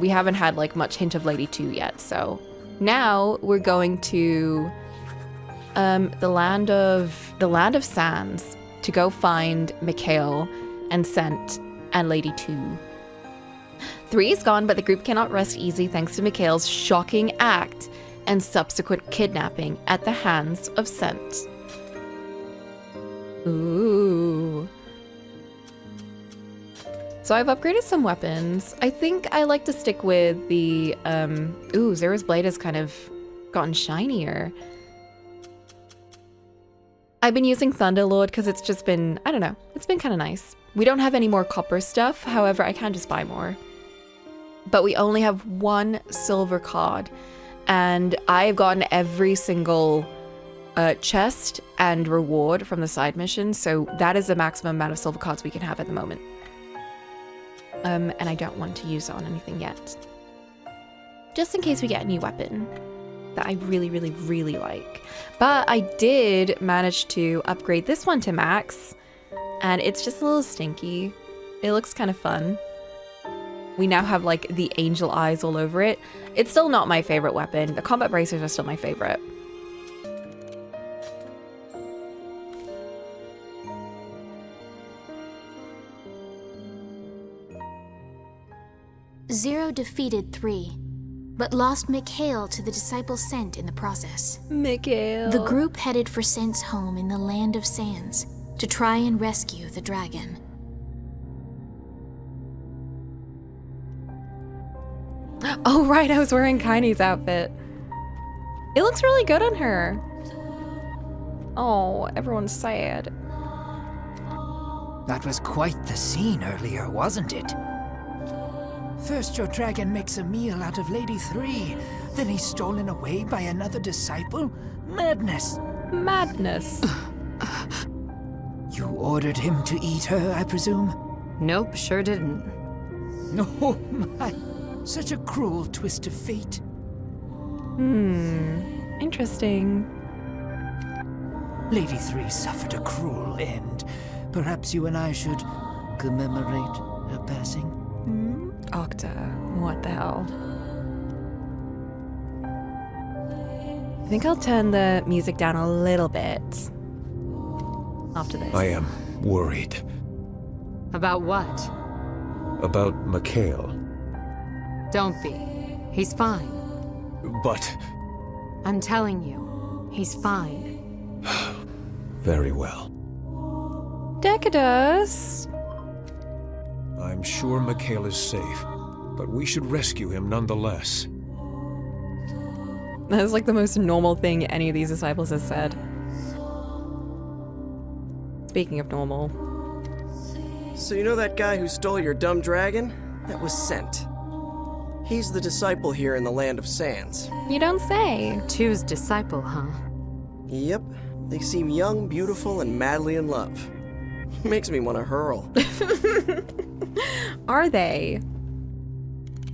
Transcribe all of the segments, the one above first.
we haven't had like much hint of Lady 2 yet. So now we're going to the land of Sands to go find Mikhail and Scent and Lady 2. 3 is gone, but the group cannot rest easy thanks to Mikhail's shocking act and subsequent kidnapping at the hands of Scent. Ooh. So I've upgraded some weapons. I think I like to stick with the, ooh, Zera's blade has kind of gotten shinier. I've been using Thunderlord because it's just been, I don't know, it's been kind of nice. We don't have any more copper stuff, however, I can just buy more. But we only have 1 silver card, and I have gotten every single chest and reward from the side mission, so that is the maximum amount of silver cards we can have at the moment. And I don't want to use it on anything yet. Just in case we get a new weapon that I really, really, really like. But I did manage to upgrade this one to max, and it's just a little stinky. It looks kind of fun. We now have like the angel eyes all over it. It's still not my favorite weapon. The combat bracers are still my favorite. Zero defeated 3, but lost Mikhail to the disciple Scent in the process. Mikhail. The group headed for Scent's home in the Land of Sands to try and rescue the dragon. Oh right, I was wearing Kaine's outfit. It looks really good on her. Oh, everyone's sad. That was quite the scene earlier, wasn't it? First your dragon makes a meal out of Lady 3, then he's stolen away by another disciple? Madness! Madness. You ordered him to eat her, I presume? Nope, sure didn't. Oh my, such a cruel twist of fate. Interesting. Lady 3 suffered a cruel end. Perhaps you and I should commemorate her passing? Octa, what the hell? I think I'll turn the music down a little bit after this. I am worried. About what? About Mikhail. Don't be. He's fine. But... I'm telling you, he's fine. Very well. Decadus! I'm sure Mikhail is safe, but we should rescue him nonetheless. That is like the most normal thing any of these disciples has said. Speaking of normal. So you know that guy who stole your dumb dragon? That was Scent. He's the disciple here in the Land of Sands. You don't say. 2's disciple, huh? Yep. They seem young, beautiful, and madly in love. Makes me want to hurl. Are they?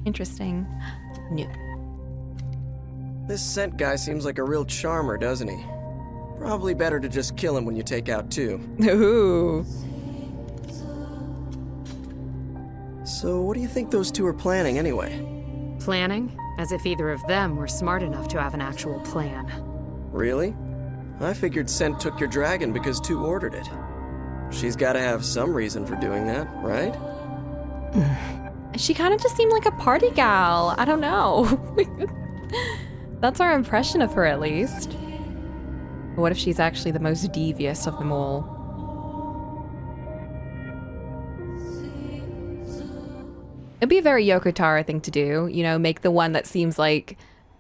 Interesting. No. This Scent guy seems like a real charmer, doesn't he? Probably better to just kill him when you take out 2. Ooh. So what do you think those 2 are planning anyway? Planning? As if either of them were smart enough to have an actual plan. Really? I figured Scent took your dragon because 2 ordered it. She's gotta have some reason for doing that, right? She kind of just seemed like a party gal. I don't know. That's our impression of her, at least. What if she's actually the most devious of them all? It'd be a very Yoko Taro thing to do, you know, make the one that seems like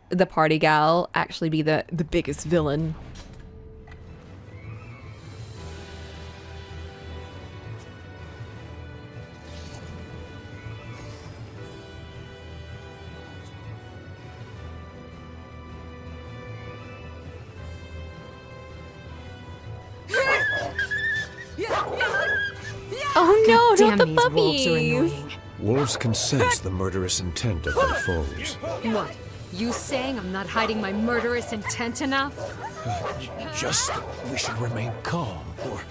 the party gal actually be the biggest villain. Oh no, Damn, not the these wolves are puppies! annoying. Wolves can sense the murderous intent of their foes. What? You saying I'm not hiding my murderous intent enough? Just that we should remain calm, or...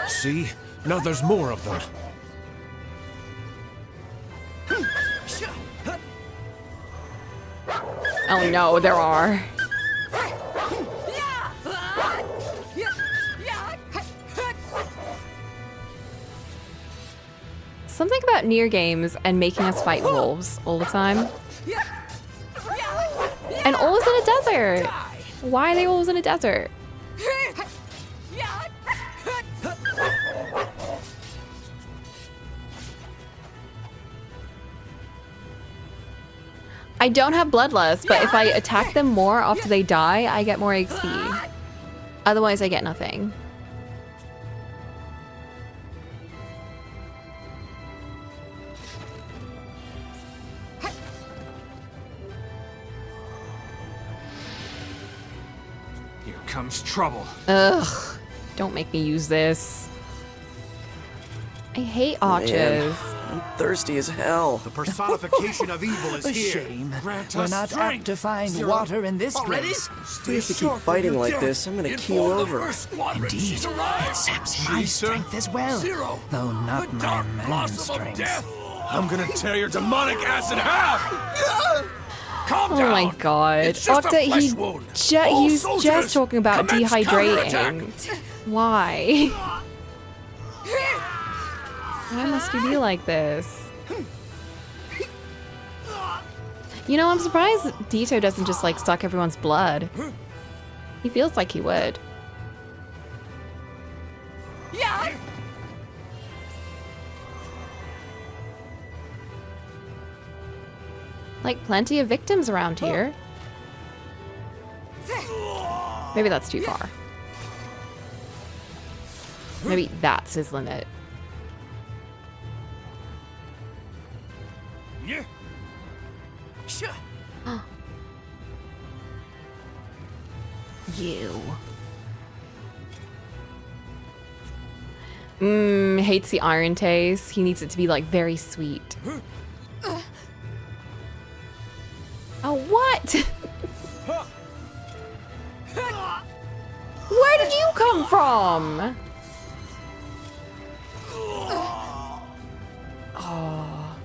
See? Now there's more of them. Oh no, there are. Something about near games and making us fight wolves all the time. And always in a desert. Why are they always in a desert? I don't have bloodlust, but if I attack them more after they die, I get more XP. Otherwise, I get nothing. Here comes trouble. Ugh, don't make me use this. I hate archers. I'm thirsty as hell. The personification of evil is A here. shame. Grant We're us not strength. apt to find Zero. water in this Already? place. If we have to keep fighting like this, I'm gonna keel over. Indeed, it saps my strength as well, though not my man's strength. I'm gonna tear your demonic ass in half! Calm Oh down! my god. It's just After a flesh he wound. he All was soldiers, just talking about commence dehydrating. counterattack. Why? Why must you be like this? You know, I'm surprised Dito doesn't just like suck everyone's blood. He feels like he would. Like plenty of victims around here. Maybe that's too far. Maybe that's his limit. You. Hates the iron taste. He needs it to be like very sweet. Oh, what? Where did you come from? Oh.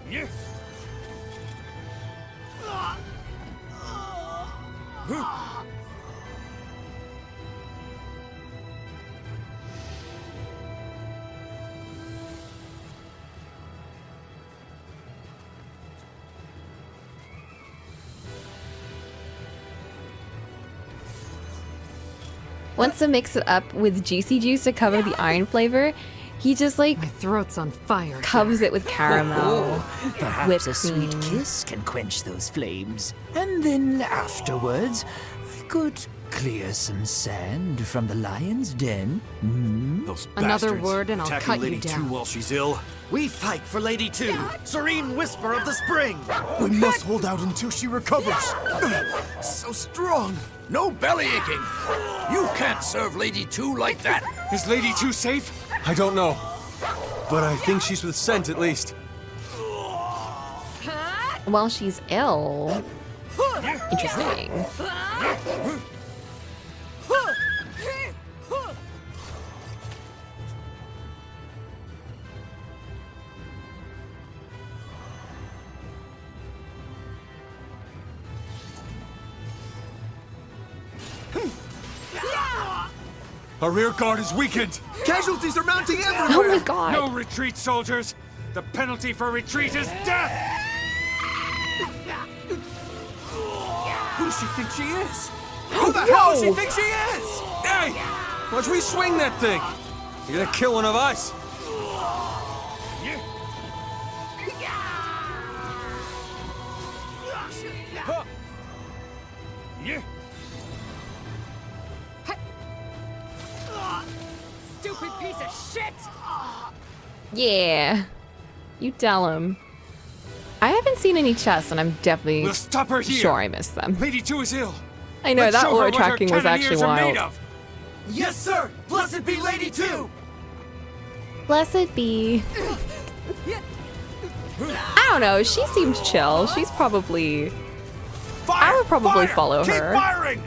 Wants to mix it up with juicy juice to cover the iron flavor. He just like My throat's on fire. covers it with caramel. Perhaps Whipped a sweet cream. kiss can quench those flames. And then afterwards, I could clear some sand from the lion's den. Those Another bastards word and I'll attacking cut you Lady down. Two while she's ill. We fight for Lady Two, serene whisper of the spring. We must hold out until she recovers. So strong. No belly aching. You can't serve Lady Two like that. Is Lady Two safe? I don't know. But I think she's with scent at least. While she's ill. Interesting. Our rear guard is weakened. Casualties are mounting everywhere. Oh my god. No retreat, soldiers. The penalty for retreat is death. Who does she think she is? Who the hell does she think she is? Hey! Watch we swing that thing. You're gonna kill one of us. Stupid piece of shit! Yeah. You tell him. I haven't seen any chests, and I'm definitely We'll stop her here. sure I missed them. Lady Two is ill. I know, Let's that show her aura what her tracking was actually cannoneers are made wild. of. Yes, sir. Blessed be Lady Two. Blessed be. I don't know, she seems chill. She's probably... Fire! I would probably Fire! follow Keep her. firing!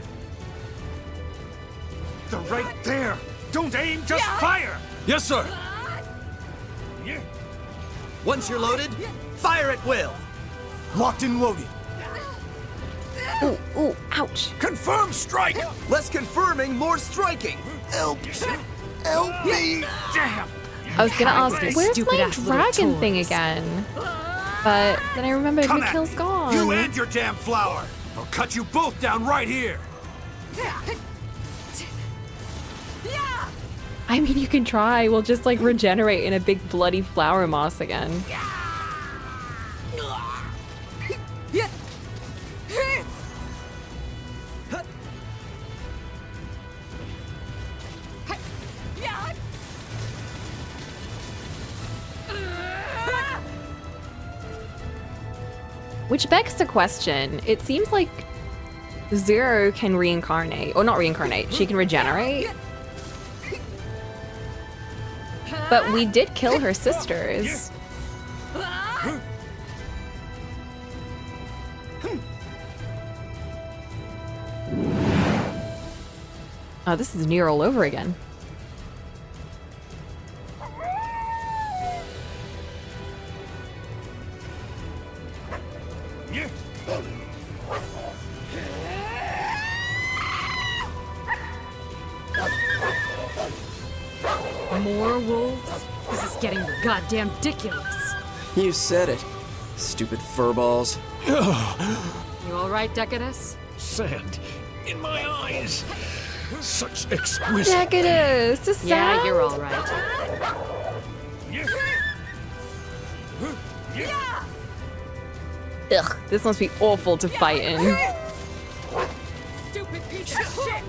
They're right there. Don't aim, just fire. Yes, sir. Once you're loaded, fire at will. Locked and loaded. Ooh, ooh, ouch. Confirm strike! Less confirming, more striking. Help me! Damn! I was gonna ask, where's my stupid-ass little dragon thing toys. again? But then I remembered Come at Mikhail's me. gone. You and your damn flower! I'll cut you both down right here! I mean, you can try. We'll just like regenerate in a big bloody flower moss again. Which begs the question, it seems like Zero can reincarnate, or not reincarnate, she can regenerate. But we did kill her sisters. Oh, this is Nier all over again. More wolves? This is getting goddamn ridiculous. You said it. Stupid furballs. You alright, Decadus? Sand in my eyes. Such exquisite. Decadus, the Yeah, sound. you're alright. Ugh, this must be awful to fight in. Stupid piece of shit!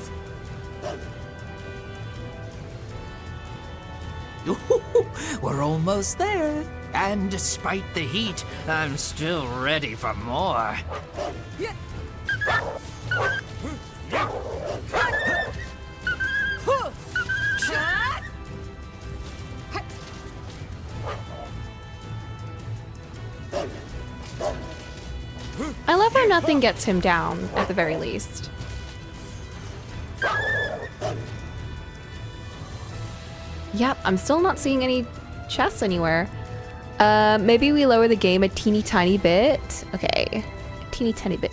We're almost there. And despite the heat, I'm still ready for more. I love how nothing gets him down, at the very least. Yep, I'm still not seeing any chests anywhere. Maybe we lower the game a teeny tiny bit. Okay, a teeny tiny bit.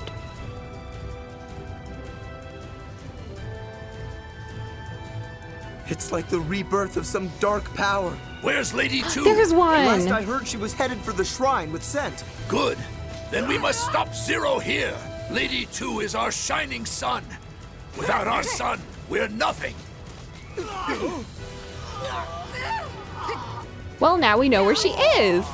It's like the rebirth of some dark power. Where's Lady 2? There's Last I one! heard, she was headed for the shrine with Scent. Good. Then we must stop Zero here. Lady 2 is our shining sun. Without our sun, we're nothing. Well, now we know where she is!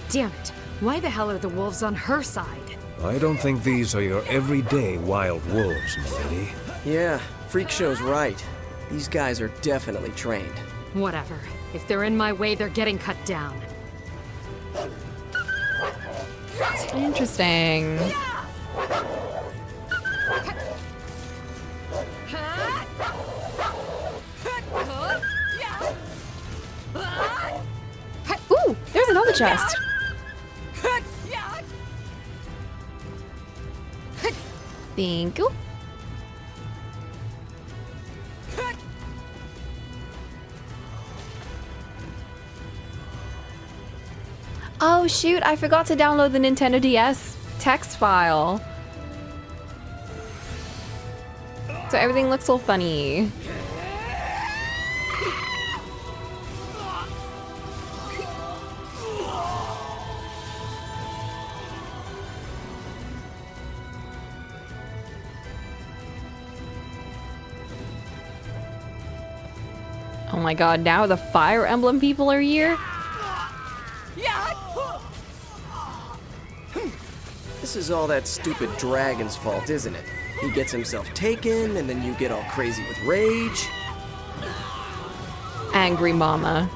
Damn it. Why the hell are the wolves on her side? I don't think these are your everyday wild wolves, milady. Yeah, Freak Show's right. These guys are definitely trained. Whatever. If they're in my way, they're getting cut down. Interesting. Ooh, there's another chest. Thank you. Oh shoot, I forgot to download the Nintendo DS text file. So everything looks all funny. Oh my god, now the Fire Emblem people are here? This is all that stupid dragon's fault, isn't it? He gets himself taken, and then you get all crazy with rage. Angry mama.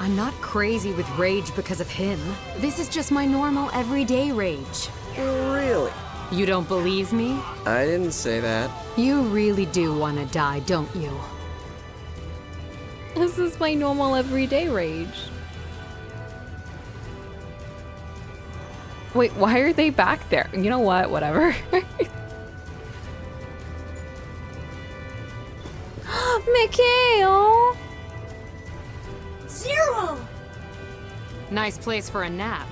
I'm not crazy with rage because of him. This is just my normal everyday rage. Really? You don't believe me? I didn't say that. You really do want to die, don't you? This is my normal everyday rage. Wait, why are they back there? You know what? Whatever. Mikhail! Zero! Nice place for a nap.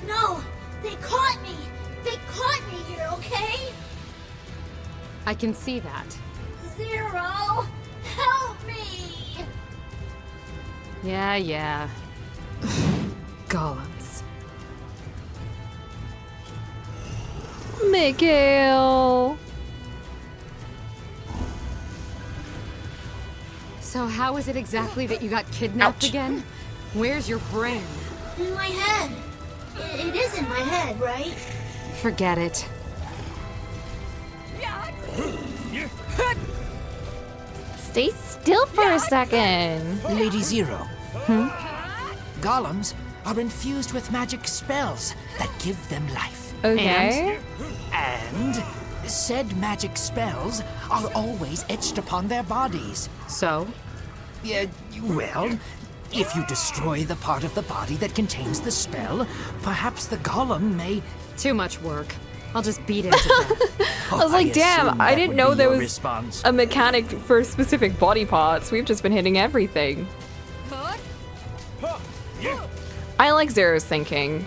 No! They caught me! They caught me here, okay? I can see that. Zero! Help me! Yeah. Golems. Mikhail! So how is it exactly that you got kidnapped Ouch. again? Where's your brain? In my head. It is in my head, right? Forget it. Stay still for a second. Lady Zero. Golems are infused with magic spells that give them life. Okay. And said magic spells are always etched upon their bodies. So? Yeah, well, if you destroy the part of the body that contains the spell, perhaps the golem may... Too much work. I'll just beat it to death. I was like, damn, assume I that didn't would know be there your was response. a mechanic for specific body parts. We've just been hitting everything. I like Zero's thinking,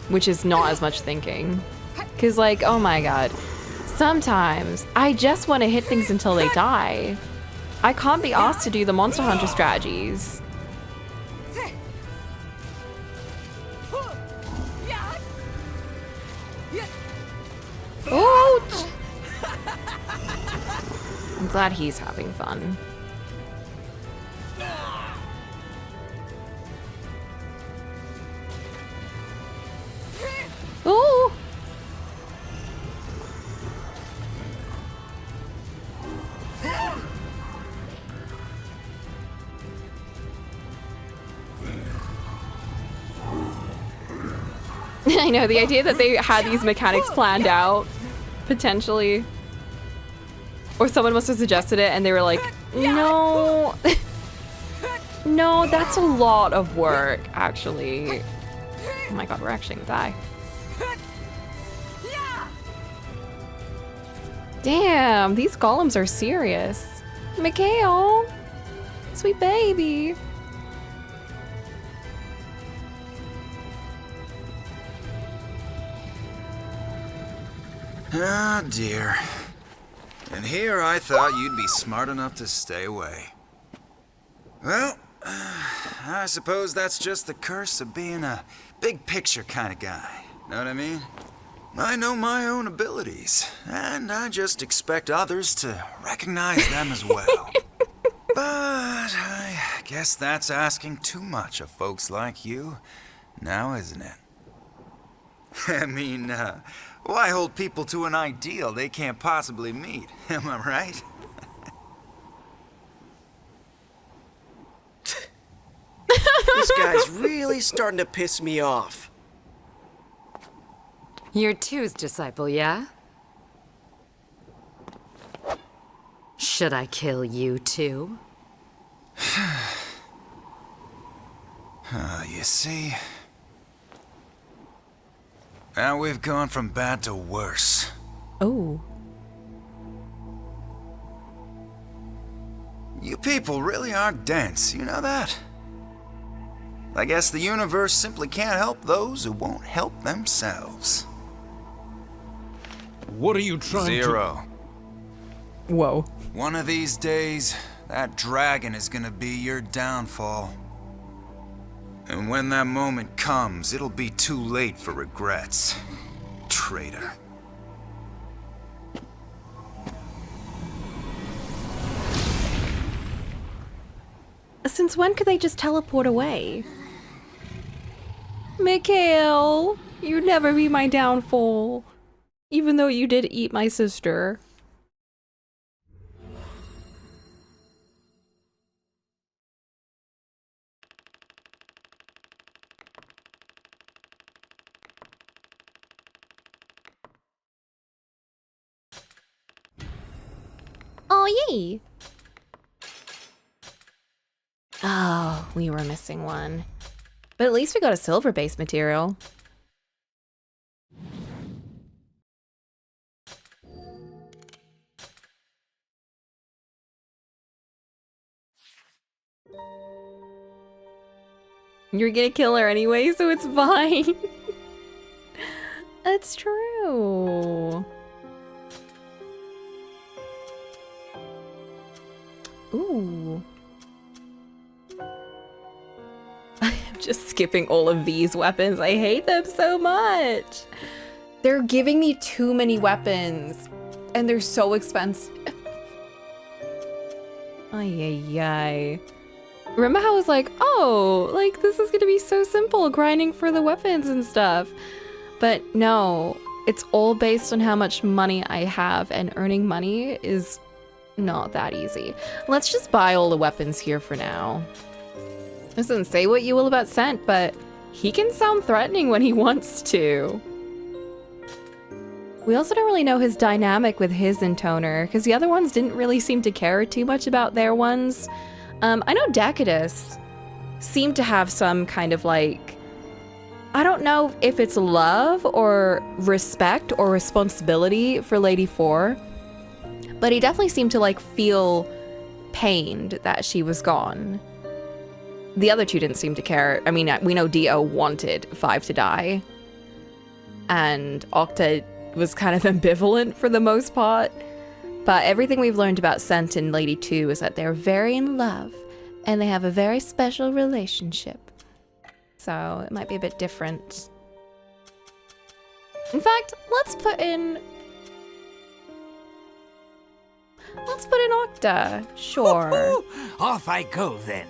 which is not as much thinking. Because, like, oh my god. Sometimes I just want to hit things until they die. I can't be asked to do the Monster Hunter strategies. Ouch! I'm glad he's having fun. Ooh! I know, the idea that they had these mechanics planned out, potentially. Or someone must have suggested it and they were like, no. No, that's a lot of work, actually. Oh my god, we're actually gonna die. Damn, these golems are serious. Mikhail, sweet baby. Ah, dear. And here I thought you'd be smart enough to stay away. Well, I suppose that's just the curse of being a big picture kind of guy. Know what I mean? I know my own abilities, and I just expect others to recognize them as well. But I guess that's asking too much of folks like you, now isn't it? I mean, why hold people to an ideal they can't possibly meet? Am I right? This guy's really starting to piss me off. You're Two's disciple, yeah? Should I kill you too? You see? Now we've gone from bad to worse. Oh. You people really are dense, you know that? I guess the universe simply can't help those who won't help themselves. What are you trying Zero. Whoa. One of these days, that dragon is gonna be your downfall. And when that moment comes, it'll be too late for regrets. Traitor. Since when could they just teleport away? Mikhail, you'd never be my downfall. Even though you did eat my sister. Oh, yay! Oh, we were missing one. But at least we got a silver base material. You're gonna kill her anyway, so it's fine. That's true. Ooh. I'm just skipping all of these weapons. I hate them so much. They're giving me too many weapons, and they're so expensive. Ay, ay, ay. Remember how I was like, oh, like this is gonna be so simple, grinding for the weapons and stuff. But no, it's all based on how much money I have, and earning money is not that easy. Let's just buy all the weapons here for now. Listen, say what you will about Scent, but he can sound threatening when he wants to. We also don't really know his dynamic with his intoner, because the other ones didn't really seem to care too much about their ones. I know Decadus seemed to have some kind of like, I don't know if it's love or respect or responsibility for Lady 4, but he definitely seemed to like feel pained that she was gone. The other two didn't seem to care. I mean, we know Dio wanted 5 to die, and Octa was kind of ambivalent for the most part. But everything we've learned about Scent and Lady 2 is that they're very in love, and they have a very special relationship. So it might be a bit different. In fact, let's put in Octa. Sure. Off I go then.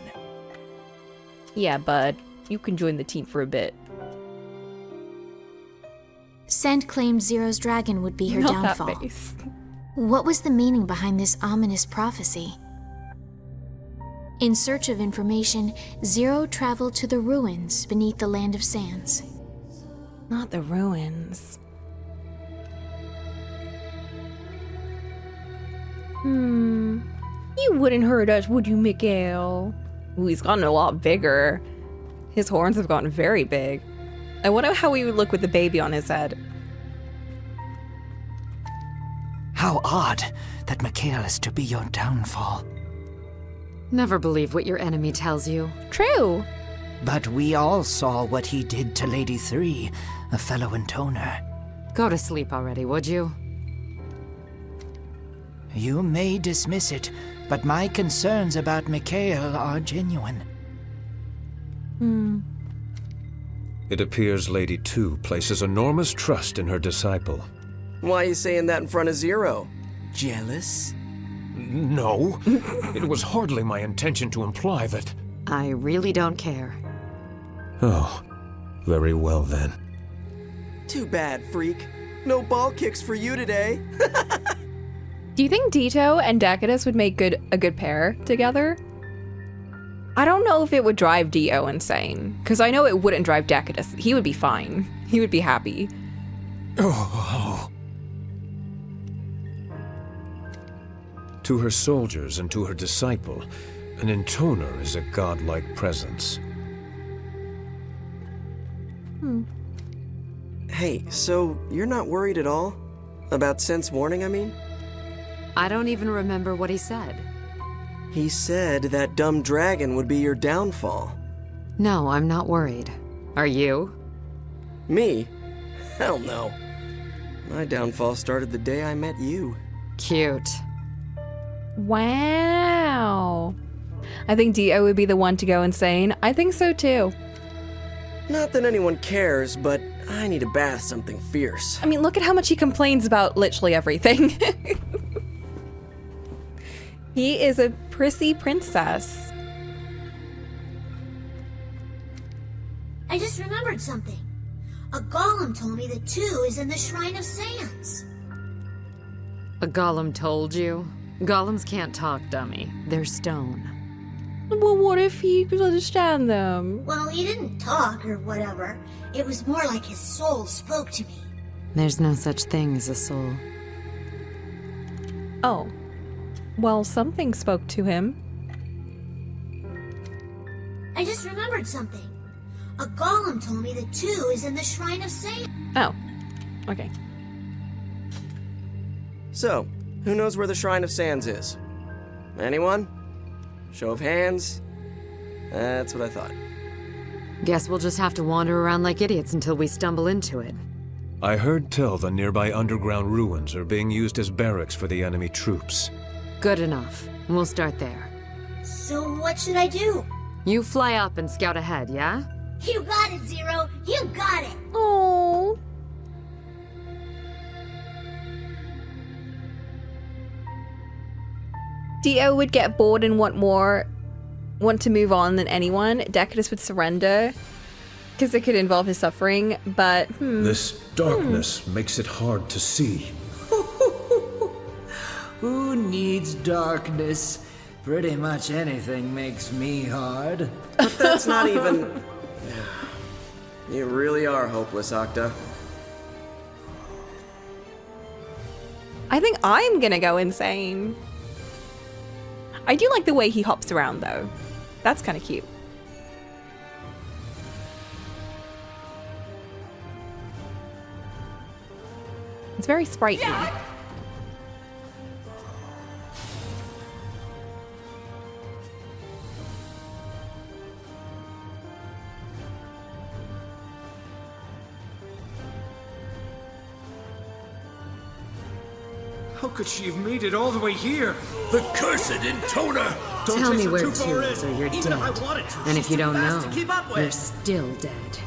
Yeah, bud. You can join the team for a bit. Scent claimed Zero's dragon would be her Not downfall. that face. What was the meaning behind this ominous prophecy? In search of information, Zero traveled to the ruins beneath the Land of Sands. Not the ruins. You wouldn't hurt us, would you, Mikhail? Ooh, he's gotten a lot bigger. His horns have gotten very big. I wonder how he would look with the baby on his head. How odd that Mikhail is to be your downfall. Never believe what your enemy tells you. True. But we all saw what he did to Lady 3, a fellow intoner. Go to sleep already, would you? You may dismiss it, but my concerns about Mikhail are genuine. It appears Lady 2 places enormous trust in her disciple. Why are you saying that in front of Zero? Jealous? No, it was hardly my intention to imply that. I really don't care. Oh, very well then. Too bad, freak. No ball kicks for you today. Do you think Ditto and Decadus would make a good pair together? I don't know if it would drive Dio insane, because I know it wouldn't drive Decadus. He would be fine. He would be happy. Oh. To her soldiers and to her disciple, an intoner is a godlike presence. Hey, so you're not worried at all? About Scent's warning, I mean? I don't even remember what he said. He said that dumb dragon would be your downfall. No, I'm not worried. Are you? Me? Hell no. My downfall started the day I met you. Cute. Wow. I think Dio would be the one to go insane. I think so too. Not that anyone cares, but I need a bath something fierce. I mean, look at how much he complains about literally everything. He is a prissy princess. I just remembered something. A golem told me that 2 is in the Shrine of Sands. A golem told you? Golems can't talk, dummy. They're stone. Well, what if he could understand them? Well, he didn't talk or whatever. It was more like his soul spoke to me. There's no such thing as a soul. Oh. Well, something spoke to him. I just remembered something. A golem told me the 2 is in the Shrine of Sand. Oh, okay. So, who knows where the Shrine of Sands is? Anyone? Show of hands? That's what I thought. Guess we'll just have to wander around like idiots until we stumble into it. I heard tell the nearby underground ruins are being used as barracks for the enemy troops. Good enough. We'll start there. So what should I do? You fly up and scout ahead, yeah? You got it, Zero. You got it. Oh. Dio would get bored and want to move on than anyone. Decatus would surrender because it could involve his suffering, but This darkness makes it hard to see. Who needs darkness? Pretty much anything makes me hard. But that's not even... You really are hopeless, Octa. I think I'm gonna go insane. I do like the way he hops around though. That's kind of cute. It's very sprightly. How could she have made it all the way here? The cursed intoner! Tell me chase her where too to far is, or you're Even if I dead. wanted to, And if she's you too don't fast know, to keep up with. you're still dead.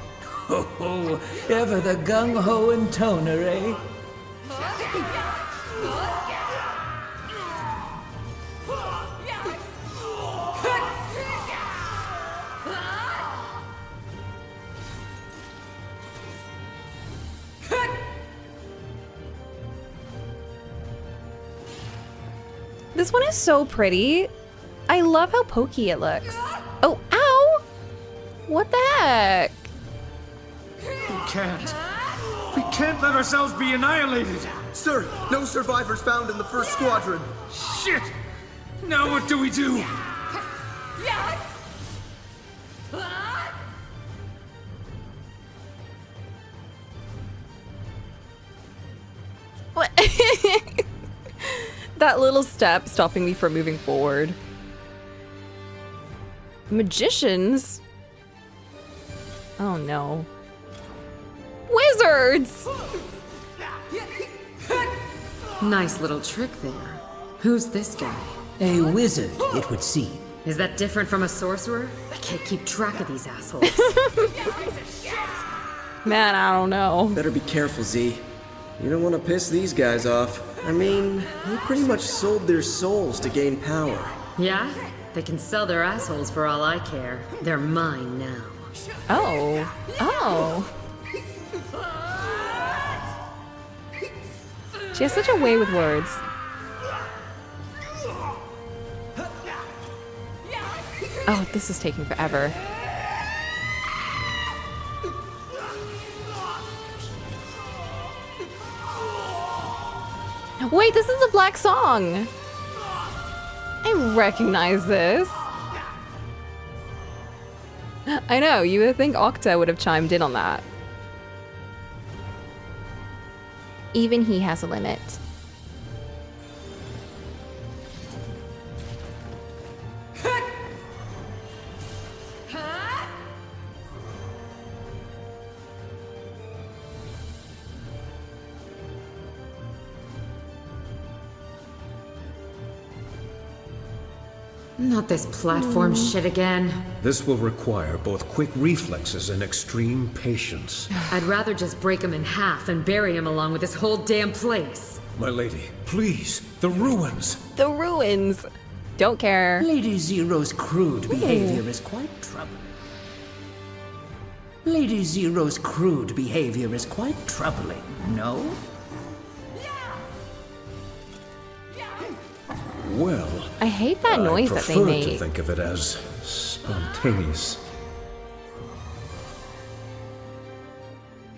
Oh, ever the gung-ho intoner, eh? This one is so pretty. I love how pokey it looks. Oh, ow! What the heck? We can't let ourselves be annihilated. Sir, no survivors found in the first squadron. Shit! Now what do we do? What? That little step stopping me from moving forward. Magicians? Oh no. Wizards! Nice little trick there. Who's this guy? A wizard, it would seem. Is that different from a sorcerer? I can't keep track of these assholes. Man, I don't know. Better be careful, Z. You don't want to piss these guys off. I mean, they pretty much sold their souls to gain power. Yeah? They can sell their assholes for all I care. They're mine now. Oh. Oh. She has such a way with words. Oh, this is taking forever. Wait, this is a Black song. I recognize this. I know, you would think Octa would have chimed in on that. Even he has a limit. Not this platform shit again. This will require both quick reflexes and extreme patience. I'd rather just break him in half and bury him along with this whole damn place. My lady, please, the ruins. The ruins. Don't care. Lady Zero's crude behavior is quite troubling. Lady Zero's crude behavior is quite troubling, no? Well, I hate that noise that they I prefer make. to think of it as spontaneous.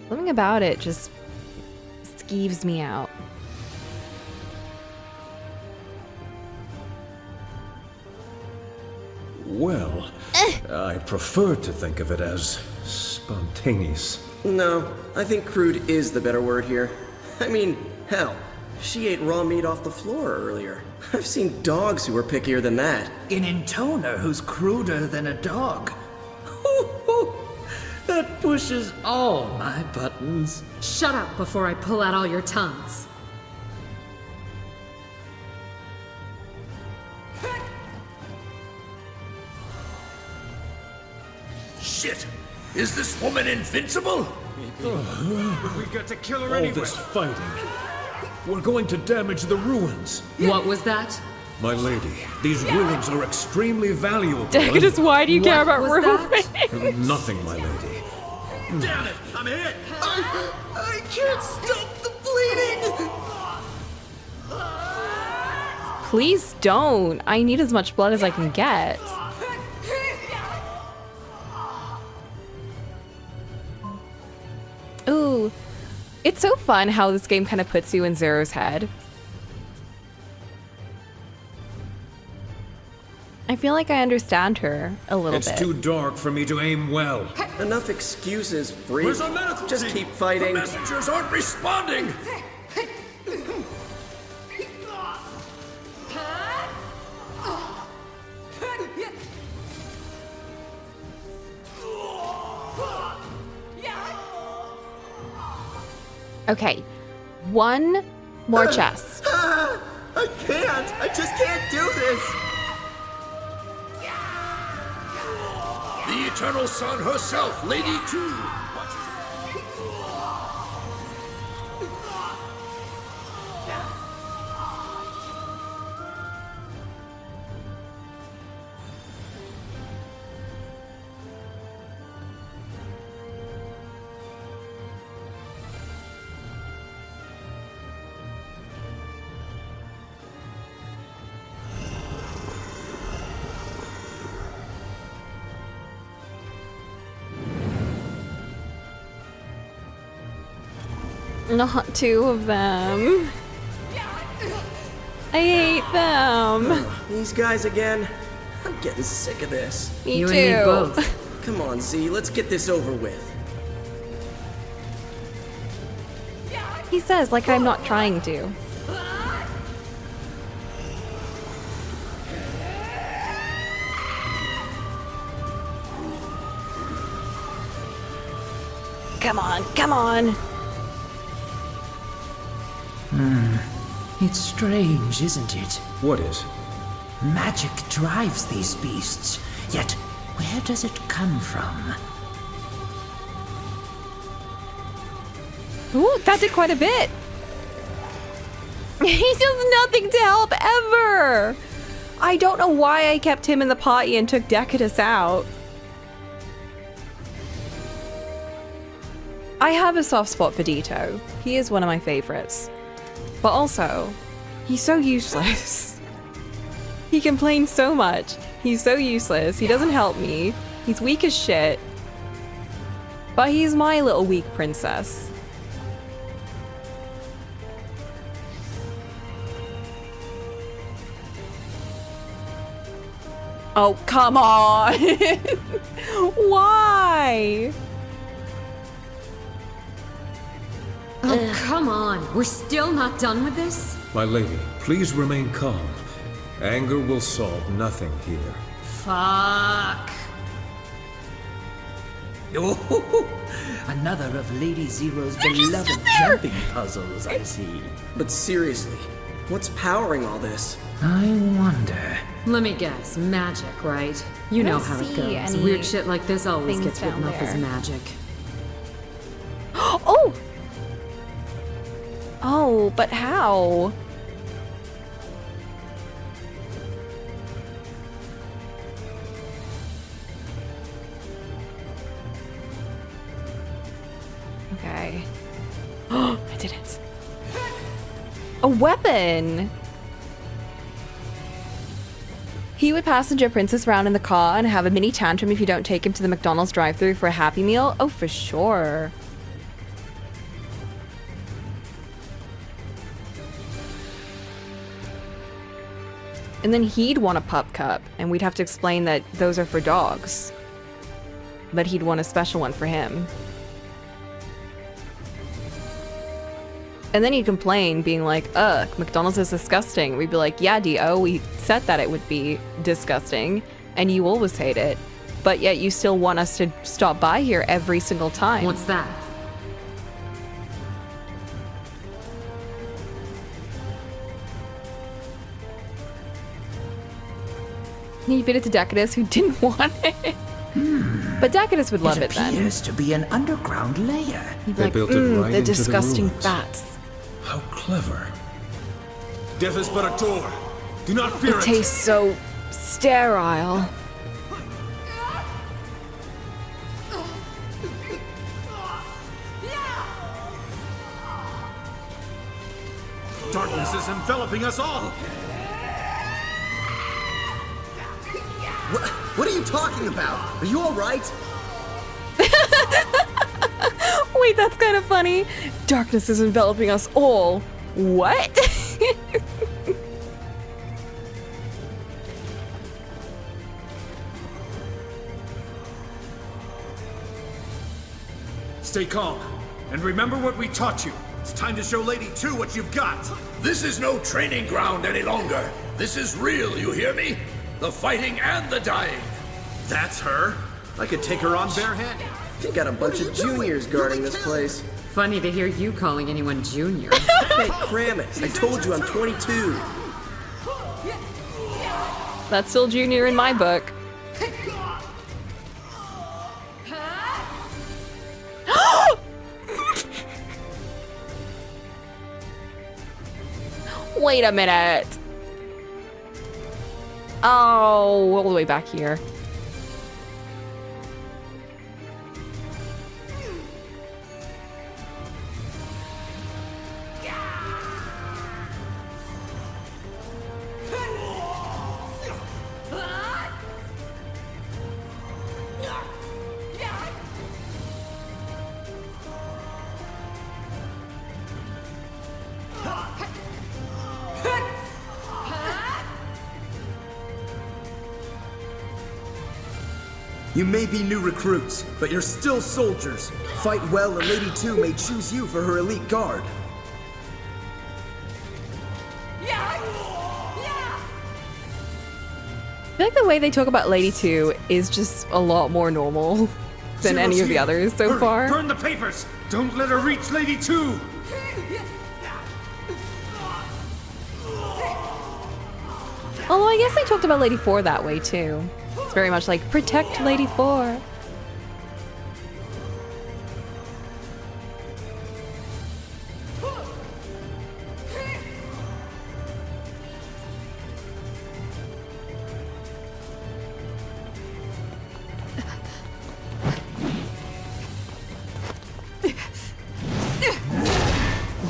Something about it just skeeves me out. Well, I prefer to think of it as spontaneous. No, I think crude is the better word here. I mean, hell, she ate raw meat off the floor earlier. I've seen dogs who were pickier than that. An intoner who's cruder than a dog. That pushes all my buttons. Shut up before I pull out all your tongues. Shit! Is this woman invincible? We got to kill her All anyway. this fighting. We're going to damage the ruins. What was that? My lady, these ruins are extremely valuable. Just why do you care about was ruins? that? Nothing, my lady. Damn it! I'm hit! I can't stop the bleeding! Please don't. I need as much blood as I can get. Ooh. It's so fun how this game kind of puts you in Zero's head. I feel like I understand her a little It's bit. too dark for me to aim well. Enough excuses, freak. Where's our medical Just team? keep fighting. The messengers aren't responding! Okay. One more chest. I can't! I just can't do this! The Eternal Sun herself, Lady 2! Not two of them. I hate them. These guys again? I'm getting sick of this. Me You too. and me both. Come on, Z, let's get this over with. He says like I'm not trying to. Come on, come on. It's strange, isn't it? What is? Magic drives these beasts, yet where does it come from? Ooh, that did quite a bit. He does nothing to help ever. I don't know why I kept him in the party and took Decatus out. I have a soft spot for Dito. He is one of my favorites. But also, he's so useless. He complains so much. He's so useless. He doesn't help me. He's weak as shit. But he's my little weak princess. Oh, come on! Why? Oh, come on. We're still not done with this? My lady, please remain calm. Anger will solve nothing here. Fuck. Oh, another of Lady Zero's beloved jumping puzzles, I see. But seriously, what's powering all this? I wonder. Let me guess. Magic, right? You know how it see goes. any Weird shit like this always things gets written down off as there. magic. Oh! Oh, but how? Okay. I did it. A weapon! He would passenger Princess around in the car and have a mini tantrum if you don't take him to the McDonald's drive-thru for a Happy Meal? Oh, for sure. And then he'd want a pup cup, and we'd have to explain that those are for dogs. but he'd want a special one for him. And then he'd complain, being like, ugh, McDonald's is disgusting. We'd be like, yeah, D.O., we said that it would be disgusting, and you always hate it. But yet you still want us to stop by here every single time. What's that? And you feed it to Decadus, who didn't want it. But Decadus would love it then. It appears to be an underground layer. He'd be They like, built it right the into the disgusting ruins. fats. How clever. Death is but a door. Do not fear It it. tastes so sterile. Darkness is enveloping us all. What are you talking about? Are you all right? Wait, that's kind of funny. Darkness is enveloping us all. What? Stay calm, and remember what we taught you. It's time to show Lady 2 what you've got. This is no training ground any longer. This is real, you hear me? The fighting and the dying. That's her. I could take her on barehanded. You got a bunch of juniors guarding this place. Funny to hear you calling anyone junior. Hey, cram it. I told you I'm 22. That's still junior in my book. Wait a minute. Oh, all the way back here. You may be new recruits, but you're still soldiers. Fight well and Lady 2 may choose you for her elite guard. I feel like the way they talk about Lady 2 is just a lot more normal than any of the others so Hurry, far. Burn the papers. Don't let her reach Lady 2. Although I guess they talked about Lady 4 that way too. It's very much like, protect Lady 4.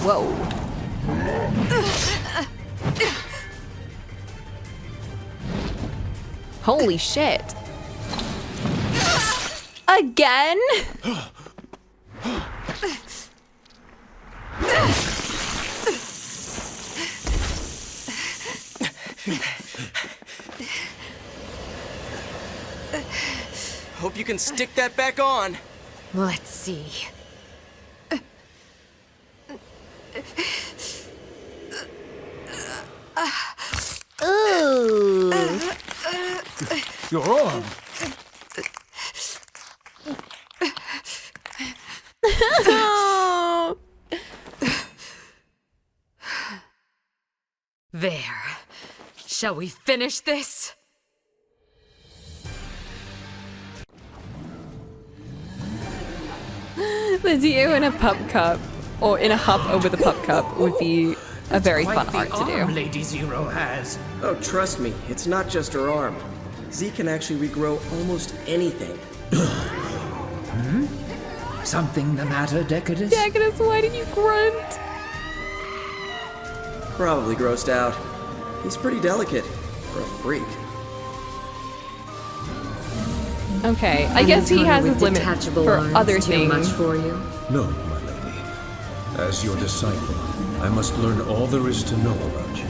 Whoa. Holy shit. Again? Hope you can stick that back on. Let's see. Ooh. Your arm. There. Shall we finish this? The Dio in a pup cup, or in a huff over the pup cup, would be a very fun art to do. Lady Zero has. Oh, trust me, it's not just her arm. Z can actually regrow almost anything. Something the matter, Decadus? Decadus, why did you grunt? Probably grossed out. He's pretty delicate for a freak. Okay, I guess he has his limit for other things. Much for you? No, my lady. As your disciple, I must learn all there is to know about you.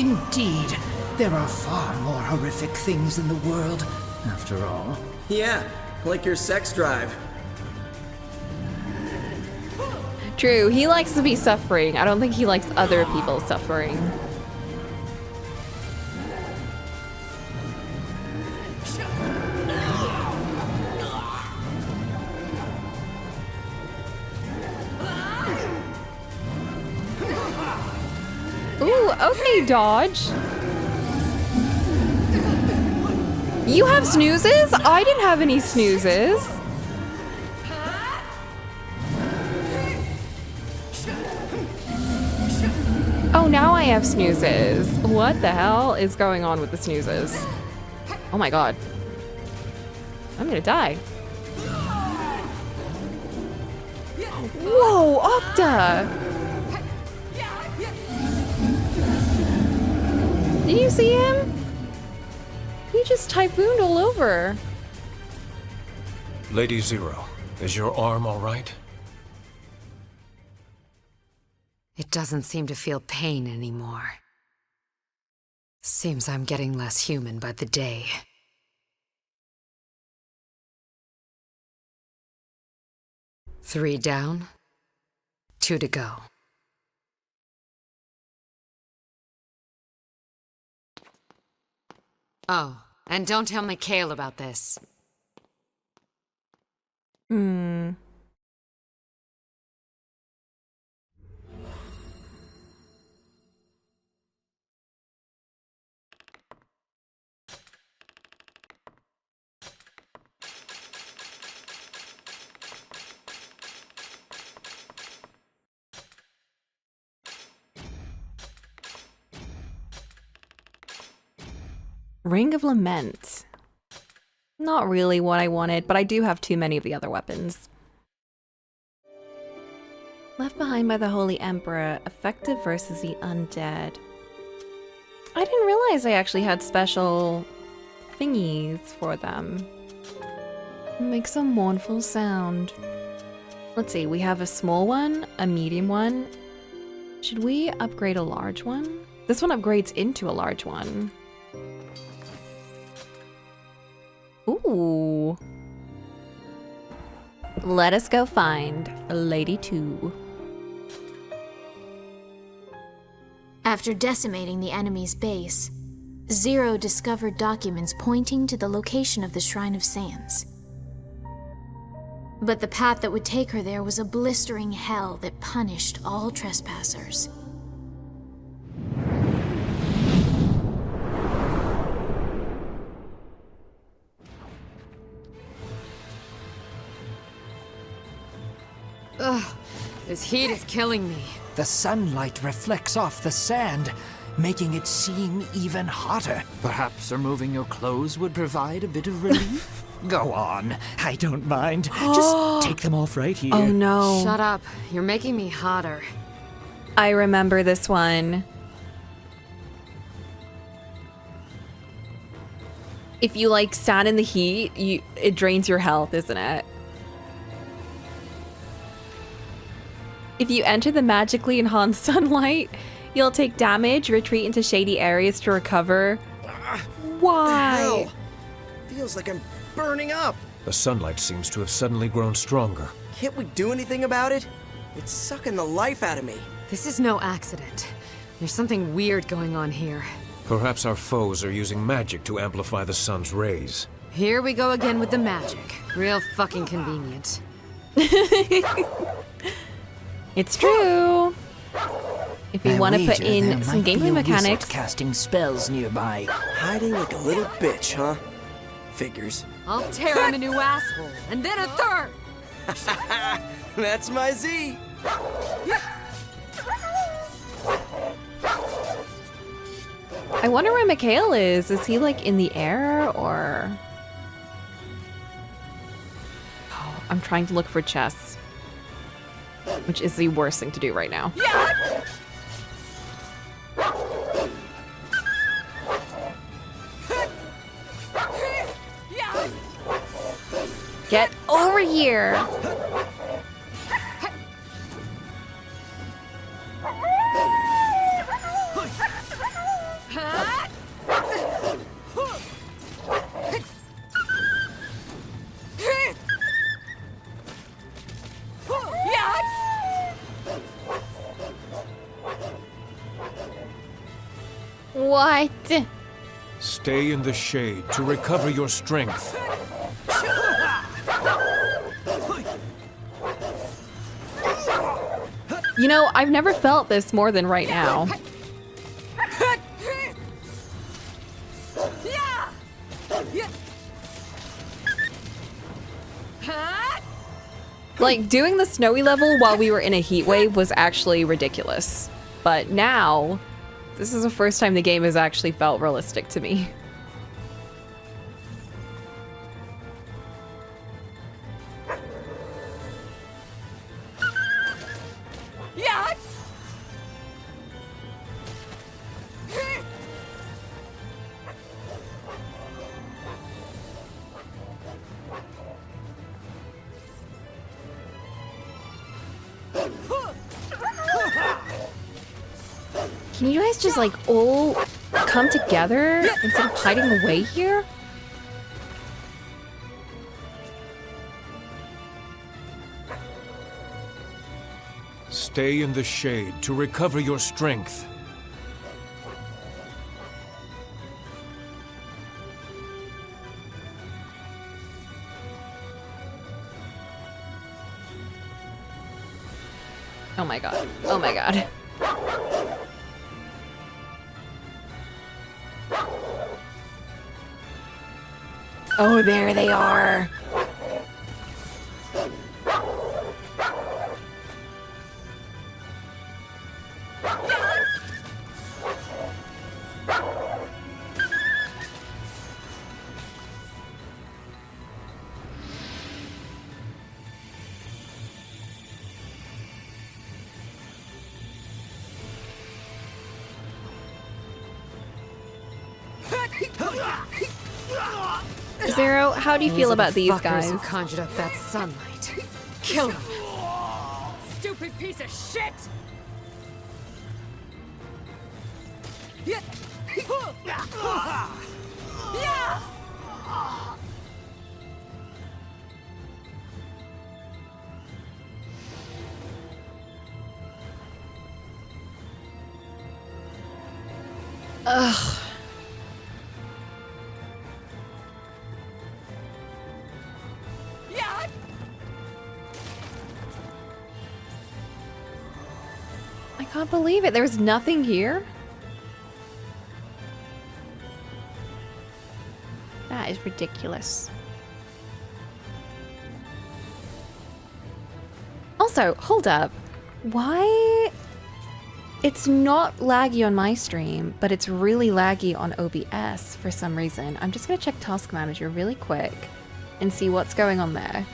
Indeed. There are far more horrific things in the world, after all. Yeah, Like your sex drive. True, he likes to be suffering. I don't think he likes other people suffering. Ooh, okay, Dodge. You have snoozes? I didn't have any snoozes. Oh, now I have snoozes. What the hell is going on with the snoozes? Oh my god. I'm gonna die. Whoa, Octa! Did you see him? He just typhooned all over. Lady Zero, is your arm all right? It doesn't seem to feel pain anymore. Seems I'm getting less human by the day. Three down, 2 to go. Oh, and don't tell Mikhail about this. Ring of Lament. Not really what I wanted, but I do have too many of the other weapons. Left behind by the Holy Emperor, effective versus the undead. I didn't realize I actually had special thingies for them. Makes a mournful sound. Let's see, we have a small one, a medium one. Should we upgrade a large one? This one upgrades into a large one. Ooh. Let us go find Lady 2. After decimating the enemy's base, Zero discovered documents pointing to the location of the Shrine of Sands. But the path that would take her there was a blistering hell that punished all trespassers. Ugh, this heat is killing me. The sunlight reflects off the sand, making it seem even hotter. Perhaps removing your clothes would provide a bit of relief? Go on, I don't mind. Just take them off right here. Oh no. Shut up, you're making me hotter. I remember this one. If you like stand in the heat, it drains your health, isn't it? If you enter the magically enhanced sunlight, you'll take damage, retreat into shady areas to recover. Why? What the hell? Feels like I'm burning up. The sunlight seems to have suddenly grown stronger. Can't we do anything about it? It's sucking the life out of me. This is no accident. There's something weird going on here. Perhaps our foes are using magic to amplify the sun's rays. Here we go again with the magic. Real fucking convenient. It's true. If you want to put in some gameplay mechanics, casting spells nearby. Hiding like a little bitch, huh? Figures. I'll tear him a new asshole, and then a third! That's my Z. I wonder where Mikhail is. Is he like in the air or? Oh, I'm trying to look for chests, which is the worst thing to do right now. Get over here! What? Stay in the shade to recover your strength. You know, I've never felt this more than right now. Like, doing the snowy level while we were in a heat wave was actually ridiculous. But now, this is the first time the game has actually felt realistic to me. Can you guys just like all come together instead of hiding away here? Stay in the shade to recover your strength. Oh my god. Oh my god. Oh, there they are. Zero, how do you feel about these guys? Who conjured up that sunlight? Kill him! Stupid piece of shit! Ugh. I can't believe it. There's nothing here. That is ridiculous. Also, hold up. Why? It's not laggy on my stream, but it's really laggy on OBS for some reason. I'm just gonna check Task Manager really quick and see what's going on there.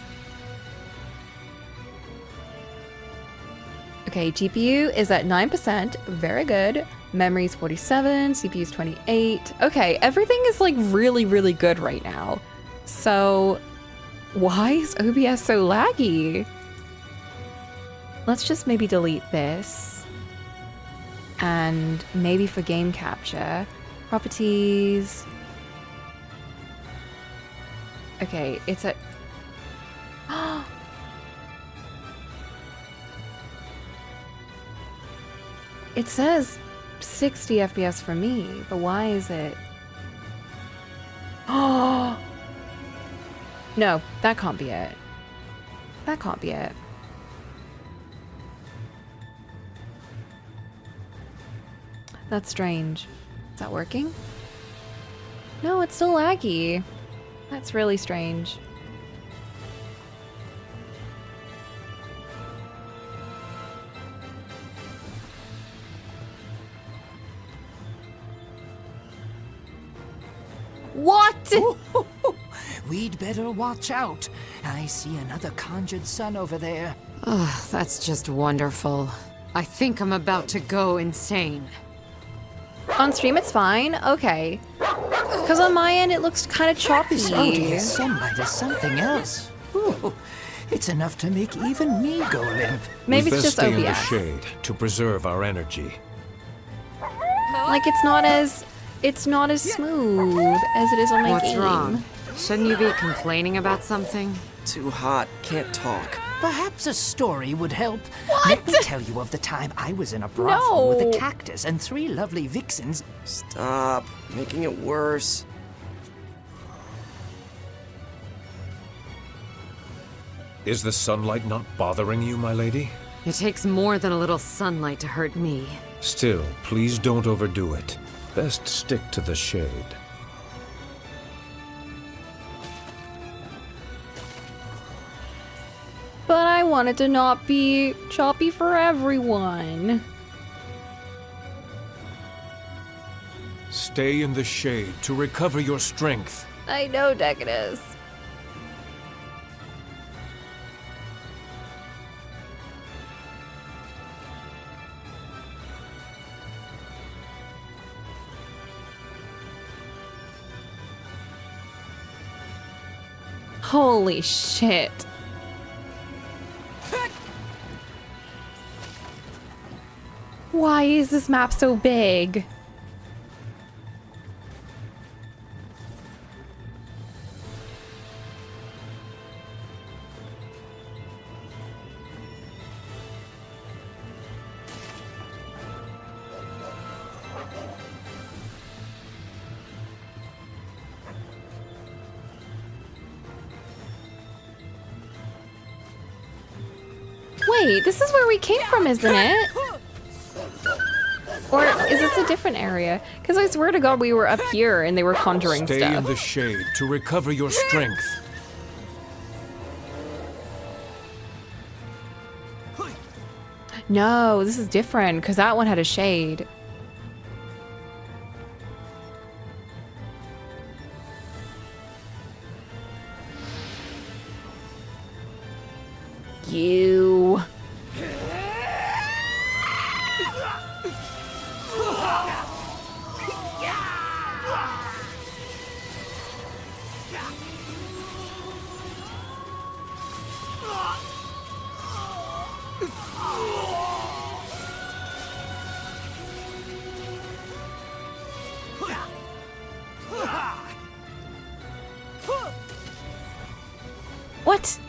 Okay, GPU is at 9%, very good. Memory's 47, CPU's 28. Okay, everything is like really, really good right now. So, why is OBS so laggy? Let's just maybe delete this. And maybe for game capture, properties. Okay, it's at... It says 60 FPS for me, but why is it? Oh! No, that can't be it. That can't be it. That's strange. Is that working? No, it's still laggy. That's really strange. What? We'd better watch out. I see another conjured sun over there. Oh, that's just wonderful. I think I'm about to go insane. On stream, it's fine. Okay. Because on my end, it looks kind of choppy. This odious sunlight is something else. Ooh, it's enough to make even me go limp. Maybe We it's just best stay in the OBS. shade to preserve our energy. Like it's not as smooth as it is on my What's game. wrong? Shouldn't you be complaining about something? Too hot, can't talk. Perhaps a story would help. What? Let me tell you of the time I was in a brothel with No. a cactus and 3 lovely vixens. Stop making it worse. Is the sunlight not bothering you, my lady? It takes more than a little sunlight to hurt me. Still, please don't overdo it. Best stick to the shade. But I wanted to not be choppy for everyone. Stay in the shade to recover your strength. I know, Decadus. Holy shit. Why is this map so big? Wait, this is where we came from, isn't it? Or is this a different area? Because I swear to God we were up here and they were conjuring Stay stuff. in the shade to recover your strength. No, this is different because that one had a shade. You. What?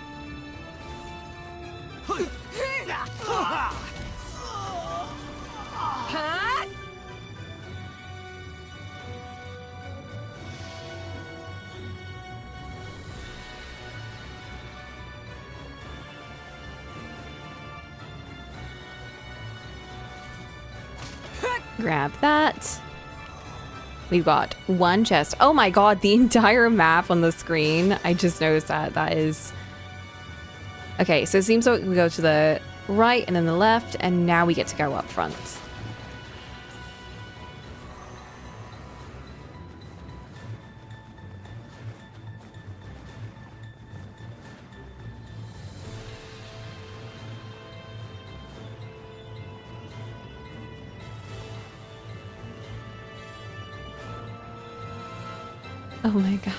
Grab that. We've got one chest. Oh my god, the entire map on the screen. I just noticed that. That is... Okay, so it seems like we go to the right and then the left, and now we get to go up front. Oh my god.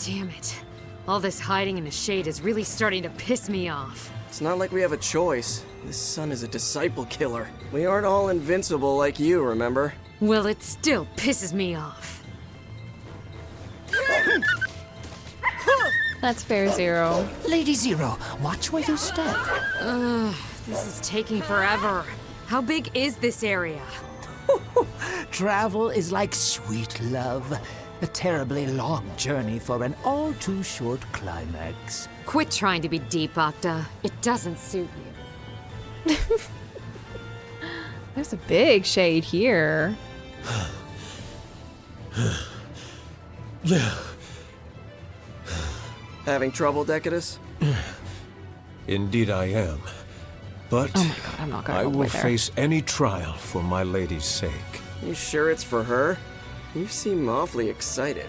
Damn it. All this hiding in the shade is really starting to piss me off. It's not like we have a choice. This sun is a disciple killer. We aren't all invincible like you, remember? Well, it still pisses me off. That's fair, Zero. Lady Zero, watch where you step. Ugh, this is taking forever. How big is this area? Travel is like sweet love. A terribly long journey for an all-too-short climax. Quit trying to be deep, Octa. It doesn't suit you. There's a big shade here. Having trouble, Decadus? Indeed I am. But Oh my god, I'm not going I all the will way there. face any trial for my lady's sake. You sure it's for her? You seem awfully excited.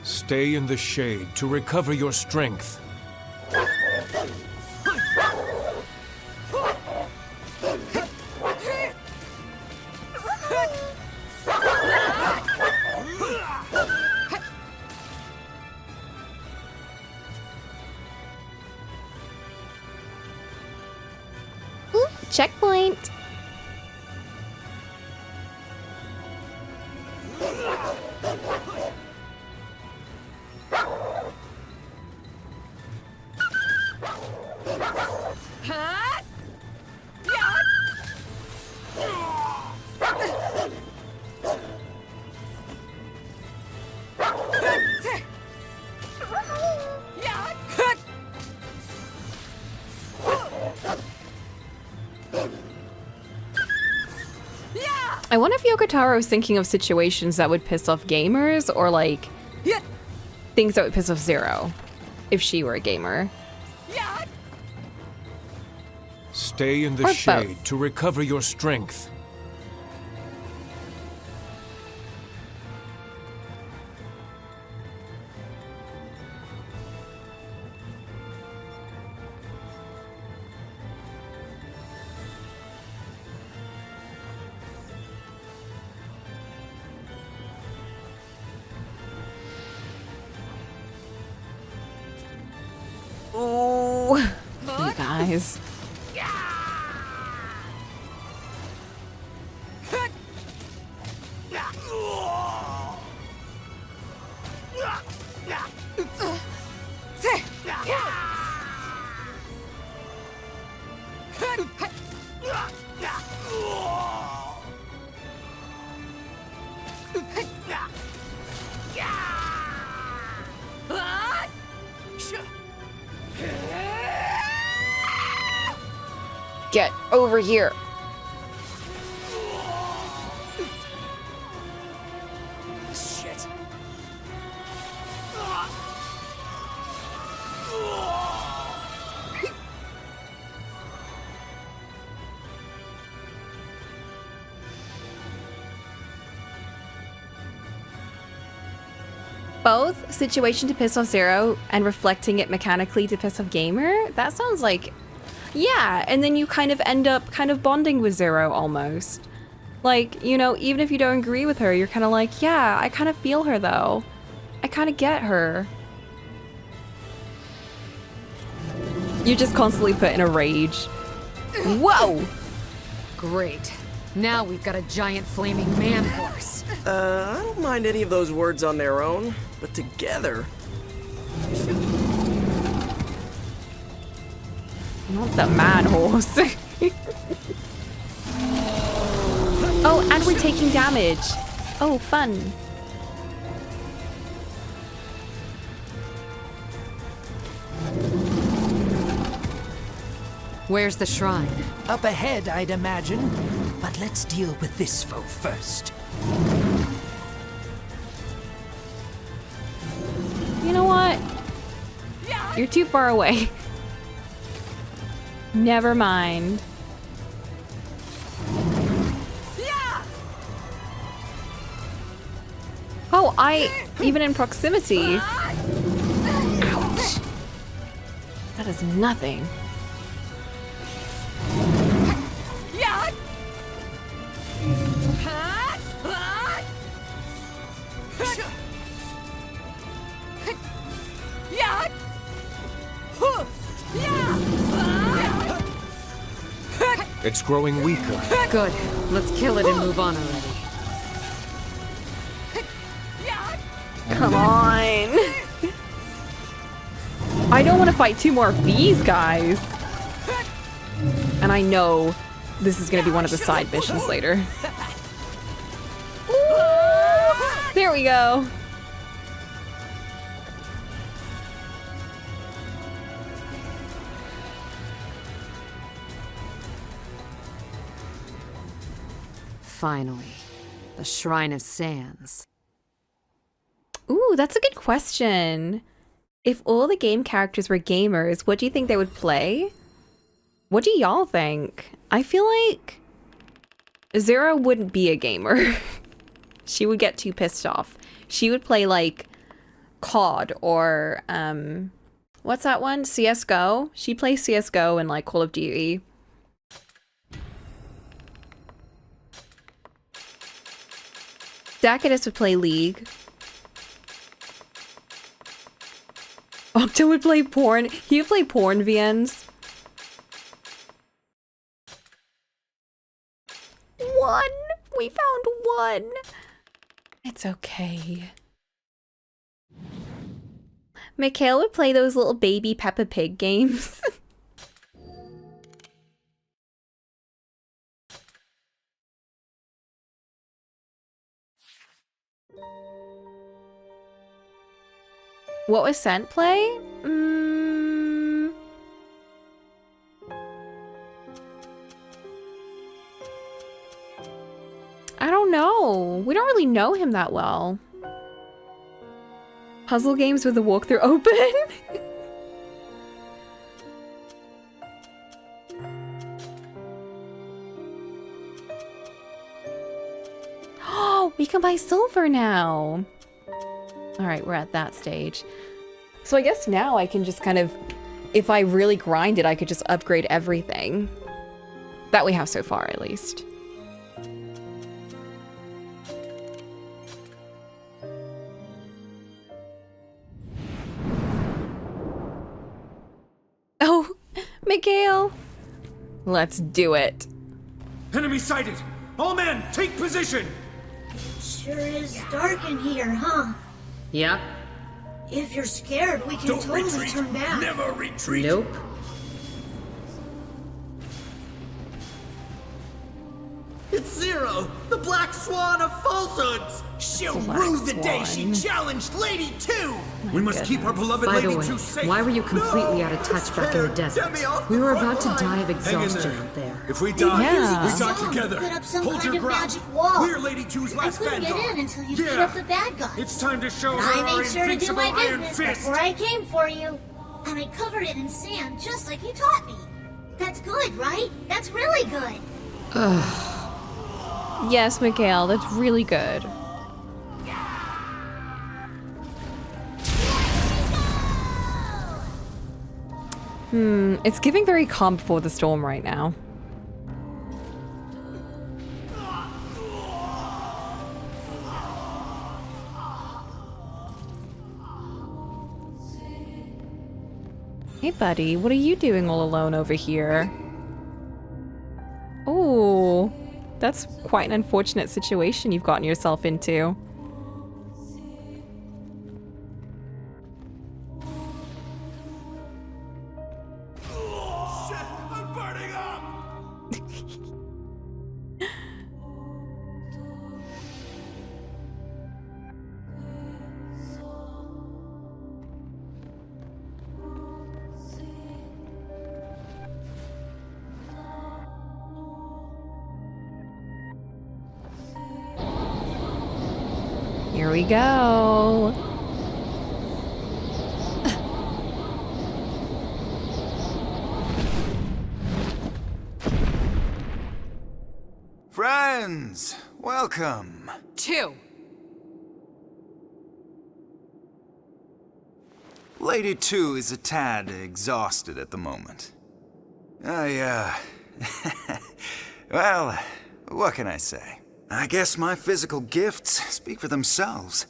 Stay in the shade to recover your strength. Checkpoint. I wonder if Yokotaro is thinking of situations that would piss off gamers, or like things that would piss off Zero if she were a gamer. Stay in the Or shade both. to recover your strength. Oh, you guys. Get over here. Shit. Both situation to piss off Zero and reflecting it mechanically to piss off Gamer? That sounds like... Yeah, and then you kind of end up kind of bonding with Zero almost. Like, you know, even if you don't agree with her, you're kind of like, yeah, I kind of feel her though. I kind of get her. You just constantly put in a rage. Whoa! Great. Now we've got a giant flaming man horse. I don't mind any of those words on their own, but together... Not the man horse. Oh, and we're taking damage. Oh, fun. Where's the shrine? Up ahead, I'd imagine. But let's deal with this foe first. You know what? You're too far away. Never mind. Oh, even in proximity. Ouch. That is nothing. It's growing weaker. Good. Let's kill it and move on already. Come on. I don't want to fight two more of these guys. And I know this is going to be one of the side missions later. Ooh, there we go. Finally. The Shrine of Sands. Ooh, that's a good question. If all the game characters were gamers, what do you think they would play? What do y'all think? I feel like Zero wouldn't be a gamer. She would get too pissed off. She would play like COD or what's that one? CS:GO. She plays CS:GO and like Call of Duty. Dakidus would play League. Octo would play porn. He would play porn VNs. one. We found one. It's okay. Mikhail would play those little baby Peppa Pig games. What was Scent play? I don't know. We don't really know him that well. Puzzle games with the walkthrough open? Oh, we can buy silver now. All right, we're at that stage. So I guess now I can just kind of, if I really grind it, I could just upgrade everything. That we have so far, at least. Oh, Mikhail. Let's do it. Enemy sighted! All men, take position! Sure is dark in here, huh? Yep. If you're scared, we can Don't totally retreat! turn back. Never retreat! Nope. It's Zero, the black swan of falsehoods! She'll rue the day she challenged Lady 2! We must keep our beloved By the Lady way, 2 safe! why were you completely out of touch back in the desert? We were about to die of Hang in exhaustion there. out there. If we die, Yeah. we die Song together! put up some Hold kind your of ground! magic wall. We're Lady 2's I last couldn't get vanguard! in until you beat up the bad guys. It's time to show And her I our made sure to do invincible my iron business fist! before I came for you. And I covered it in sand just like you taught me. That's good, right? That's really good. Yes, Mikhail, that's really good. It's giving very calm before the storm right now. Hey buddy, what are you doing all alone over here? Oh, that's quite an unfortunate situation you've gotten yourself into. I'm burning up! Here we go. Friends, welcome. 2. Lady 2 is a tad exhausted at the moment. Well, what can I say? I guess my physical gifts speak for themselves.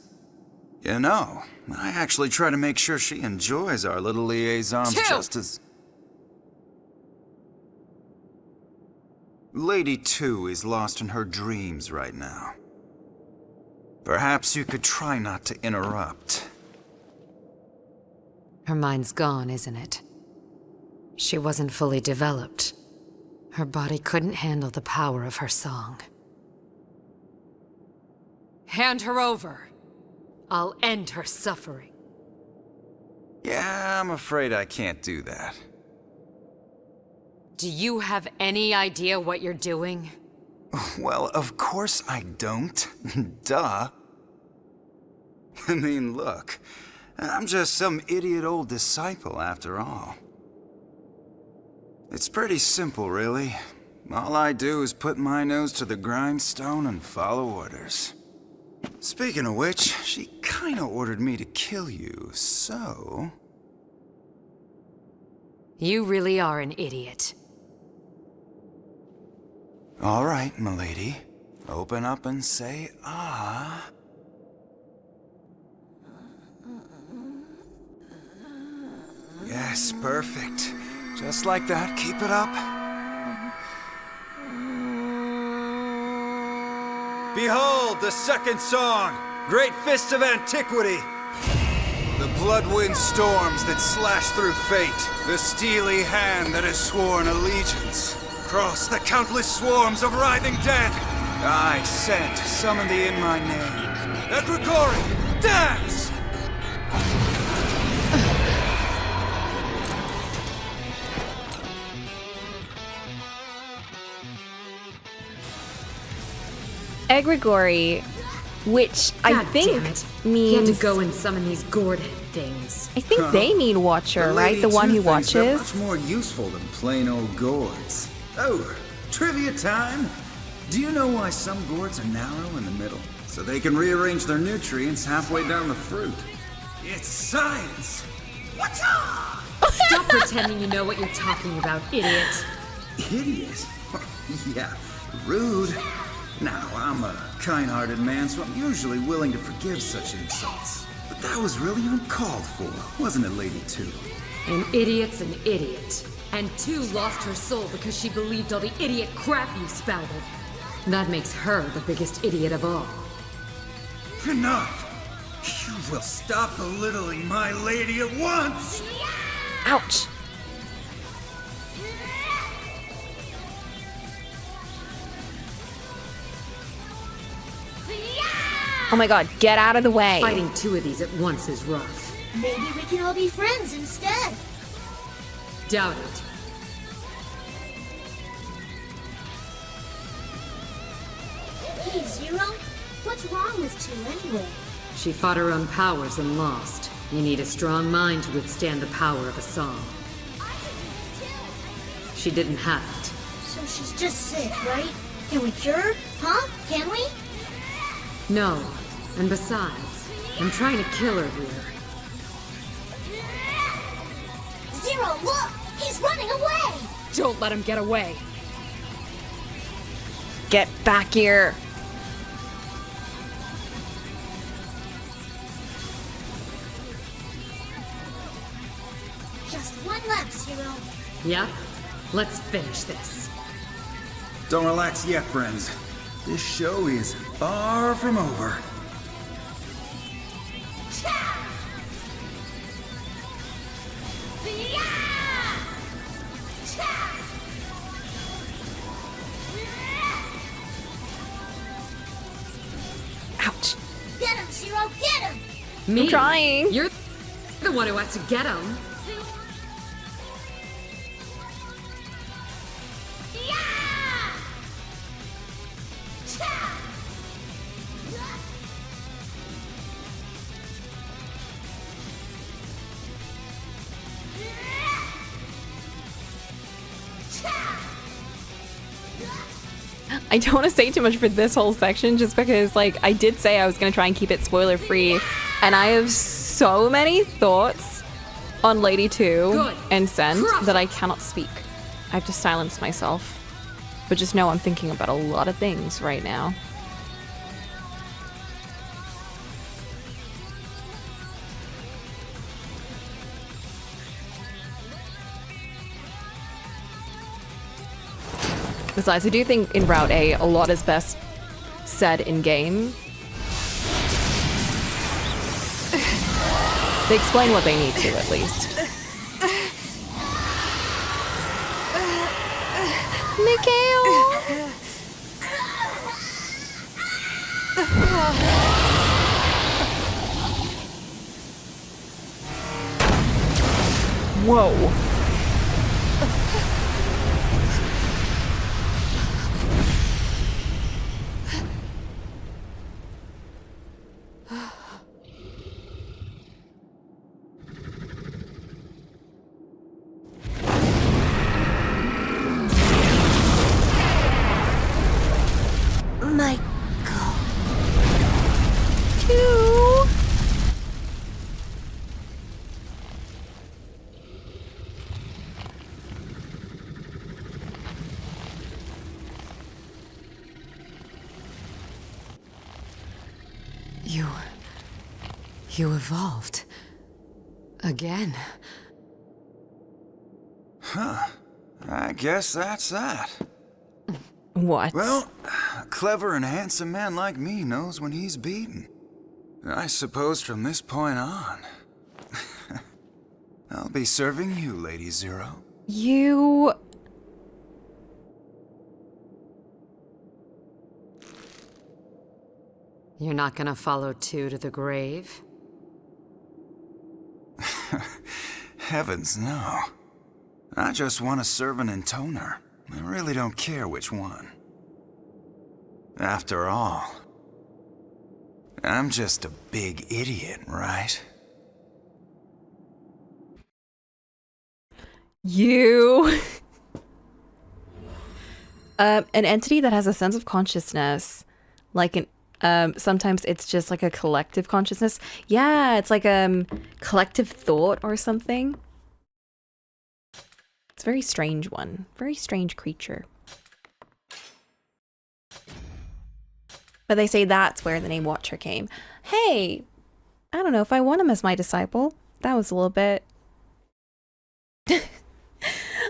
You know, I actually try to make sure she enjoys our little liaisons 2. just as... Lady 2 is lost in her dreams right now. Perhaps you could try not to interrupt. Her mind's gone, isn't it? She wasn't fully developed. Her body couldn't handle the power of her song. Hand her over. I'll end her suffering. Yeah, I'm afraid I can't do that. Do you have any idea what you're doing? Well, of course I don't. Duh. I mean, look, I'm just some idiot old disciple after all. It's pretty simple, really. All I do is put my nose to the grindstone and follow orders. Speaking of which, she kinda ordered me to kill you, so... You really are an idiot. All right, milady. Open up and say, ah. Yes, perfect. Just like that. Keep it up. Behold the second song, great fist of antiquity. The blood-wind storms that slash through fate, the steely hand that has sworn allegiance. Cross the countless swarms of writhing dead. I sent, summon thee in my name. Egregori, dance! Egregori, which I God think damn it. He had means... to go and summon these gourd things. I think they mean Watcher, right? The one who watches. They're much more useful than plain old gourds. Oh, trivia time! Do you know why some gourds are narrow in the middle? So they can rearrange their nutrients halfway down the fruit. It's science! What's up? Stop pretending you know what you're talking about, idiot. Idiot? Yeah, rude. Now, I'm a kind-hearted man, so I'm usually willing to forgive such insults. But that was really uncalled for, wasn't it, Lady Two? An idiot's an idiot. And Two lost her soul because she believed all the idiot crap you spouted. That makes her the biggest idiot of all. Enough! You will stop belittling my lady at once! Ouch. Oh my god, get out of the way. Fighting two of these at once is rough. Maybe we can all be friends instead. Doubt it. Hey, Zero, what's wrong with Two anyway? She fought her own powers and lost. You need a strong mind to withstand the power of a song. She didn't have it. So she's just sick, right? Can we cure her? Huh? Can we? No. And besides, I'm trying to kill her here. Zero, look! He's running away! Don't let him get away. Get back here. Just one left, Zero. Yep. Let's finish this. Don't relax yet, friends. This show is far from over. Ouch. Get him, Zero, get him! Me? I'm trying. You're the one who has to get him. I don't want to say too much for this whole section just because, like, I did say I was going to try and keep it spoiler free, and I have so many thoughts on Lady 2 and Sent that I cannot speak. I have to silence myself. But just know I'm thinking about a lot of things right now. Besides, I do think in Route A, a lot is best said in-game. They explain what they need to, at least. Mikhail! Whoa. You evolved. Again. Huh. I guess that's that. What? Well, a clever and handsome man like me knows when he's beaten. I suppose from this point on, I'll be serving you, Lady Zero. You... You're not gonna follow two to the grave? Heavens, no. I just want to serve an intoner. I really don't care which one. After all, I'm just a big idiot, right? You... an entity that has a sense of consciousness, like an sometimes it's just like a collective consciousness. Yeah, it's like collective thought or something. It's a very strange one. Very strange creature. But they say that's where the name Watcher came. Hey, I don't know if I want him as my disciple. That was a little bit...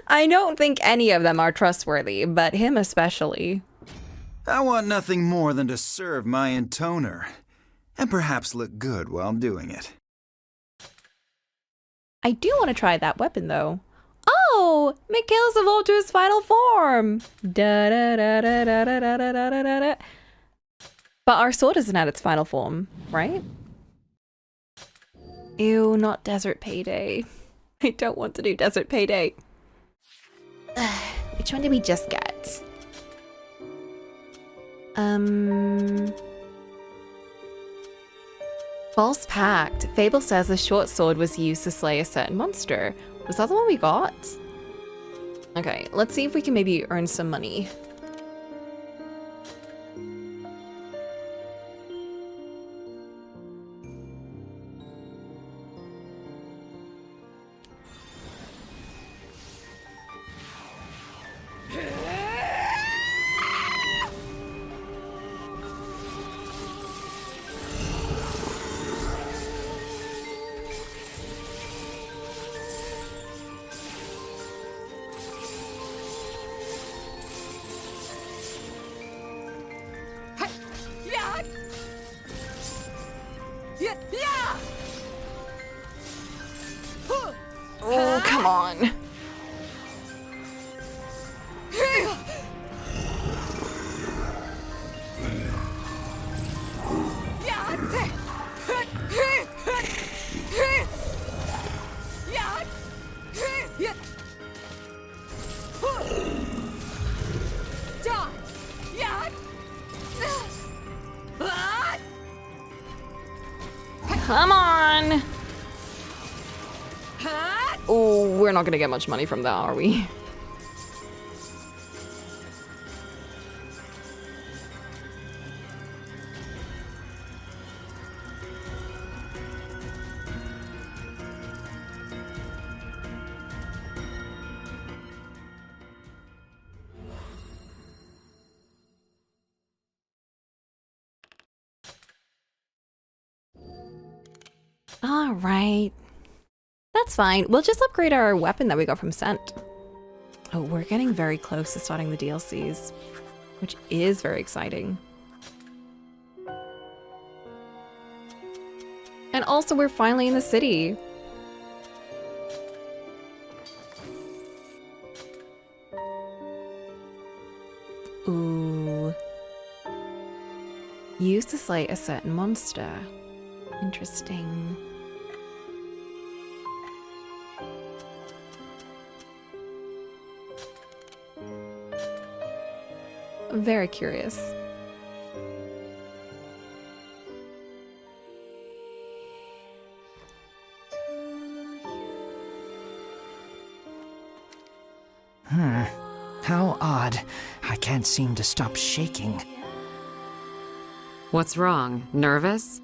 I don't think any of them are trustworthy, but him especially. I want nothing more than to serve my intoner, and perhaps look good while doing it. I do want to try that weapon, though. Oh! Mikhail's evolved to his final form! Da-da-da-da-da-da-da-da-da-da. But our sword isn't at its final form, right? Ew, not Desert Payday. I don't want to do Desert Payday. Which one did we just get? False Pact. Fable says the short sword was used to slay a certain monster. Was that the one we got? Okay, let's see if we can maybe earn some money. Oh, come on. Come on. Oh, we're not gonna get much money from that, are we? All right. That's fine. We'll just upgrade our weapon that we got from Scent. Oh, we're getting very close to starting the DLCs, which is very exciting. And also, we're finally in the city. Ooh. Used to slay a certain monster. Interesting. I'm very curious. How odd. I can't seem to stop shaking. What's wrong? Nervous?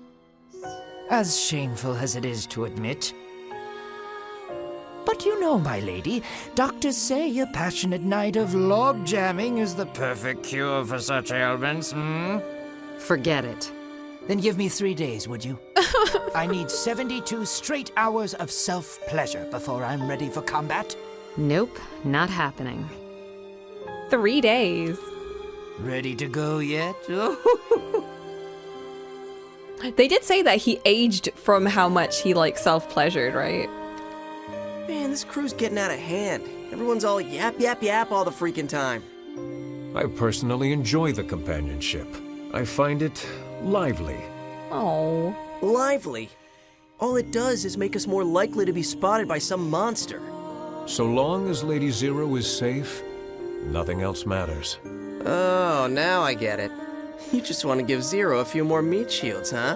As shameful as it is to admit. But you know, my lady, doctors say a passionate night of log jamming is the perfect cure for such ailments, Forget it. Then give me 3 days, would you? I need 72 straight hours of self-pleasure before I'm ready for combat. Nope, not happening. 3 days. Ready to go yet? They did say that he aged from how much he, like, self-pleasured, right? Man, this crew's getting out of hand. Everyone's all yap, yap, yap all the freaking time. I personally enjoy the companionship. I find it lively. Oh. Lively? All it does is make us more likely to be spotted by some monster. So long as Lady Zero is safe, nothing else matters. Oh, now I get it. You just want to give Zero a few more meat shields, huh?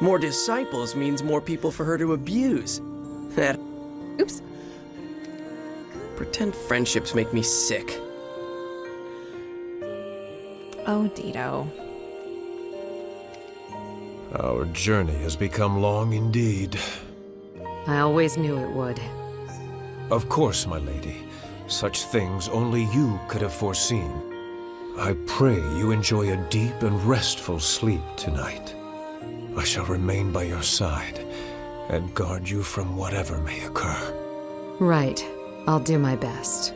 More disciples means more people for her to abuse. That... Oops. Pretend friendships make me sick. Oh, Dito. Our journey has become long indeed. I always knew it would. Of course, my lady. Such things only you could have foreseen. I pray you enjoy a deep and restful sleep tonight. I shall remain by your side and guard you from whatever may occur. Right. I'll do my best.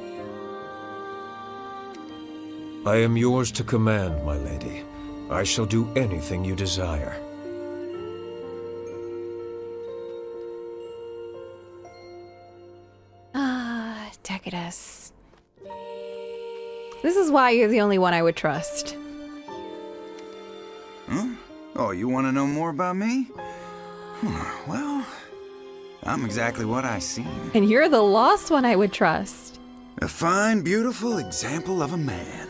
I am yours to command, my lady. I shall do anything you desire. Ah, Decadus. This is why you're the only one I would trust. Huh? Oh, you want to know more about me? Well, I'm exactly what I seem. And you're the lost one I would trust. A fine, beautiful example of a man.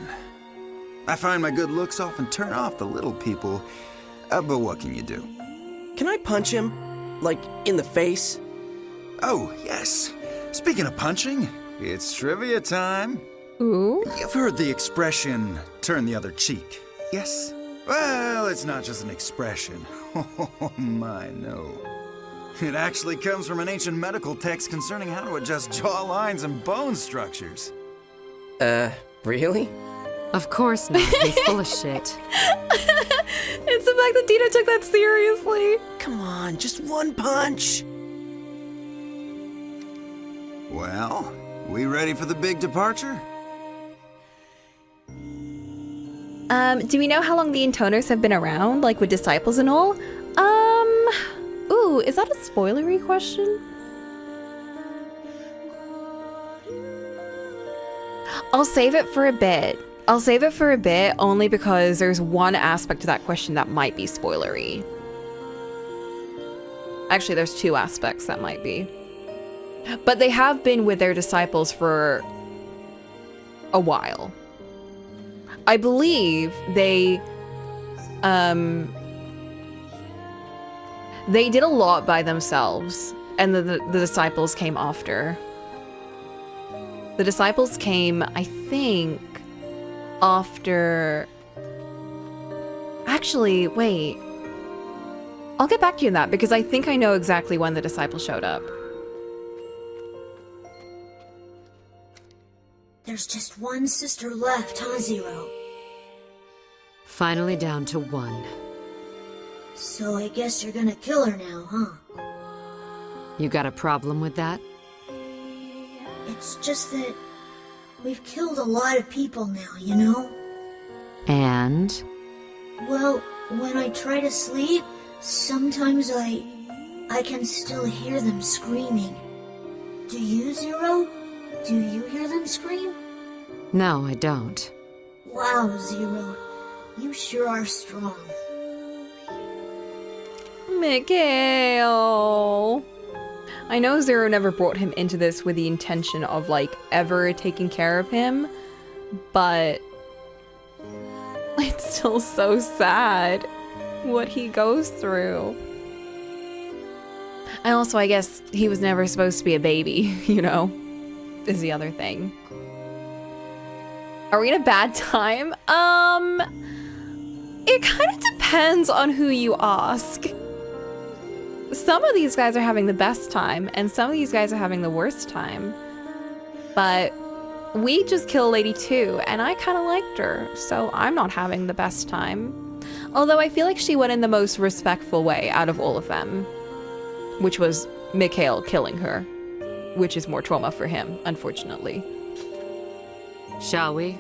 I find my good looks often turn off the little people, but what can you do? Can I punch him? Like, in the face? Oh, yes. Speaking of punching, it's trivia time. Ooh. You've heard the expression, turn the other cheek, yes? Well, it's not just an expression. Oh my, no. It actually comes from an ancient medical text concerning how to adjust jaw lines and bone structures. Really? Of course not. He's full of shit. It's the fact that Dito took that seriously. Come on, just one punch. Well, we ready for the big departure? Do we know how long the intoners have been around, like with disciples and all? Ooh, is that a spoilery question? I'll save it for a bit. I'll save it for a bit only because there's one aspect to that question that might be spoilery. Actually, there's two aspects that might be. But they have been with their disciples for a while. I believe they did a lot by themselves, and the disciples came after. The disciples came, I think, after... Actually, wait. I'll get back to you on that, because I think I know exactly when the disciples showed up. There's just one sister left, huh, Zero? Finally down to one. So I guess you're gonna kill her now, huh? You got a problem with that? It's just that we've killed a lot of people now, you know? And? Well, when I try to sleep, sometimes I can still hear them screaming. Do you, Zero? Do you hear them scream? No, I don't. Wow, Zero. You sure are strong. Mikhail. I know Zero never brought him into this with the intention of, like, ever taking care of him, but it's still so sad what he goes through. And also, I guess he was never supposed to be a baby, you know, is the other thing. Are we in a bad time? It kind of depends on who you ask. Some of these guys are having the best time, and some of these guys are having the worst time. But we just killed Lady 2, and I kind of liked her, so I'm not having the best time. Although I feel like she went in the most respectful way out of all of them, which was Mikhail killing her, which is more trauma for him, unfortunately. Shall we?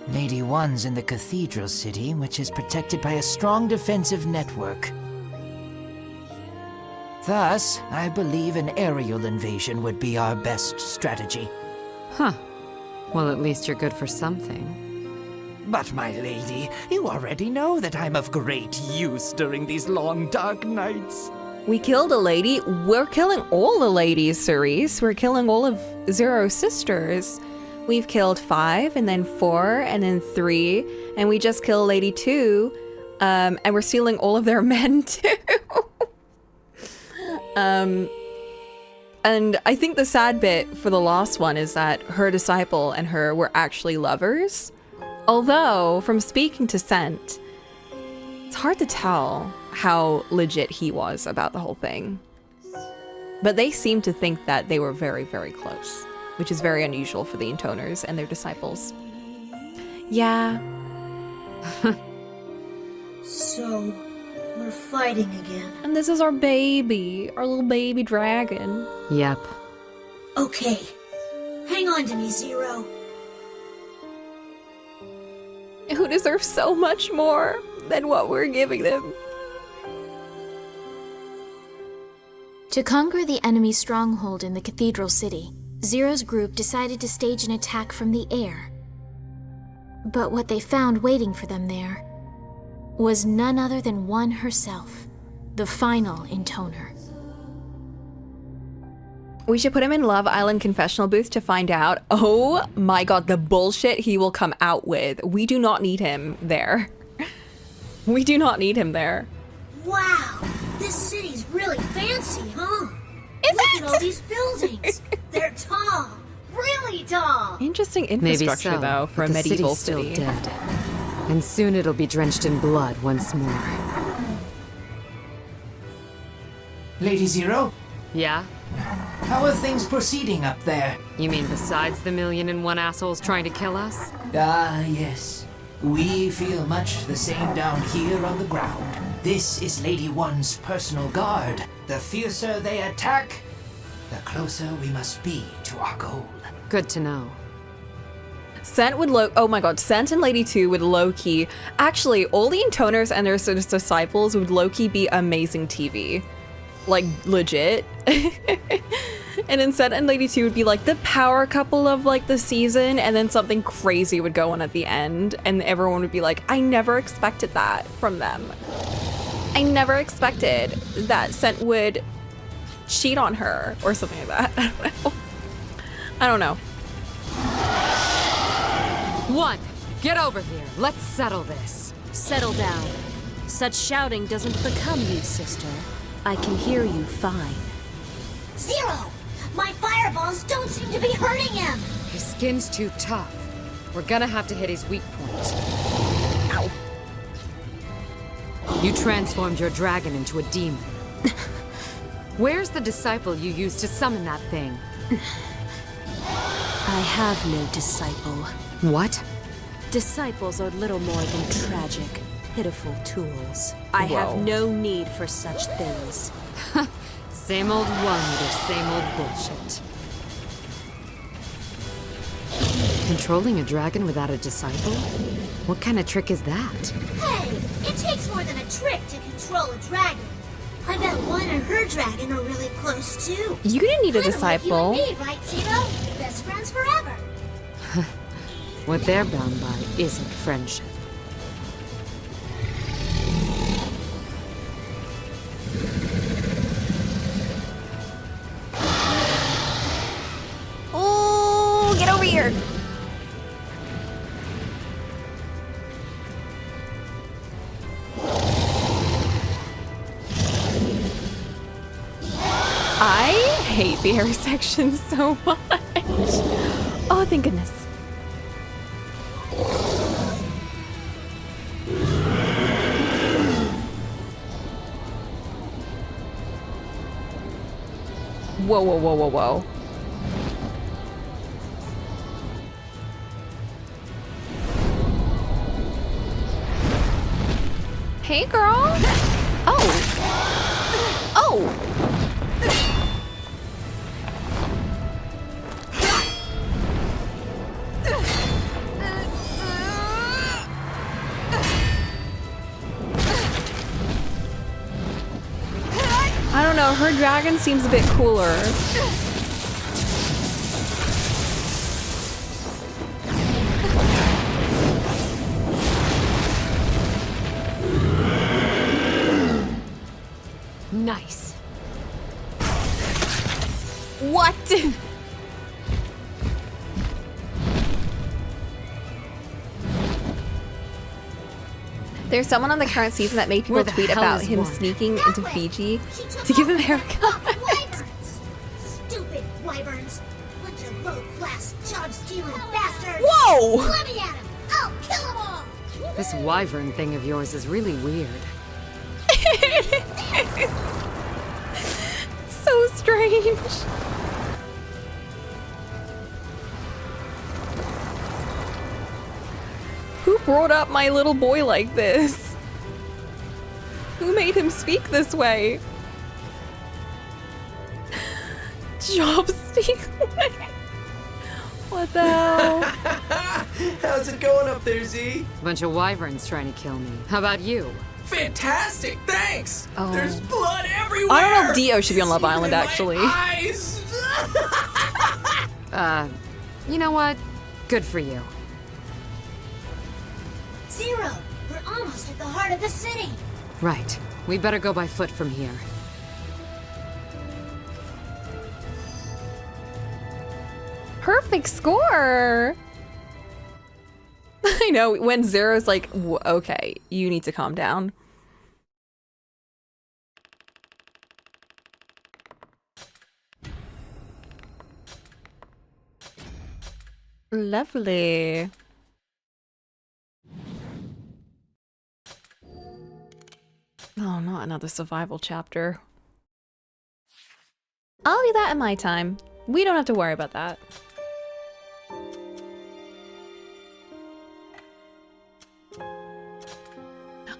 Lady One's in the Cathedral City, which is protected by a strong defensive network. Thus, I believe an aerial invasion would be our best strategy. Huh. Well, at least you're good for something. But my lady, you already know that I'm of great use during these long dark nights. We killed a lady. We're killing all the ladies, Cerise. We're killing all of Zero's sisters. We've killed 5, and then 4, and then 3, and we just killed Lady 2, and we're stealing all of their men too. And I think the sad bit for the last one is that her disciple and her were actually lovers. Although, from speaking to Scent, it's hard to tell how legit he was about the whole thing. But they seem to think that they were very, very close, which is very unusual for the Intoners and their disciples. Yeah. So, we're fighting again. And this is our baby, our little baby dragon. Yep. Okay. Hang on to me, Zero. Who deserves so much more than what we're giving them. To conquer the enemy stronghold in the Cathedral City, Zero's group decided to stage an attack from the air. But what they found waiting for them there was none other than One herself, the final Intoner. We should put him in Love Island confessional booth to find out. Oh my god, the bullshit he will come out with. We do not need him there. We do not need him there. Wow, this city's really fancy, huh? Is Look it? at all these buildings. They're tall, really tall. Interesting Maybe infrastructure so, though for but a the medieval city's still city. dead. And soon it'll be drenched in blood once more. Lady Zero, Yeah? how are things proceeding up there? You mean besides the 1,000,001 assholes trying to kill us? Ah, yes. We feel much the same down here on the ground. This is Lady One's personal guard. The fiercer they attack, the closer we must be to our goal. Good to know. Scent would oh my god, Scent and Lady 2 would low-key. Actually, all the Intoners and their disciples would low-key be amazing TV. Like, legit. And then Scent and Lady 2 would be like the power couple of like the season, and then something crazy would go on at the end, and everyone would be like, I never expected that from them. I never expected that Scent would cheat on her or something like that. I don't know. One, get over here. Let's settle this. Settle down. Such shouting doesn't become you, sister. I can hear you fine. Zero! My fireballs don't seem to be hurting him! His skin's too tough. We're gonna have to hit his weak point. Ow. You transformed your dragon into a demon. Where's the disciple you used to summon that thing? I have no disciple. What? Disciples are little more than tragic, pitiful tools. I have no need for such things. Same old one with her same old bullshit. Controlling a dragon without a disciple? What kind of trick is that? Hey, it takes more than a trick to control a dragon. I bet One and her dragon are really close too. You didn't need a Kinda like disciple. you and me, right, Zero? Best friends forever. What they're bound by isn't friendship. Oh, get over here. I hate the air section so much. Oh, thank goodness. Whoa, whoa, whoa, whoa, whoa. Hey, girl. Oh. Oh. know, her dragon seems a bit cooler. Nice. What? There's someone on the current season that made people tweet about him sneaking into Fiji to give him a haircut. Stupid wyverns! Bunch of low-class, job-stealing bastards! Whoa! Let me at him! I'll kill them all! This wyvern thing of yours is really weird. So strange. Who brought up my little boy like this? Who made him speak this way? Job stealing. What the hell? How's it going up there, Z? Bunch of wyverns trying to kill me. How about you? Fantastic, thanks! Oh. There's blood everywhere! I don't know if Dio should be on Love Island, actually. Eyes. You know what? Good for you. Zero! We're almost at the heart of the city! Right. We better go by foot from here. Perfect score! I know, when Zero's like, okay, you need to calm down. Lovely. Oh, not another survival chapter. I'll do that in my time. We don't have to worry about that.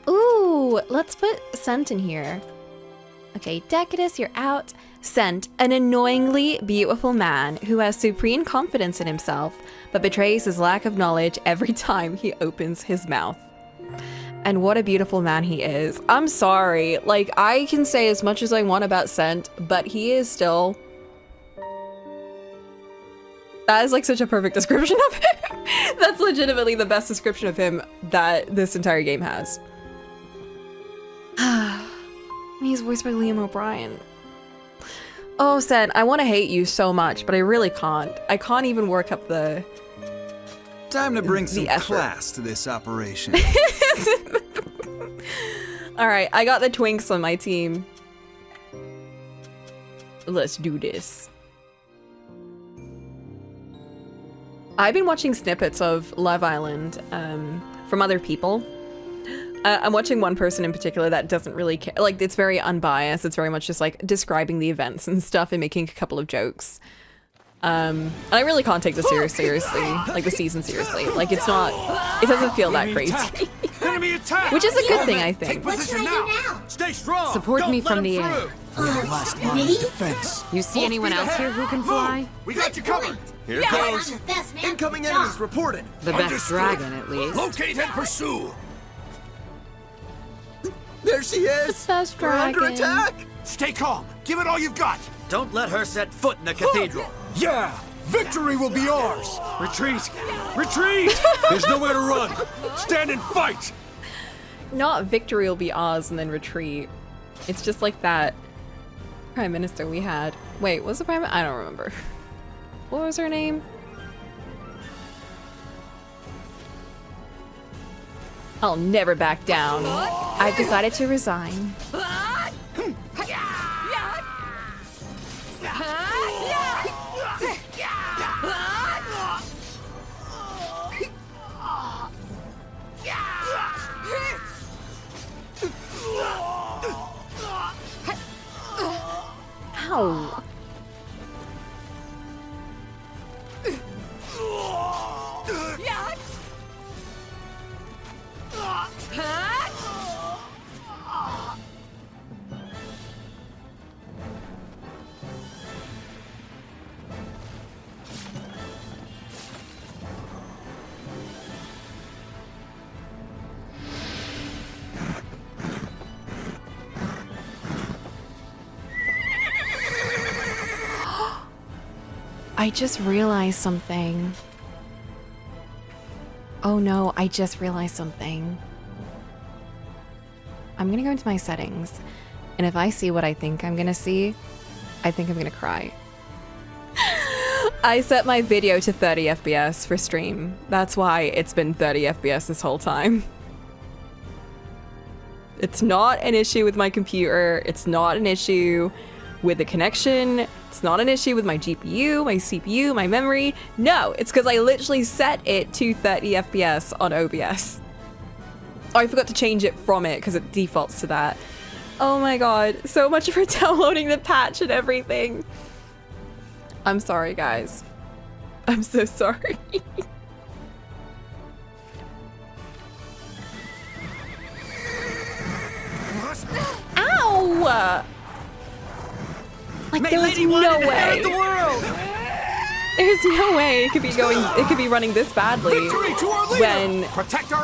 Ooh, let's put Scent in here. Okay, Decadus, you're out. Scent, an annoyingly beautiful man who has supreme confidence in himself, but betrays his lack of knowledge every time he opens his mouth. And what a beautiful man he is. I'm sorry, like, I can say as much as I want about Scent, but he is still... That is like such a perfect description of him. That's legitimately the best description of him that this entire game has. He's voiced by Liam O'Brien. Oh, Sen, I want to hate you so much, but I really can't. I can't even work up the... Time to bring some effort. class to this operation. Alright, I got the twinks on my team. Let's do this. I've been watching snippets of Love Island from other people. I'm watching one person in particular that doesn't really care. Like, it's very unbiased. It's very much just like describing the events and stuff and making a couple of jokes. And I really can't take the series seriously, like the season seriously. Like, it's not, it doesn't feel that crazy. Enemy attack! Which is a good thing, I think. Take position now! Stay strong! Support Don't me let from the him air. through. Last line of defense. You see anyone else here who can fly? We got you covered! Here I'm goes. the best man. Incoming Good enemies job. reported. The best Understood. dragon, at least. Locate and pursue! There she is. The best We're under dragon. attack. Stay calm! Give it all you've got! Don't let her set foot in the cathedral. Yeah! Victory will be ours! Retreat! Retreat! There's nowhere to run! Stand and fight! Not victory will be ours and then retreat. It's just like that prime minister we had. Wait, was the prime? I don't remember. What was her name? I'll never back down. I've decided to resign. Ow. I just realized something. Oh no, I just realized something. I'm gonna go into my settings, and if I see what I think I'm gonna see, I think I'm gonna cry. I set my video to 30 FPS for stream. That's why it's been 30 FPS this whole time. It's not an issue with my computer. It's not an issue with the connection. It's not an issue with my GPU, my CPU, my memory. No, it's because I literally set it to 30 FPS on OBS. Oh, I forgot to change it from it because it defaults to that. Oh my god, so much for downloading the patch and everything. I'm sorry, guys. I'm so sorry. Ow! Like, there was no way. There's no way it could be going. It could be running this badly when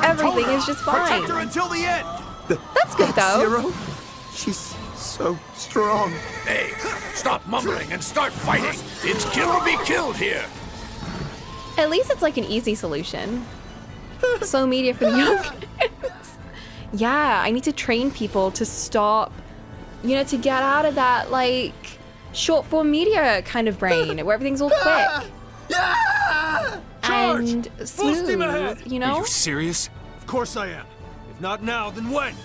everything is just fine. Protect her until the end. That's good though. Zero? She's so strong. Hey, stop mumbling and start fighting. It's kill or be killed here. At least it's like an easy solution. Slow media for the young kids. Yeah, I need to train people to stop, you know, to get out of that like short form media kind of brain where everything's all quick and smooth, you know? Are you serious? Of course I am. If not now, then when?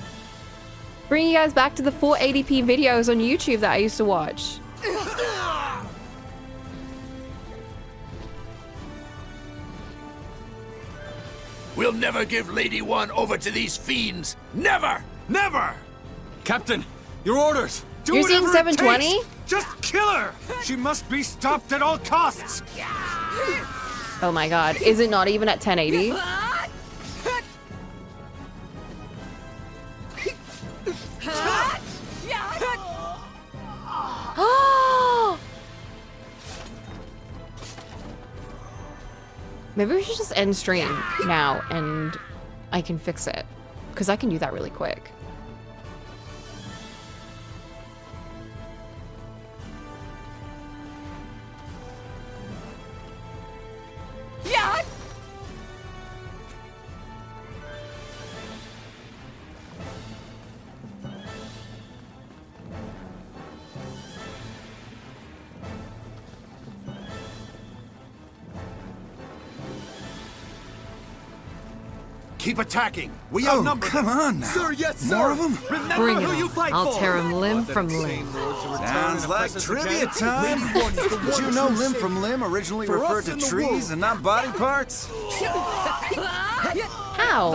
Bring you guys back to the 480p videos on YouTube that I used to watch. We'll never give Lady One over to these fiends. Never! Never! Captain, your orders. Do You're seeing whatever it 720? takes. Just kill her! She must be stopped at all costs! Oh my god, is it not even at 1080? Maybe we should just end stream now and I can fix it. Because I can do that really quick. Keep attacking. We outnumber come on now. Sir, yes, sir. More of them? Remember Bring who it you on. fight I'll for. tear him limb from limb. Sounds like trivia time. Did you know limb from limb originally For referred us to in the trees world. and not body parts? How?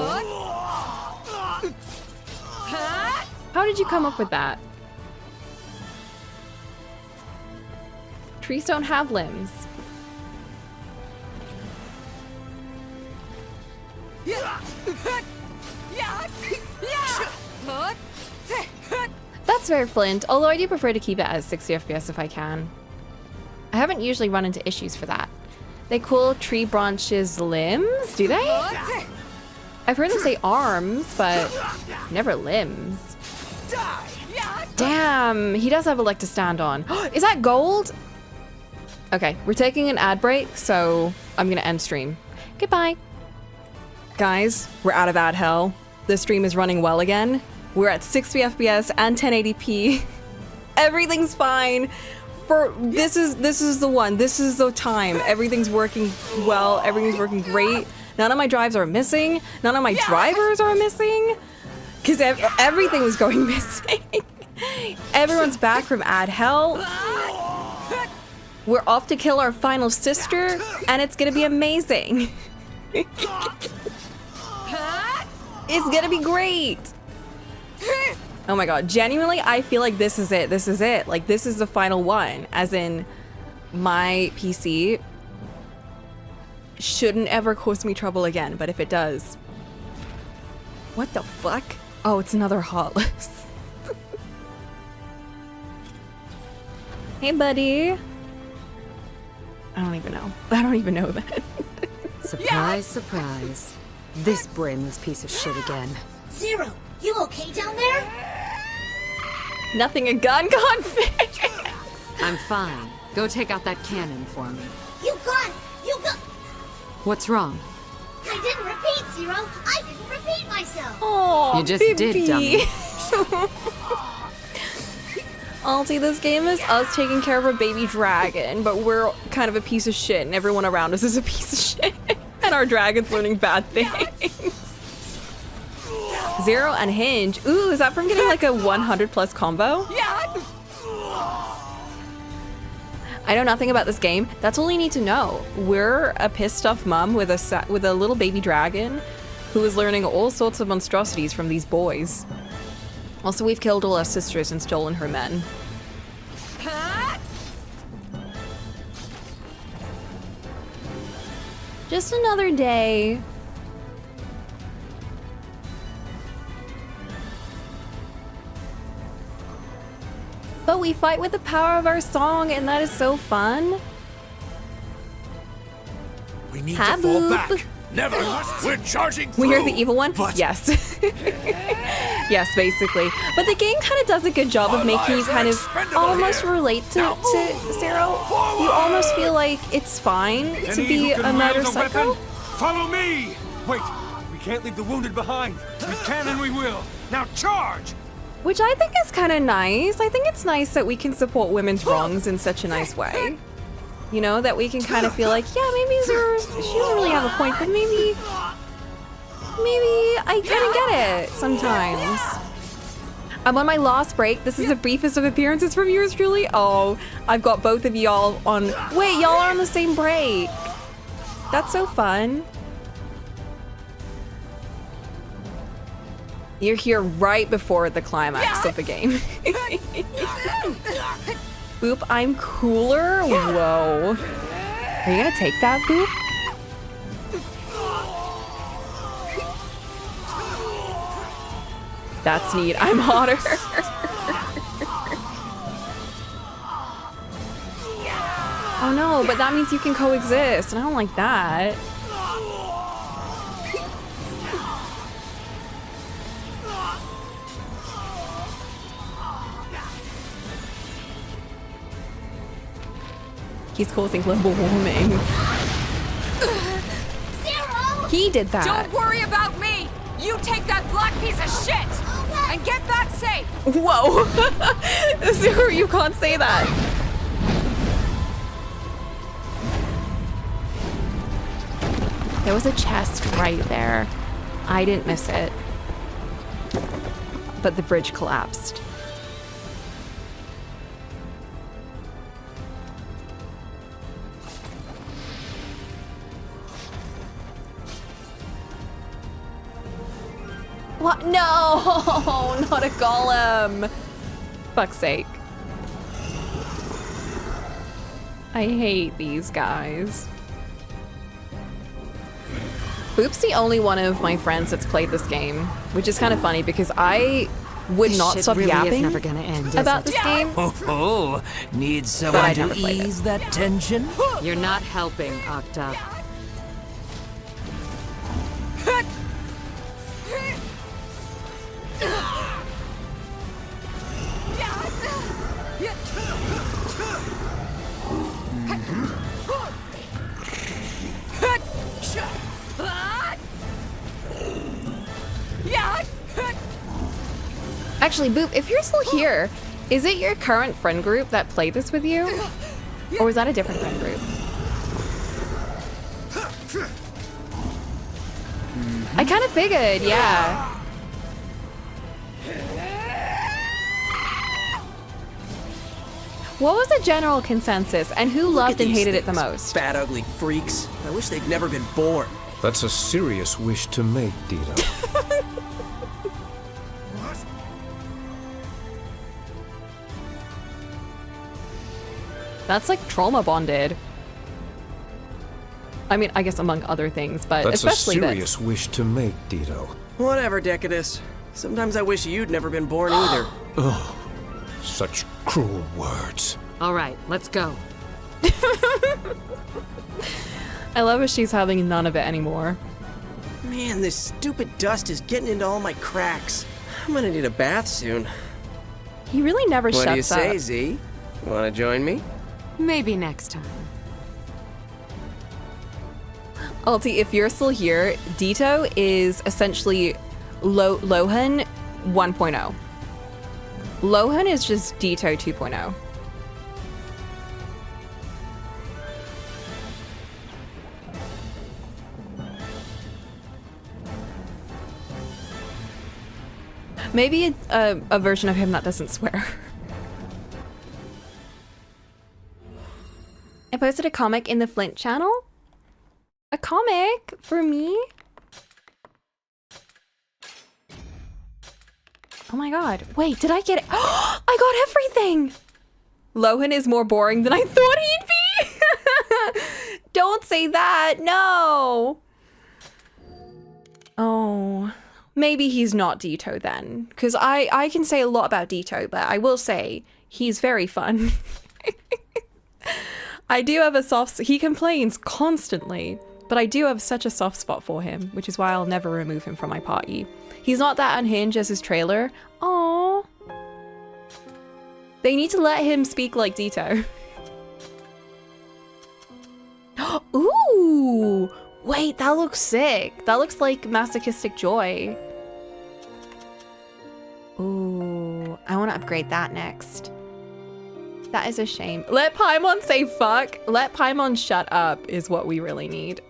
How did you come up with that? Trees don't have limbs. That's fair, Flint, although I do prefer to keep it as 60 FPS if I can. I haven't usually run into issues for that. They call tree branches limbs, do they? I've heard them say arms, but never limbs. Damn, he does have a leg to stand on. Is that gold? Okay, we're taking an ad break, so I'm gonna end stream. Goodbye. Guys, we're out of ad hell. The stream is running well again. We're at 60 FPS and 1080p. Everything's fine. This is the one. This is the time. Everything's working well. Everything's working great. None of my drives are missing. None of my drivers are missing. Because everything was going missing. Everyone's back from ad hell. We're off to kill our final sister, and it's gonna be amazing. It's gonna be great. Oh my god, genuinely, I feel like this is it. This is it. Like, this is the final one. As in, my PC shouldn't ever cause me trouble again, but if it does... What the fuck? Oh, it's another hot list. Hey, buddy. I don't even know. I don't even know that. Surprise, surprise. This brainless piece of shit again. Zero, you okay down there? Nothing a gun can't fix. I'm fine. Go take out that cannon for me. What's wrong? I didn't repeat, Zero. I didn't repeat myself. Oh, You just did, dummy. Alti, this game is us taking care of a baby dragon, but we're kind of a piece of shit, and everyone around us is a piece of shit. And our dragon's learning bad things. Zero and Hinge. Ooh, is that from getting like a 100+ combo? Yeah. I know nothing about this game. That's all you need to know. We're a pissed off mum with a little baby dragon who is learning all sorts of monstrosities from these boys. Also, we've killed all our sisters and stolen her men. Just another day. But we fight with the power of our song, and that is so fun. We need Hi, to fall Boop. back. Never. We're charging through. We are the evil one? But Yes. Yes, basically. But the game kind of does a good job of making you kind of almost relate to Zero. You almost feel like it's fine to be a murder psycho. Follow me! Wait, we can't leave the wounded behind. We can and we will. Now charge! Which I think is kind of nice. I think it's nice that we can support women's wrongs in such a nice way. You know, that we can kind of feel like, yeah, maybe Zero, she doesn't really have a point, but maybe I kind of get it sometimes. I'm on my last break. This is the briefest of appearances from yours truly. Oh, I've got both of y'all on. Wait, y'all are on the same break. That's so fun. You're here right before the climax of the game. Boop, I'm cooler? Whoa. Are you gonna take that, Boop? That's neat. I'm hotter. Oh no, but that means you can coexist, and I don't like that. He's causing global warming. Zero! He did that. Don't worry about me. You take that black piece of shit and get that safe. Whoa. Zero, you can't say that. There was a chest right there. I didn't miss it. But the bridge collapsed. What? No, not a golem. Fuck's sake. I hate these guys. Boop's the only one of my friends that's played this game, which is kind of funny because I would not stop really yapping is never gonna end, is about it? this game. Oh, need But I someone never to played it. ease that tension? You're not helping, Octa. Actually, Boop, if you're still here, is it your current friend group that played this with you? Or was that a different friend group? I kind of figured, yeah. What was the general consensus, and who loved and hated it the most? Fat, ugly freaks. I wish they'd never been born. That's a serious wish to make, Dito. That's like trauma bonded. I mean, I guess among other things, but That's especially a serious this. wish to make, Dito. Whatever, Decadus. Sometimes I wish you'd never been born either. Oh, such cruel words. All right, let's go. I love how she's having none of it anymore. Man, this stupid dust is getting into all my cracks. I'm gonna need a bath soon. He really never What do you shuts say, up. Z? Wanna join me? Maybe next time. Alti, if you're still here, Ditto is essentially Lohan 1.0. Lohan is just Ditto 2.0. Maybe a version of him that doesn't swear. I posted a comic in the Flint channel. A comic for me? Oh my god. Wait, did I get it? I got everything! Lohan is more boring than I thought he'd be! Don't say that, no! Oh, maybe he's not Ditto then. Because I can say a lot about Ditto, but I will say he's very fun. I do have a soft... He complains constantly, but I do have such a soft spot for him, which is why I'll never remove him from my party. He's not that unhinged as his trailer. Aww. They need to let him speak like Ditto. Ooh! Wait, that looks sick. That looks like masochistic joy. Ooh, I want to upgrade that next. That is a shame. Let Paimon say fuck. Let Paimon shut up is what we really need.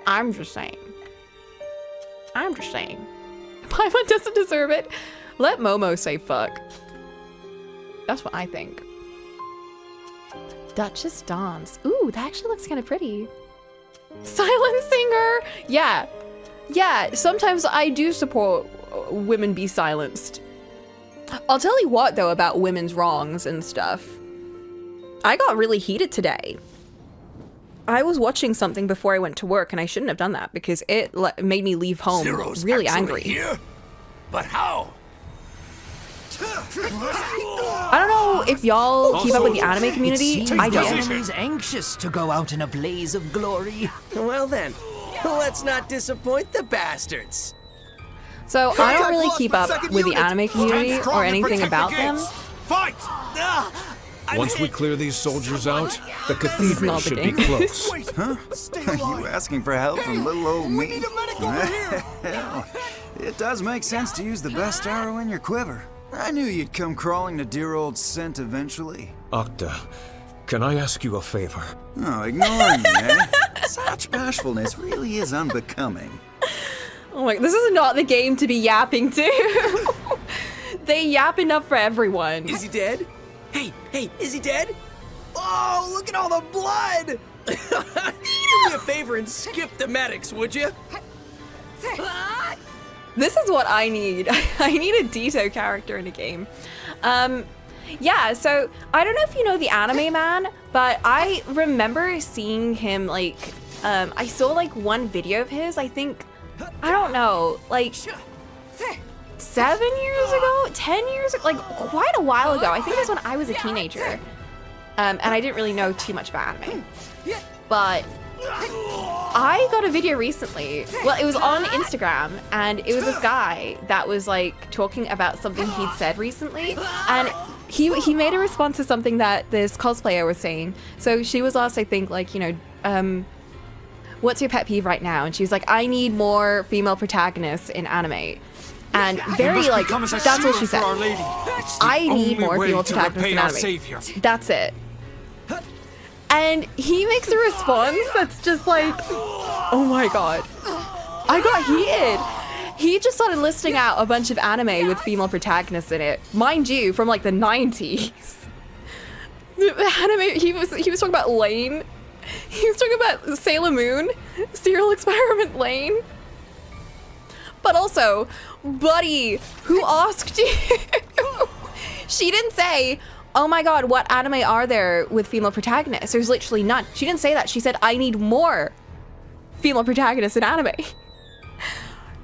I'm just saying. I'm just saying. Paimon doesn't deserve it. Let Momo say fuck. That's what I think. Duchess Dance. Ooh, that actually looks kind of pretty. Silent Singer. Yeah. Yeah, sometimes I do support women be silenced. I'll tell you what, though, about women's wrongs and stuff. I got really heated today. I was watching something before I went to work, and I shouldn't have done that because it made me leave home really angry. Here? But how? I don't know if y'all keep up with the anime community. I The don't. enemy's anxious to go out in a blaze of glory. Well then, let's not disappoint the bastards. So I don't really keep up with the anime community or anything about them. Fight! Once we clear these soldiers out, the cathedral should be close. Huh? Are you asking for help from little old me? Well, it does make sense to use the best arrow in your quiver. I knew you'd come crawling to dear old Scent eventually. Octa, can I ask you a favor? Oh, ignoring me, eh? Such bashfulness really is unbecoming. Oh my, this is not the game to be yapping to. They yap enough for everyone. Is he dead? Hey, is he dead? Oh, look at all the blood! Do me a favor and skip the medics, would you? This is what I need. I need a Ditto character in a game. Yeah, so I don't know if you know the Anime Man, but I remember seeing him like, I saw like one video of his, I think, I don't know, like 7 years ago, 10 years ago, like quite a while ago. I think it was when I was a teenager. And I didn't really know too much about anime. But I got a video recently. Well, it was on Instagram, and it was this guy that was like talking about something he'd said recently, and he made a response to something that this cosplayer was saying. So she was asked, I think, like, you know, what's your pet peeve right now? And she was like, I need more female protagonists in anime. And very like, that's what she said. I need more female protagonists in anime. That's it. And he makes a response that's just like, oh my god. I got heated. He just started listing out a bunch of anime with female protagonists in it. Mind you, from like the 90s. The anime, he was talking about Lane. He was talking about Sailor Moon, Serial Experiment Lane. But also, Buddy, who asked you? She didn't say, oh my god, what anime are there with female protagonists? There's literally none. She didn't say that. She said, I need more female protagonists in anime.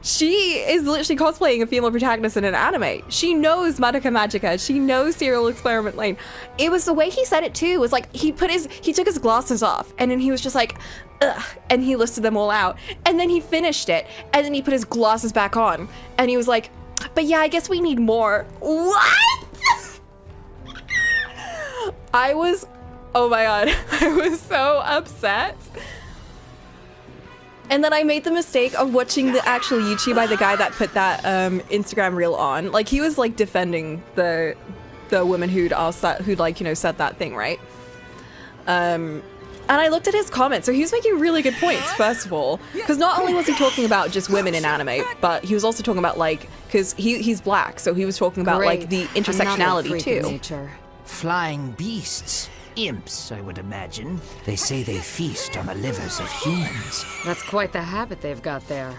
She is literally cosplaying a female protagonist in an anime. She knows Madoka Magica. She knows Serial Experiment Lane. It was the way he said it too. It was like he took his glasses off, and then he was just like, ugh, and he listed them all out. And then he finished it, and then he put his glasses back on, and he was like, but yeah, I guess we need more. What? I was, oh my god, I was so upset. And then I made the mistake of watching the actual YouTube by the guy that put that Instagram reel on. Like, he was like defending the woman who'd asked that, who'd like, you know, said that thing, right? And I looked at his comments, so he was making really good points, first of all. Because not only was he talking about just women in anime, but he was also talking about, like, because he's black, so he was talking about, like, the intersectionality, too. Flying beasts. Imps, I would imagine. They say they feast on the livers of humans. That's quite the habit they've got there.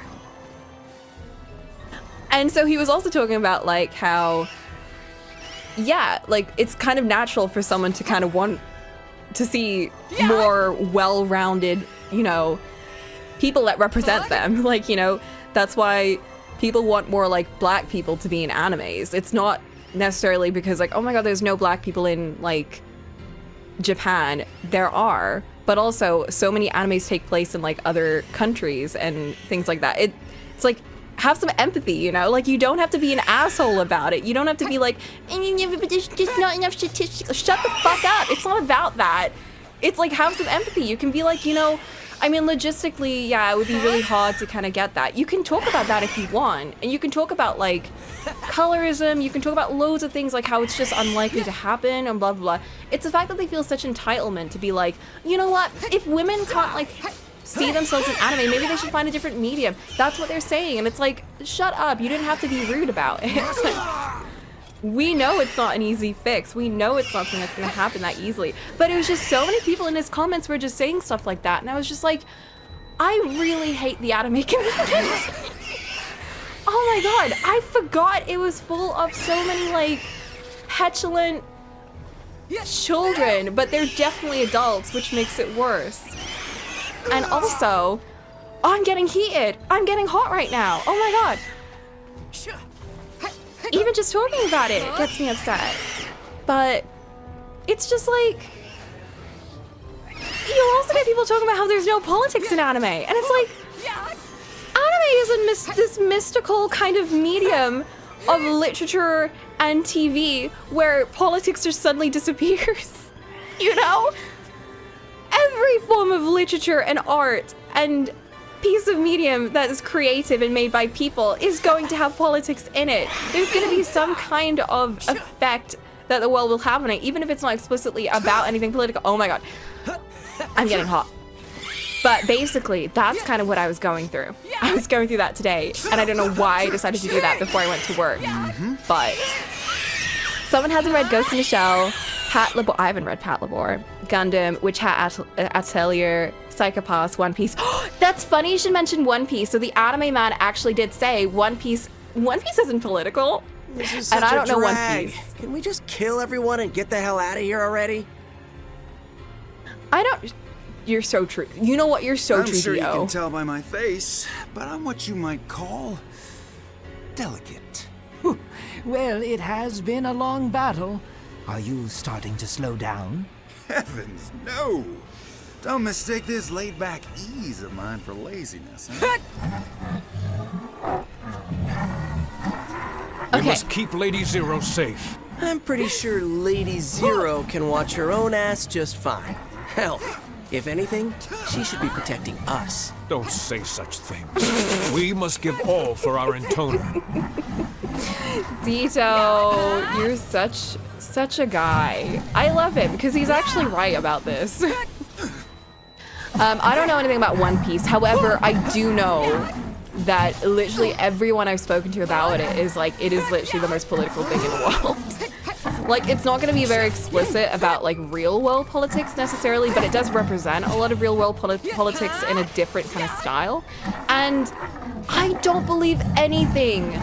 And so he was also talking about, like, how, yeah, like, it's kind of natural for someone to kind of want to see more well-rounded, you know, people that represent them. Like, you know, that's why people want more, like, black people to be in animes. It's not necessarily because, like, oh my god, there's no black people in, like, Japan. There are, but also so many animes take place in, like, other countries and things like that. It's like, have some empathy, you know? Like, you don't have to be an asshole about it. You don't have to be like, there's just not enough statistics. Shut the fuck up. It's not about that. It's like, have some empathy. You can be like, you know, I mean, logistically, yeah, it would be really hard to kind of get that. You can talk about that if you want. And you can talk about, like, colorism. You can talk about loads of things, like how it's just unlikely to happen and blah, blah, blah. It's the fact that they feel such entitlement to be like, you know what? If women can't, like, see themselves in anime, maybe they should find a different medium. That's what they're saying. And it's like, shut up. You didn't have to be rude about it. It's like, we know it's not an easy fix. We know it's something that's going to happen that easily. But it was just so many people in his comments were just saying stuff like that. And I was just like, I really hate the anime community. Oh my god, I forgot it was full of so many, like, petulant children. But they're definitely adults, which makes it worse. And also, I'm getting heated. I'm getting hot right now. Oh my god. Even just talking about it gets me upset. But it's just like, you'll also get people talking about how there's no politics in anime. And it's like, anime is this mystical kind of medium of literature and TV where politics just suddenly disappears. You know? Every form of literature and art and piece of medium that is creative and made by people is going to have politics in it. There's going to be some kind of effect that the world will have on it, even if it's not explicitly about anything political. Oh my god. I'm getting hot. But basically, that's kind of what I was going through. I was going through that today, and I don't know why I decided to do that before I went to work. But someone hasn't read Ghost in the Shell, Pat Labor. I haven't read Pat Labor, Gundam, Witch Hat Atelier, Psychopaths, One Piece. That's funny you should mention One Piece. So the anime man actually did say One Piece isn't political. This is such and I don't a know One drag. Piece. Can we just kill everyone and get the hell out of here already? I don't. You're so true. You know what? You're so true, I'm sure you Dio. can tell by my face, but I'm what you might call delicate. Well, it has been a long battle. Are you starting to slow down? Heavens, no! Don't mistake this laid-back ease of mine for laziness. Huh? We must keep Lady Zero safe. I'm pretty sure Lady Zero can watch her own ass just fine. Hell, if anything, she should be protecting us. Don't say such things. We must give all for our intoner. Dito, you're such a guy. I love him because he's actually right about this. I don't know anything about One Piece. However, I do know that literally everyone I've spoken to about it is like, it is literally the most political thing in the world. Like, it's not going to be very explicit about, like, real-world politics necessarily, but it does represent a lot of real-world politics in a different kind of style. And I don't believe anything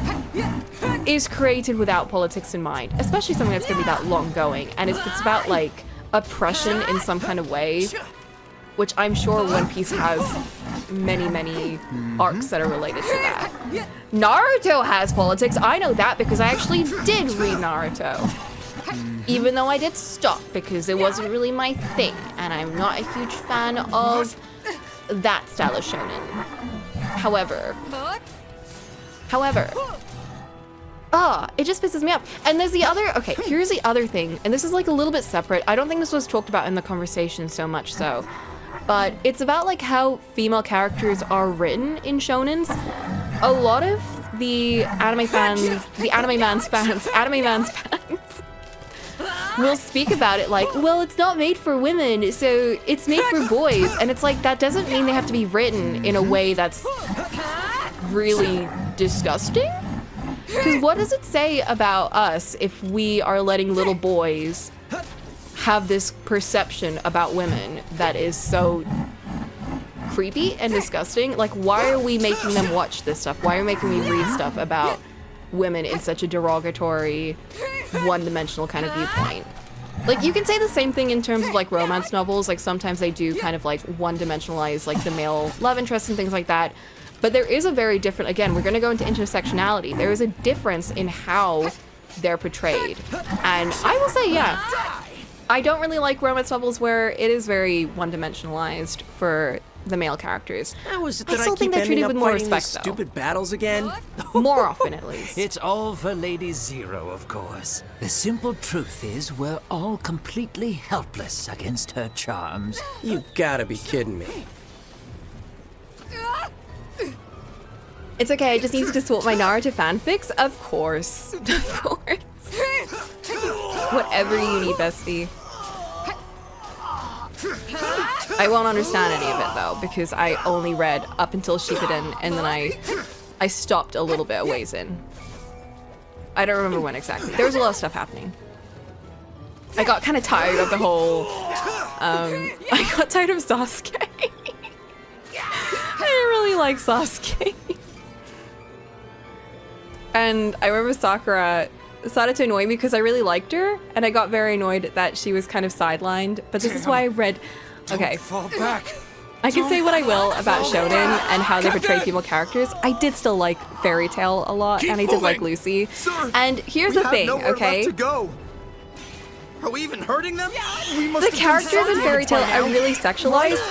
is created without politics in mind, especially something that's going to be that long-going. And if it's about, like, oppression in some kind of way, which I'm sure One Piece has many arcs that are related to that. Naruto has politics. I know that because I actually did read Naruto. Even though I did stop because it wasn't really my thing, and I'm not a huge fan of that style of shonen. However, it just pisses me off. And there's the other, okay, here's the other thing, and this is like a little bit separate. I don't think this was talked about in the conversation so much so. but it's about like how female characters are written in shonens. A lot of the anime man's fans will speak about it like, well, it's not made for women, so it's made for boys. And it's like, that doesn't mean they have to be written in a way that's really disgusting. Because what does it say about us if we are letting little boys have this perception about women that is so creepy and disgusting? Like, why are we making them watch this stuff? Why are we making me read stuff about women in such a derogatory, one-dimensional kind of viewpoint? Like, you can say the same thing in terms of like romance novels. Like, sometimes they do kind of like one-dimensionalize like the male love interest and things like that. But there is a very different, again, we're gonna go into intersectionality. There is a difference in how they're portrayed. And I will say, yeah, I don't really like romance novels where it is very one-dimensionalized for the male characters. How is it I that I still keep think they're ending treated up with more fighting respect, these though. stupid battles again? More often, at least. It's all for Lady Zero, of course. The simple truth is we're all completely helpless against her charms. You gotta be kidding me. It's okay, I just need to swap my Naruto fanfics? Of course. Of course. Whatever you need, bestie. I won't understand any of it, though, because I only read up until Shippuden, and then I stopped a little bit a ways in. I don't remember when exactly. There was a lot of stuff happening. I got kind of tired of the whole, I got tired of Sasuke. I didn't really like Sasuke. And I remember Sakura started to annoy me because I really liked her, and I got very annoyed that she was kind of sidelined. But this is why I read. Okay. Fall back. I can say what I will about shonen and how they portray female characters. I did still like Fairy Tail a lot, and I did like Lucy. Sir, and here's the thing, okay? Left to go. Are we even hurting them? The characters in Fairy Tail are really sexualized,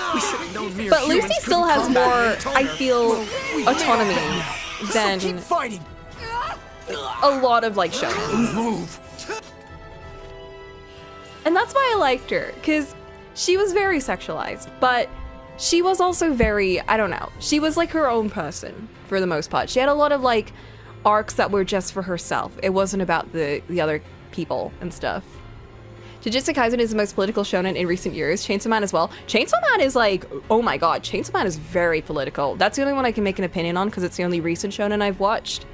but Lucy still has more, I feel, autonomy than a lot of like shonen. And that's why I liked her, because she was very sexualized, but she was also very, I don't know, she was like her own person for the most part. She had a lot of like arcs that were just for herself. It wasn't about the other people and stuff. Jujutsu Kaisen is the most political shonen in recent years. Chainsaw Man as well. Chainsaw Man is like, oh my god, Chainsaw Man is very political. That's the only one I can make an opinion on because it's the only recent shonen I've watched.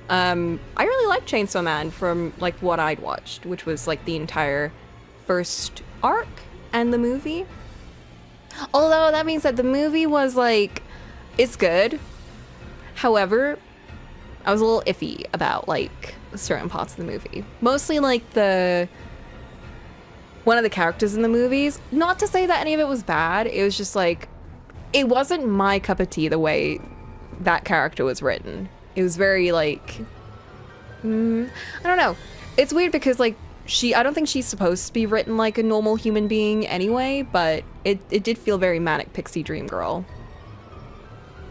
I really liked Chainsaw Man from like what I'd watched, which was like the entire first arc and the movie. Although that means that the movie was like, it's good. However, I was a little iffy about like certain parts of the movie. Mostly like one of the characters in the movies. Not to say that any of it was bad. It was just like, it wasn't my cup of tea the way that character was written. It was very like, I don't know. It's weird because like I don't think she's supposed to be written like a normal human being anyway, but it did feel very manic pixie dream girl.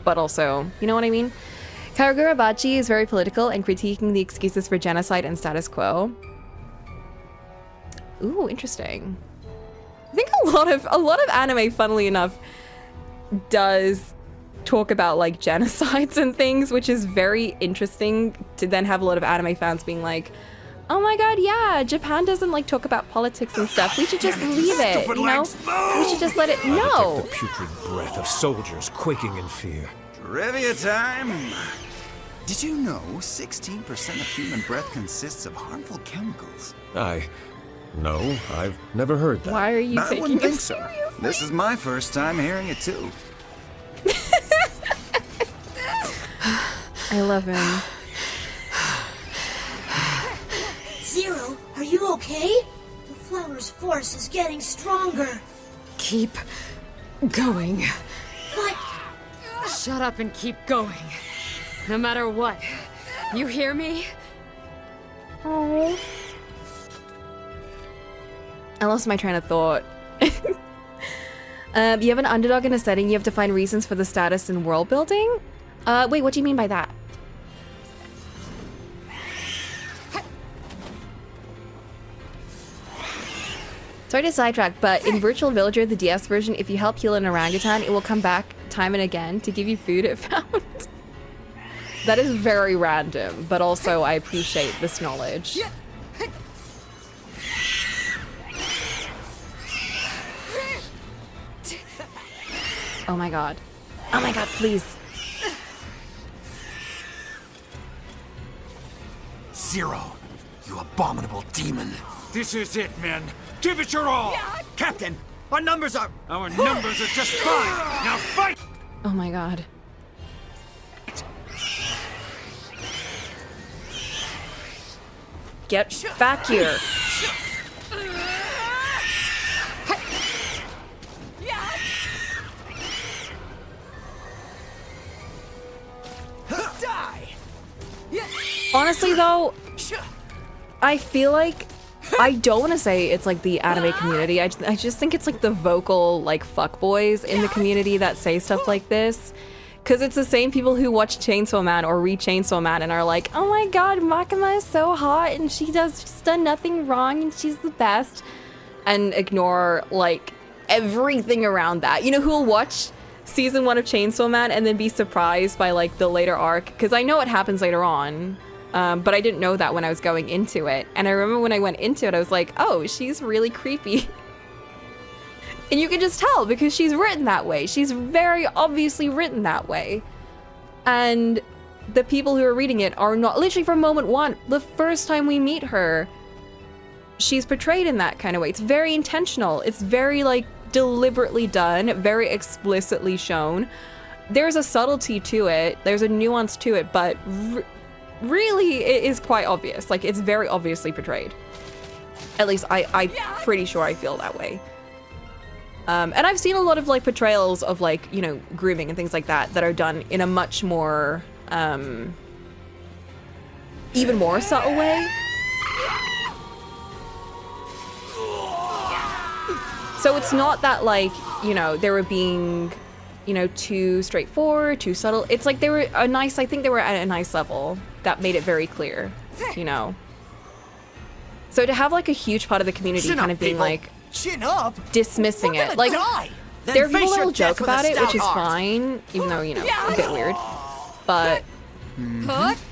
But also, you know what I mean? Kagura Bachi is very political and critiquing the excuses for genocide and status quo. Ooh, interesting. I think a lot of anime, funnily enough, does talk about like genocides and things, which is very interesting to then have a lot of anime fans being like, oh my god, yeah, Japan doesn't like talk about politics and stuff. We should just leave it, you know? We should just let it, no. The putrid breath of soldiers quaking in fear. Trivia time! Did you know 16% of human breath consists of harmful chemicals? No, I've never heard that. Why are you I taking wouldn't it think so. seriously? This is my first time hearing it too. I love him. Zero, are you okay? The flower's force is getting stronger. Keep going. But Shut up and keep going. No matter what. You hear me? Oh. I lost my train of thought. You have an underdog in a setting, you have to find reasons for the status in world building? Wait, what do you mean by that? Sorry to sidetrack, but in Virtual Villager, the DS version, if you help heal an orangutan, it will come back time and again to give you food it found. That is very random, but also I appreciate this knowledge. Oh my god. Oh my god, please. Zero, you abominable demon. This is it, men. Give it your all. Captain, our numbers are... Our numbers are just fine. Now fight! Oh my god. Get back here. Honestly though, I feel like, I don't want to say it's like the anime community, I just think it's like the vocal like fuckboys in the community that say stuff like this. Cause it's the same people who watch Chainsaw Man or read Chainsaw Man and are like, oh my god, Makima is so hot and she's done nothing wrong and she's the best. And ignore like everything around that. You know who'll watch season 1 of Chainsaw Man and then be surprised by like the later arc? Cause I know what happens later on. But I didn't know that when I was going into it. And I remember when I went into it, I was like, oh, she's really creepy. And you can just tell because she's written that way. She's very obviously written that way. And the people who are reading it are not, literally from moment 1, the first time we meet her, she's portrayed in that kind of way. It's very intentional. It's very like deliberately done, very explicitly shown. There's a subtlety to it. There's a nuance to it, but really, it is quite obvious. Like, it's very obviously portrayed. At least I'm pretty sure I feel that way. And I've seen a lot of, like, portrayals of, like, you know, grooming and things like that that are done in a much more, even more subtle way. So it's not that, like, you know, they were being, you know, too straightforward, too subtle. It's like they were I think they were at a nice level that made it very clear, you know. So to have like a huge part of the community Chin kind up, of being people. like Chin up. dismissing We're it, gonna like die. Then there are face people your that'll death joke with a about it, which stout is heart. fine, even though, you know, a bit weird, but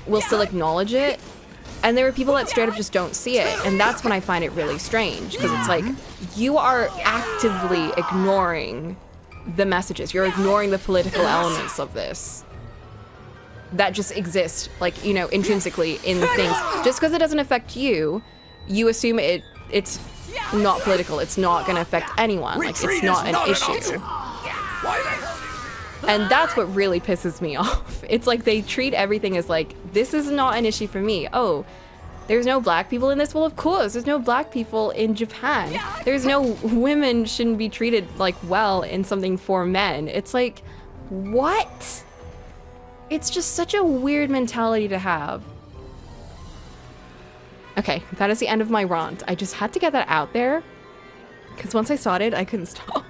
we'll still acknowledge it. And there are people that straight up just don't see it, and that's when I find it really strange, because it's like you are actively ignoring the messages. You're ignoring the political elements of this that just exist, like, you know, intrinsically in things. Just because it doesn't affect you, you assume it's not political. It's not going to affect anyone. Like, it's not an issue. And that's what really pisses me off. It's like they treat everything as like, this is not an issue for me. Oh, there's no black people in this? Well, of course, there's no black people in Japan. There's no women shouldn't be treated like well in something for men. It's like, what? It's just such a weird mentality to have. Okay, that is the end of my rant. I just had to get that out there because once I started, I couldn't stop.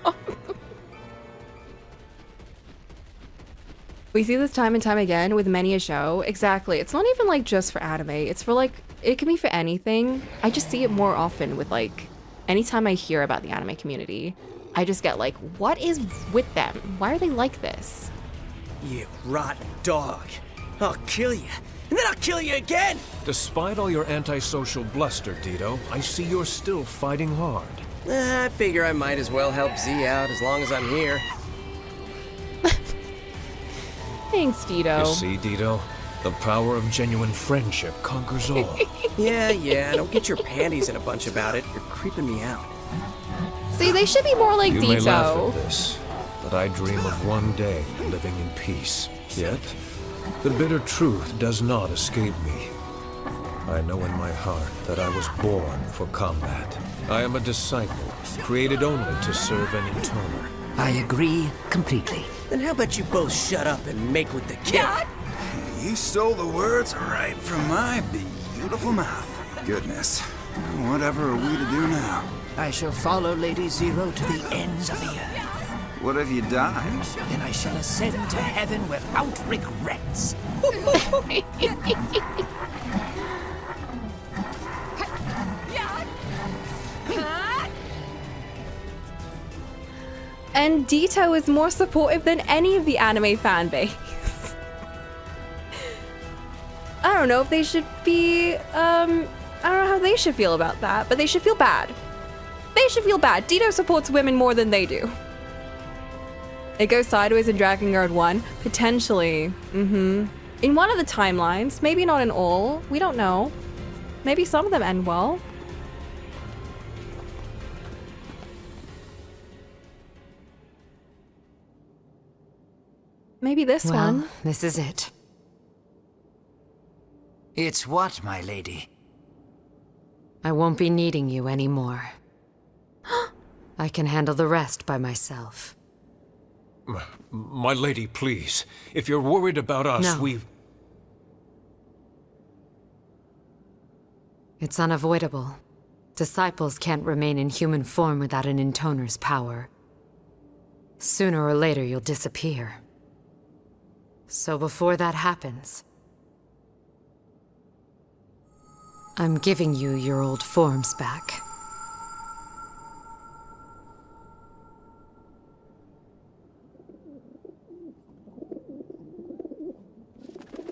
We see this time and time again with many a show. Exactly. It's not even like just for anime. It's for like, it can be for anything. I just see it more often with like, anytime I hear about the anime community, I just get like, what is with them? Why are they like this? You rotten dog. I'll kill you. And then I'll kill you again! Despite all your antisocial bluster, Dito, I see you're still fighting hard. I figure I might as well help Z out as long as I'm here. Thanks, Dito. You see, Dito? The power of genuine friendship conquers all. Yeah, don't get your panties in a bunch about it. You're creeping me out. See, they should be more like You may laugh Dito. at this, but I dream of one day living in peace. Yet, the bitter truth does not escape me. I know in my heart that I was born for combat. I am a disciple, created only to serve an eternal. I agree completely. Then how about you both shut up and make with the kill? You stole the words right from my beautiful mouth. Goodness. Whatever are we to do now? I shall follow Lady Zero to the ends of the earth. What if you die? Then I shall ascend to heaven without regrets. And Dito is more supportive than any of the anime fan base. I don't know if they should be, I don't know how they should feel about that, but they should feel bad. They should feel bad. Dito supports women more than they do. It goes sideways in Drakengard 1? Potentially. In one of the timelines. Maybe not in all. We don't know. Maybe some of them end well. Maybe this one. This is it. It's what, my lady? I won't be needing you anymore. I can handle the rest by myself. My lady, please. If you're worried about us, No. It's unavoidable. Disciples can't remain in human form without an intoner's power. Sooner or later, you'll disappear. So before that happens, I'm giving you your old forms back.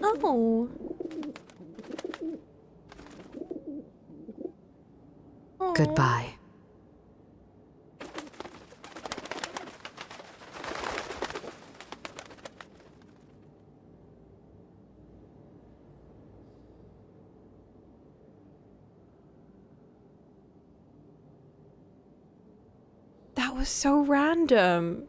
Oh. Goodbye. That was so random.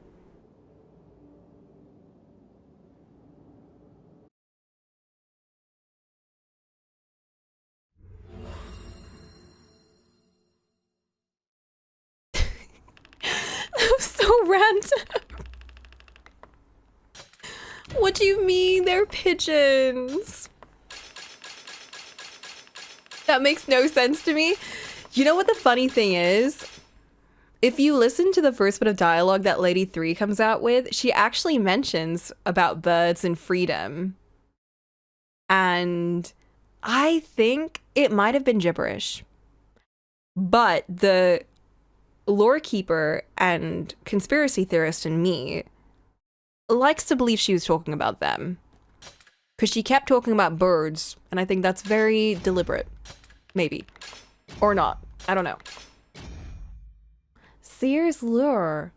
That was so random. What do you mean they're pigeons? That makes no sense to me. You know what the funny thing is? If you listen to the first bit of dialogue that Lady 3 comes out with, she actually mentions about birds and freedom. And I think it might have been gibberish. But the lore keeper and conspiracy theorist in me likes to believe she was talking about them. Because she kept talking about birds, and I think that's very deliberate. Maybe. Or not. I don't know. Seer's lure.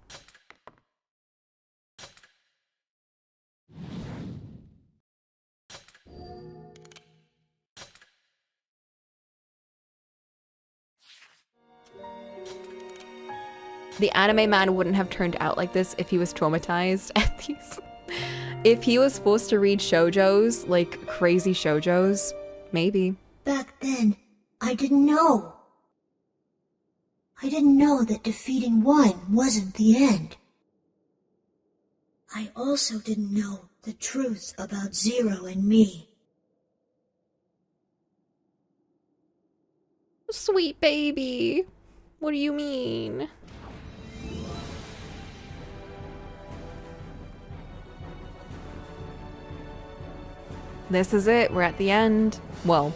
The anime man wouldn't have turned out like this if he was traumatized at these. If he was forced to read shoujos, like crazy shoujos, maybe. Back then, I didn't know. I didn't know that defeating one wasn't the end. I also didn't know the truth about Zero and me. Sweet baby. What do you mean? This is it. We're at the end. Well,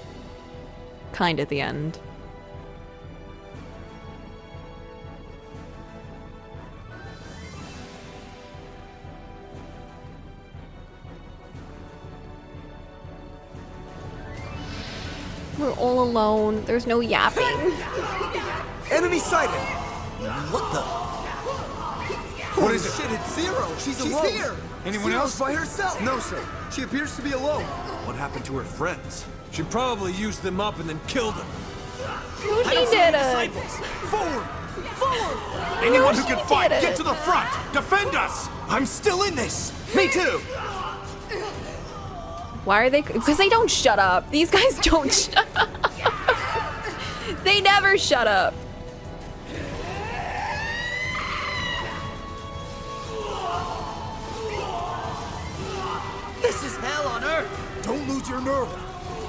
kind of the end. We're all alone. There's no yapping. Enemy sighted! What the? What is it? Shit, it's Zero! She's alone! Here! Anyone Zero's else? by herself! No, sir. She appears to be alone. What happened to her friends? She probably used them up and then killed them. Who she did it? Disciples! Forward! Forward! Anyone who she can fight, did get it. to the front! Defend us! I'm still in this! Me too! Why are they? Because they don't shut up. These guys don't shut up. They never shut up. This is hell on earth! Don't lose your nerve!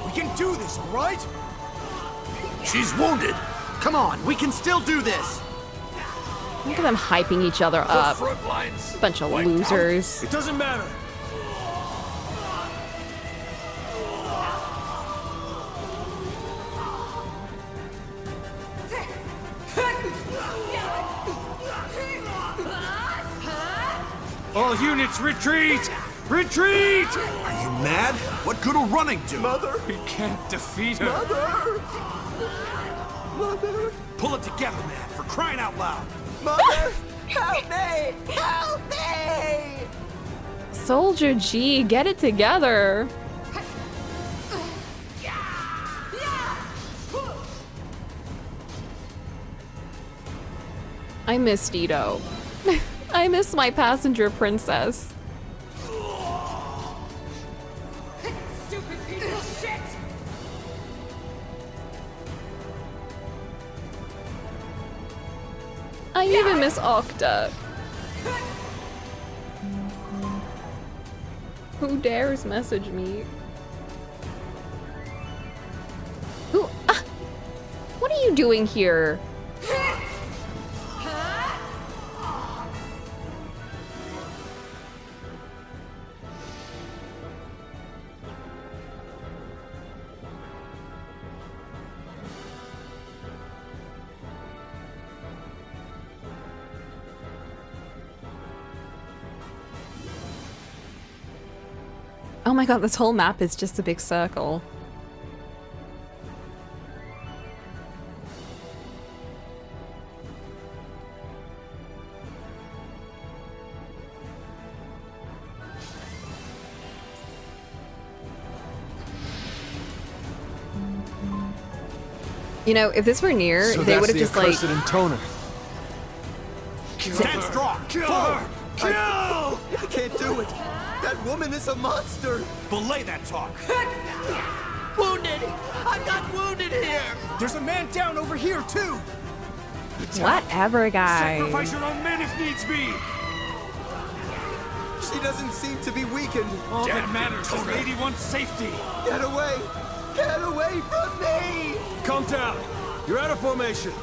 We can do this, alright? She's wounded! Come on, we can still do this! Look at them hyping each other The up. front lines! Bunch of wiped out. losers. It doesn't matter! All units, retreat! Retreat! Are you mad? What good will running do? Mother! We can't defeat her. Mother! Mother! Pull it together, man, for crying out loud. Mother! Help me! Help me! Soldier G, get it together. I miss Dido. I miss my passenger princess. Stupid piece of shit! I even miss Octa. Who dares message me? Who? What are you doing here? Oh my god, this whole map is just a big circle. You know, if this were near, So they would that's have the just like... accursed intoner. Stand strong! Kill Forward. her! Kill! I can't do it! That woman is a monster! Belay that talk. Wounded! I'm not wounded here! There's a man down over here, too! Whatever, guys. Sacrifice your own men if needs be! She doesn't seem to be weakened. All that matters is Lady One's safety! Get away! Get away from me! Calm down. You're out of formation.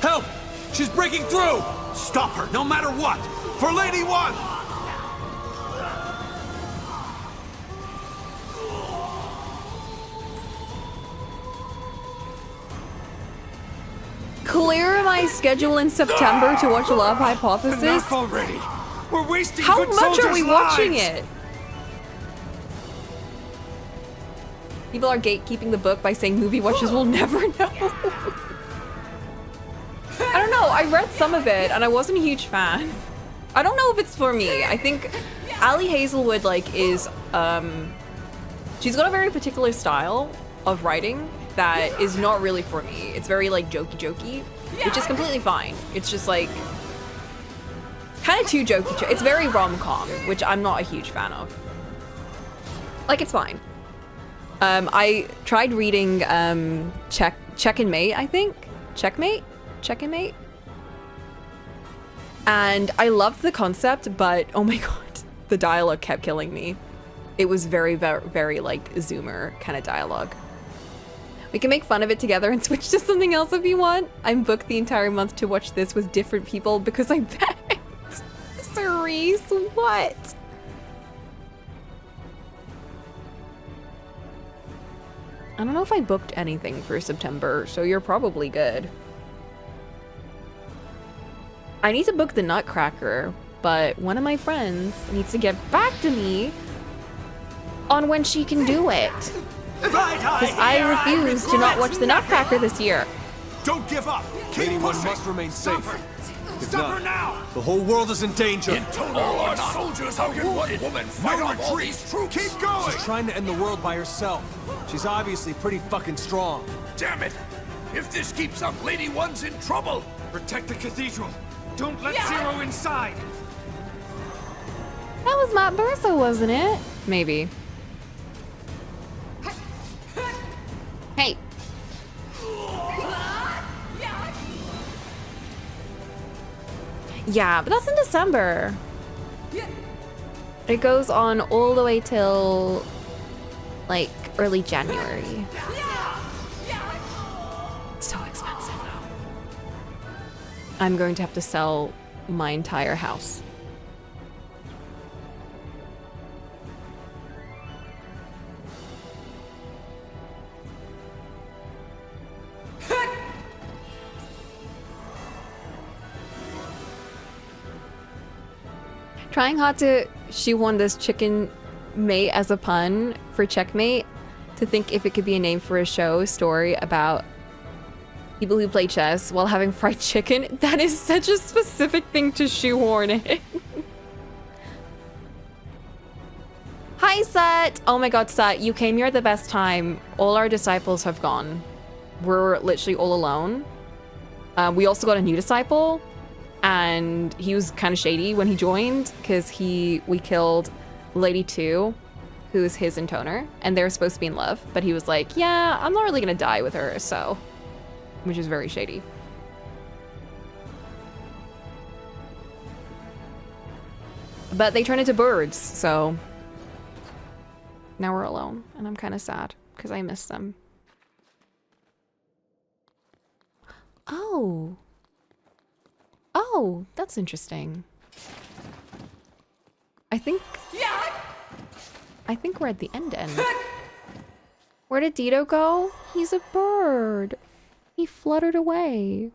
Help! She's breaking through! Stop her, no matter what! For Lady One! Clear my schedule in September to watch Love Hypothesis? Enough already! We're wasting How good much soldiers' are we watching lives! it? People are gatekeeping the book by saying movie watchers will never know. I don't know, I read some of it and I wasn't a huge fan. I don't know if it's for me. I think Ali Hazelwood is she's got a very particular style of writing that is not really for me. It's very jokey, which is completely fine. It's just kind of too jokey. It's very rom-com, which I'm not a huge fan of. It's fine. I tried reading Check and Mate, I think. Checkmate? Check and Mate? And I loved the concept, but oh my god, the dialogue kept killing me. It was very, very, very Zoomer kind of dialogue. We can make fun of it together and switch to something else if you want. I'm booked the entire month to watch this with different people because I begged. Cerise, what? I don't know if I booked anything for September, so you're probably good. I need to book the Nutcracker, but one of my friends needs to get back to me on when she can do it. Because I refuse to not watch the Nutcracker this year. Don't give up! Lady One must remain safe. If Stop not, her now! the whole world is in danger. All our soldiers, how can one woman fight off all these troops? Keep going! She's trying to end the world by herself. She's obviously pretty fucking strong. Damn it! If this keeps up, Lady One's in trouble! Protect the cathedral! Don't let Zero inside! That was Matt Bursa, wasn't it? Maybe. Hey. Yeah, but that's in December. It goes on all the way till early January. It's so expensive though. I'm going to have to sell my entire house. Trying hard to shoehorn this chicken mate as a pun for checkmate to think if it could be a name for a show story about people who play chess while having fried chicken. That is such a specific thing to shoehorn in. Hi, Sut! Oh my god, Sut, you came here at the best time. All our disciples have gone. We're literally all alone. We also got a new disciple, and he was kind of shady when he joined because we killed Lady 2, who's his intoner, and they're supposed to be in love, but he was like, yeah, I'm not really gonna die with her, so. Which is very shady. But they turn into birds, so. Now we're alone, and I'm kind of sad because I miss them. Oh. Oh, that's interesting. I think we're at the end. Where did Dido go? He's a bird. He fluttered away.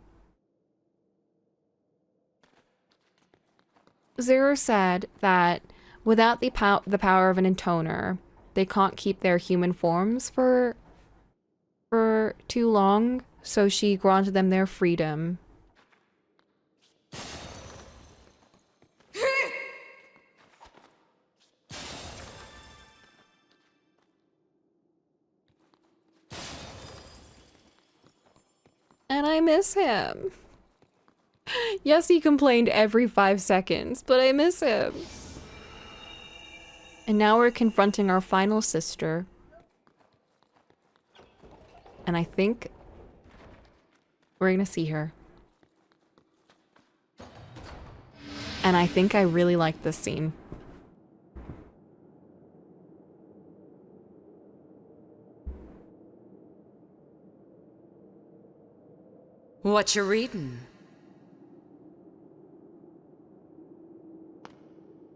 Zero said that without the power of an intoner, they can't keep their human forms for too long, so she granted them their freedom. And I miss him. Yes, he complained every 5 seconds, but I miss him. And now we're confronting our final sister. And I think we're gonna see her. And I think I really like this scene. What you reading?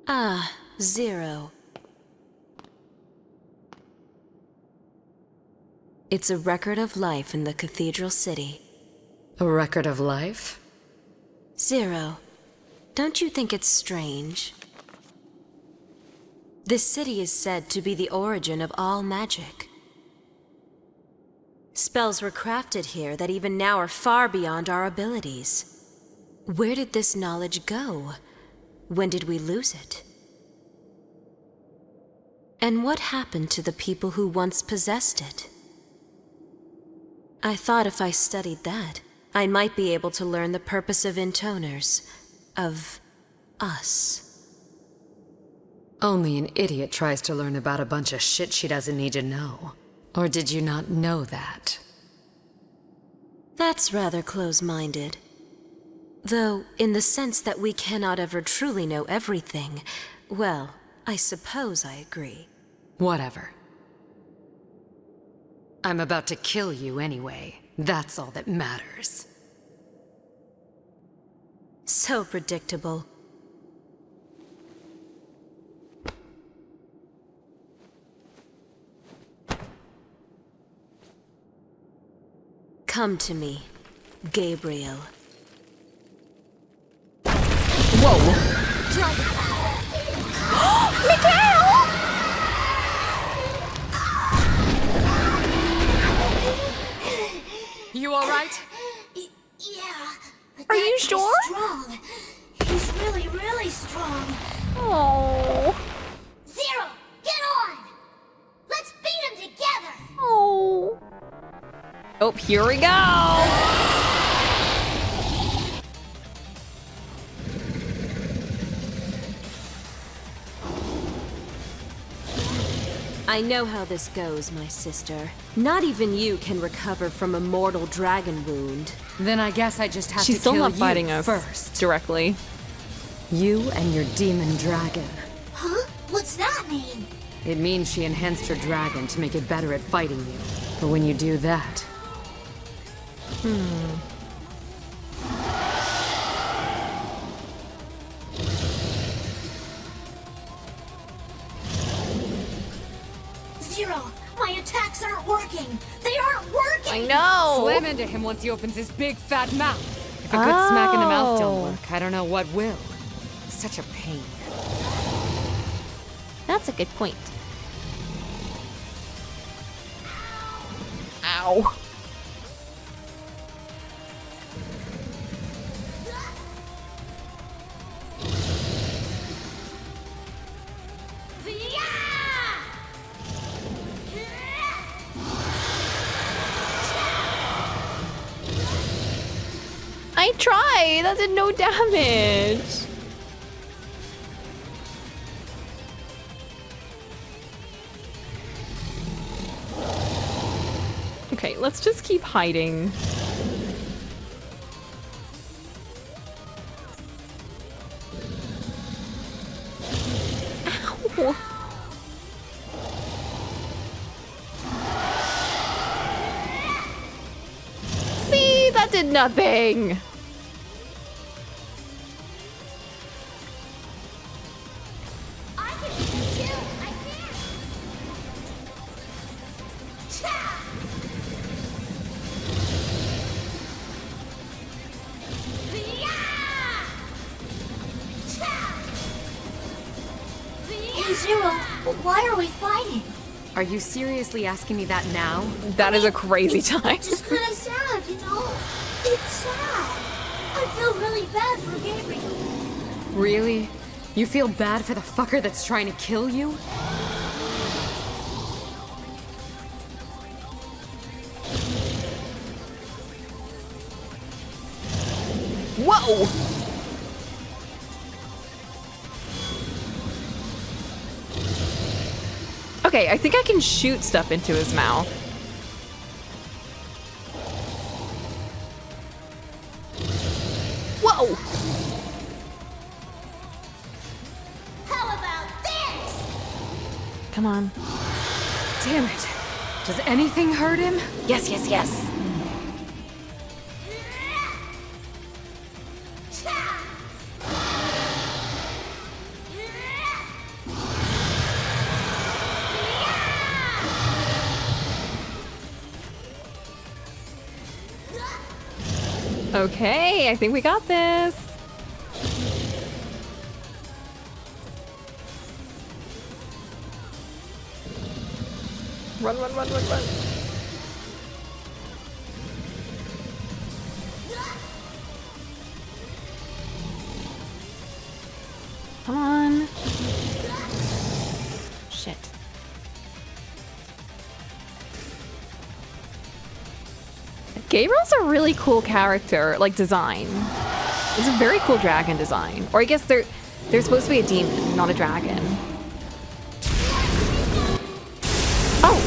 Ah, Zero. It's a record of life in the Cathedral City. A record of life? Zero, don't you think it's strange? This city is said to be the origin of all magic. Spells were crafted here that even now are far beyond our abilities. Where did this knowledge go? When did we lose it? And what happened to the people who once possessed it? I thought if I studied that, I might be able to learn the purpose of intoners, of us. Only an idiot tries to learn about a bunch of shit she doesn't need to know. Or did you not know that? That's rather close-minded. Though, in the sense that we cannot ever truly know everything, well, I suppose I agree. Whatever. I'm about to kill you anyway. That's all that matters. So predictable. Come to me, Gabriel. Whoa. You all right? Yeah. Are you sure? Strong. He's really, really strong. Oh. Zero, get on! Let's beat him together! Oh. Oh, here we go. I know how this goes, my sister. Not even you can recover from a mortal dragon wound. Then I guess I just have She's to still kill not fighting you us first. directly. You and your demon dragon. Huh? What's that mean? It means she enhanced her dragon to make it better at fighting you. But when you do that... Zero, my attacks aren't working! They aren't working! I know. Slam into him once he opens his big fat mouth. If a good smack in the mouth don't work, I don't know what will. Such a pain. That's a good point. Ow. I tried! That did no damage! Okay, let's just keep hiding. Ow! See? That did nothing! Hey, Zero, why are we fighting? Are you seriously asking me that now? That is a crazy time. It's just kind of sad, you know? It's sad. I feel really bad for Gabriel. Really? You feel bad for the fucker that's trying to kill you? Whoa! Okay, I think I can shoot stuff into his mouth. Whoa! How about this? Come on. Damn it. Does anything hurt him? Yes, yes, yes. Okay, I think we got this. Run, run, run, run, run. Come on. Shit. Gabriel's a really cool character, like design. It's a very cool dragon design. Or I guess they're supposed to be a demon, not a dragon. Oh!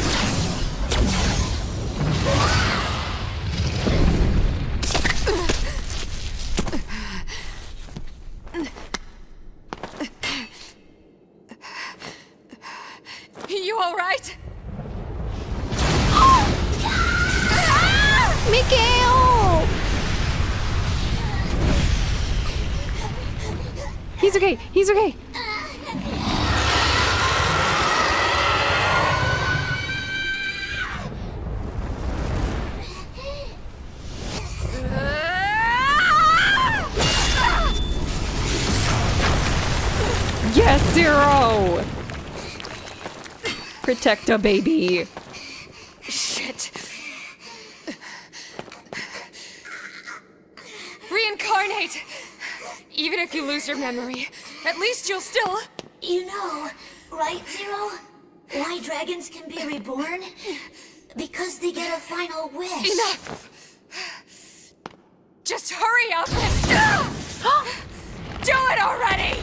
You alright? Mikhail! He's okay, he's okay. Yes, Zero! Protect a baby. Shit. Reincarnate! Even if you lose your memory, at least you'll still... You know, right, Zero? Why dragons can be reborn? Because they get a final wish. Enough! Just hurry up and... Do it already!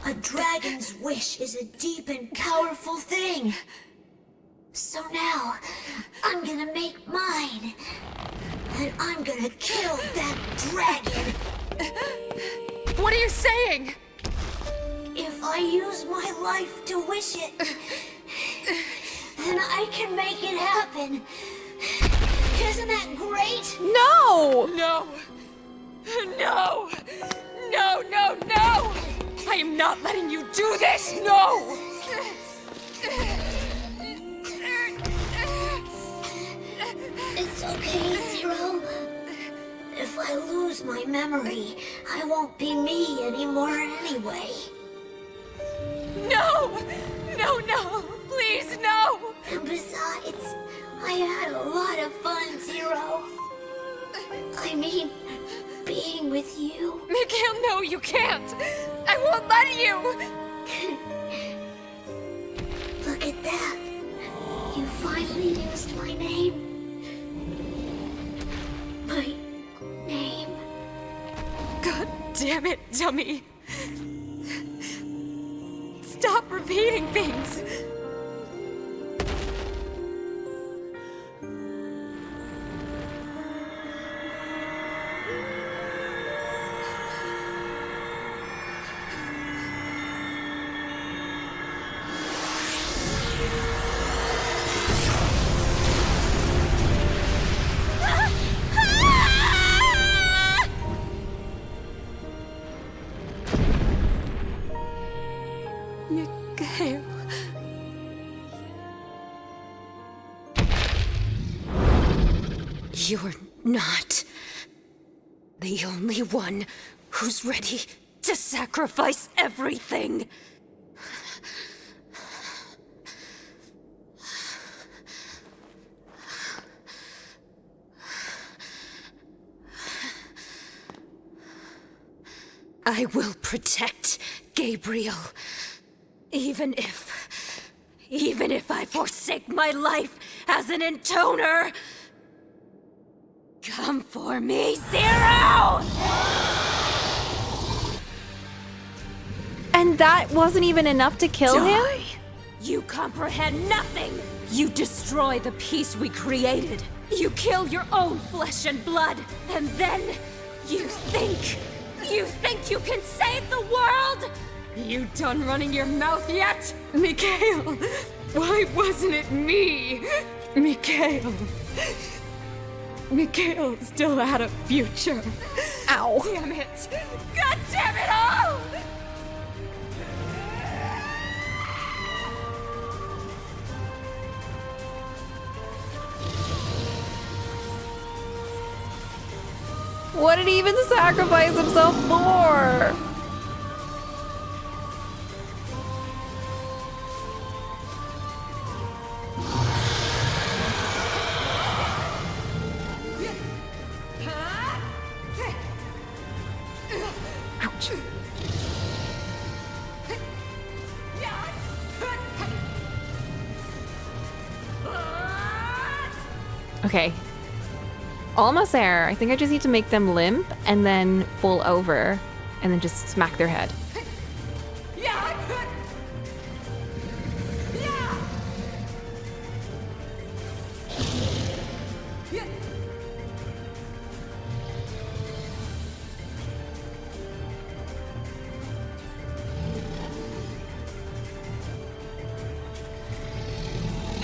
A dragon's wish is a deep and powerful thing. So now, I'm gonna make mine. And I'm gonna kill that dragon. What are you saying? If I use my life to wish it, then I can make it happen. Isn't that great? No! No! No! No, no, no! I am not letting you do this! No! It's lose my memory, I won't be me anymore anyway. No! No, no! Please, no! And besides, I had a lot of fun, Zero. I mean, being with you. Mikhail, no, you can't! I won't let you! Look at that. You finally used my name. My name. God damn it, dummy! Stop repeating things! Mikhail. You're not the only one who's ready to sacrifice everything. I will protect Gabriel. Even if I forsake my life as an intoner. Come for me, Zero! And that wasn't even enough to kill him? You comprehend nothing! You destroy the peace we created. You kill your own flesh and blood. And then you think you can save the world? You done running your mouth yet? Mikhail, why wasn't it me? Mikhail. Mikhail still had a future. Ow. Damn it. God damn it all! What did he even sacrifice himself for? Ouch. Okay. Almost there. I think I just need to make them limp and then fall over and then just smack their head.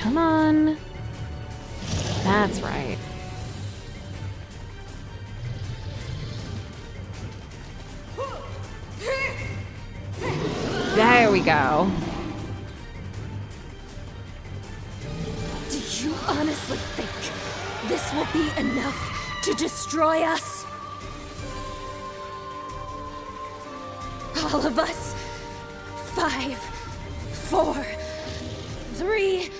Come on. That's right. There we go. Do you honestly think this will be enough to destroy us? All of us? 5, 4, 3,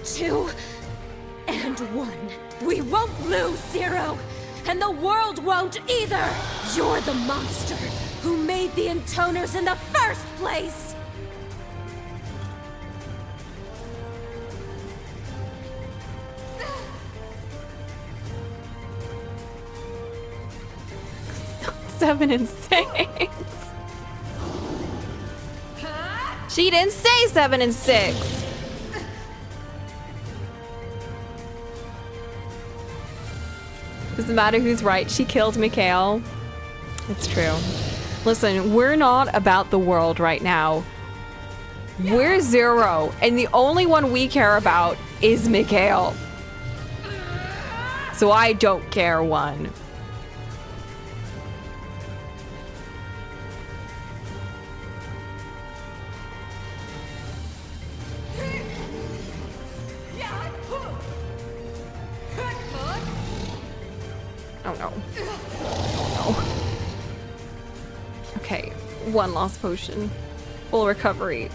2, and 1. We won't lose, Zero, and the world won't either. You're the monster who made the intoners in the first place. Seven and 6. She didn't say 7 and 6. Doesn't matter who's right. She killed Mikhail. It's true. Listen, we're not about the world right now. We're Zero, and the only one we care about is Mikhail. So I don't care one. Oh no. Oh one lost potion. Full recovery.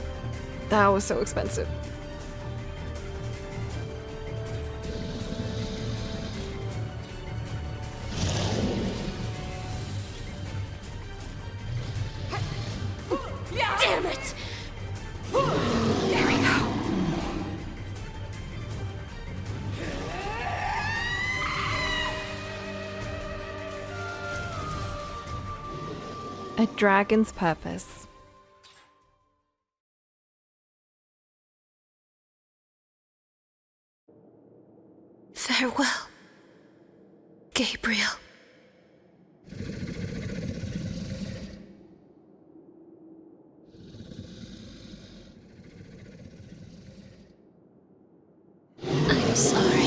That was so expensive. Damn it! There we go. A dragon's purpose. Farewell, Gabriel. I'm sorry.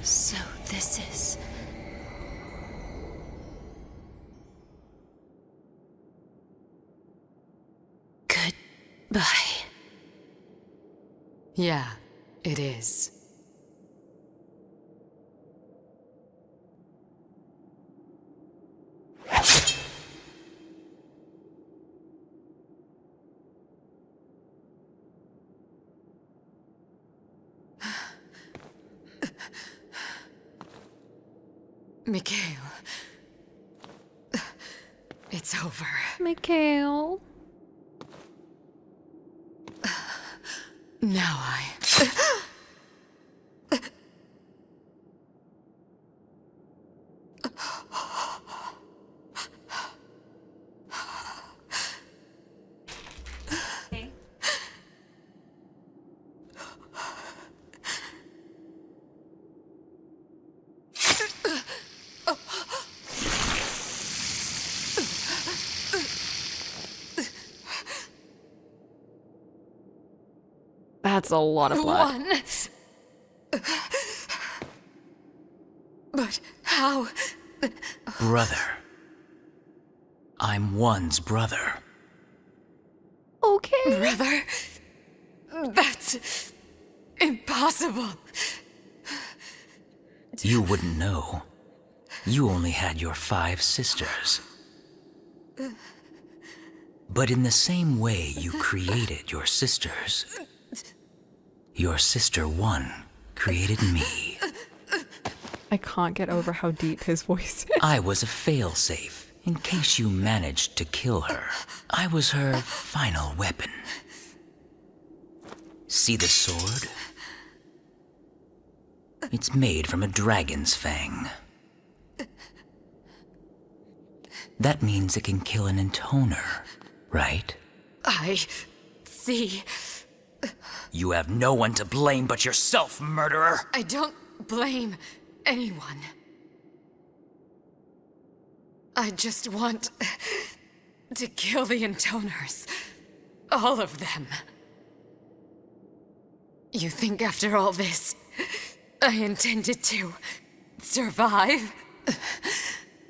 So this is... Goodbye. Yeah, it is. Mikhail. It's over. Mikhail. Now I... That's a lot of blood. One. But how? Brother. I'm one's brother. Okay. Brother? That's impossible. You wouldn't know. You only had your 5 sisters. But in the same way you created your sisters, your sister one created me. I can't get over how deep his voice is. I was a failsafe in case you managed to kill her. I was her final weapon. See the sword? It's made from a dragon's fang. That means it can kill an intoner, right? I see. You have no one to blame but yourself, murderer! I don't blame anyone. I just want to kill the intoners. All of them. You think after all this, I intended to survive?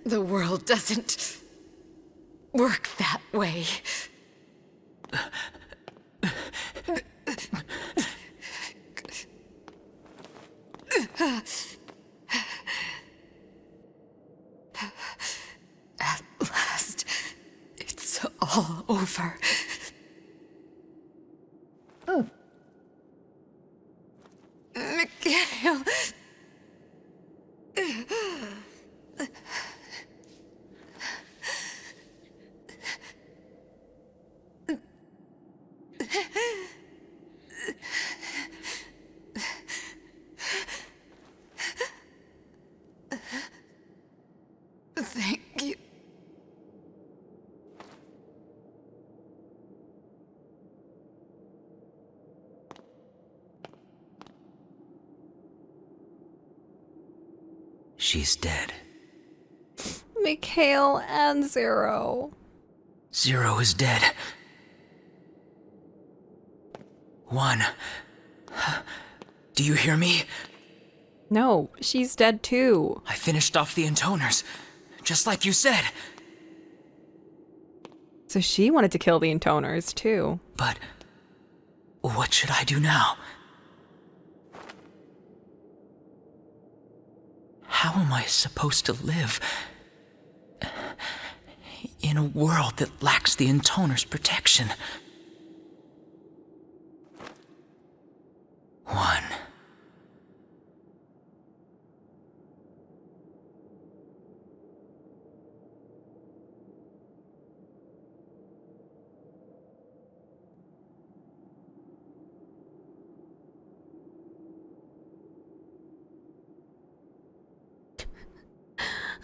The world doesn't work that way. At last, it's all over. Mikhail. Thank you. She's dead. Mikhail and Zero. Zero is dead. One. Do you hear me? No, she's dead too. I finished off the intoners, just like you said. So she wanted to kill the intoners too. But what should I do now? How am I supposed to live in a world that lacks the Intoner's protection? 1.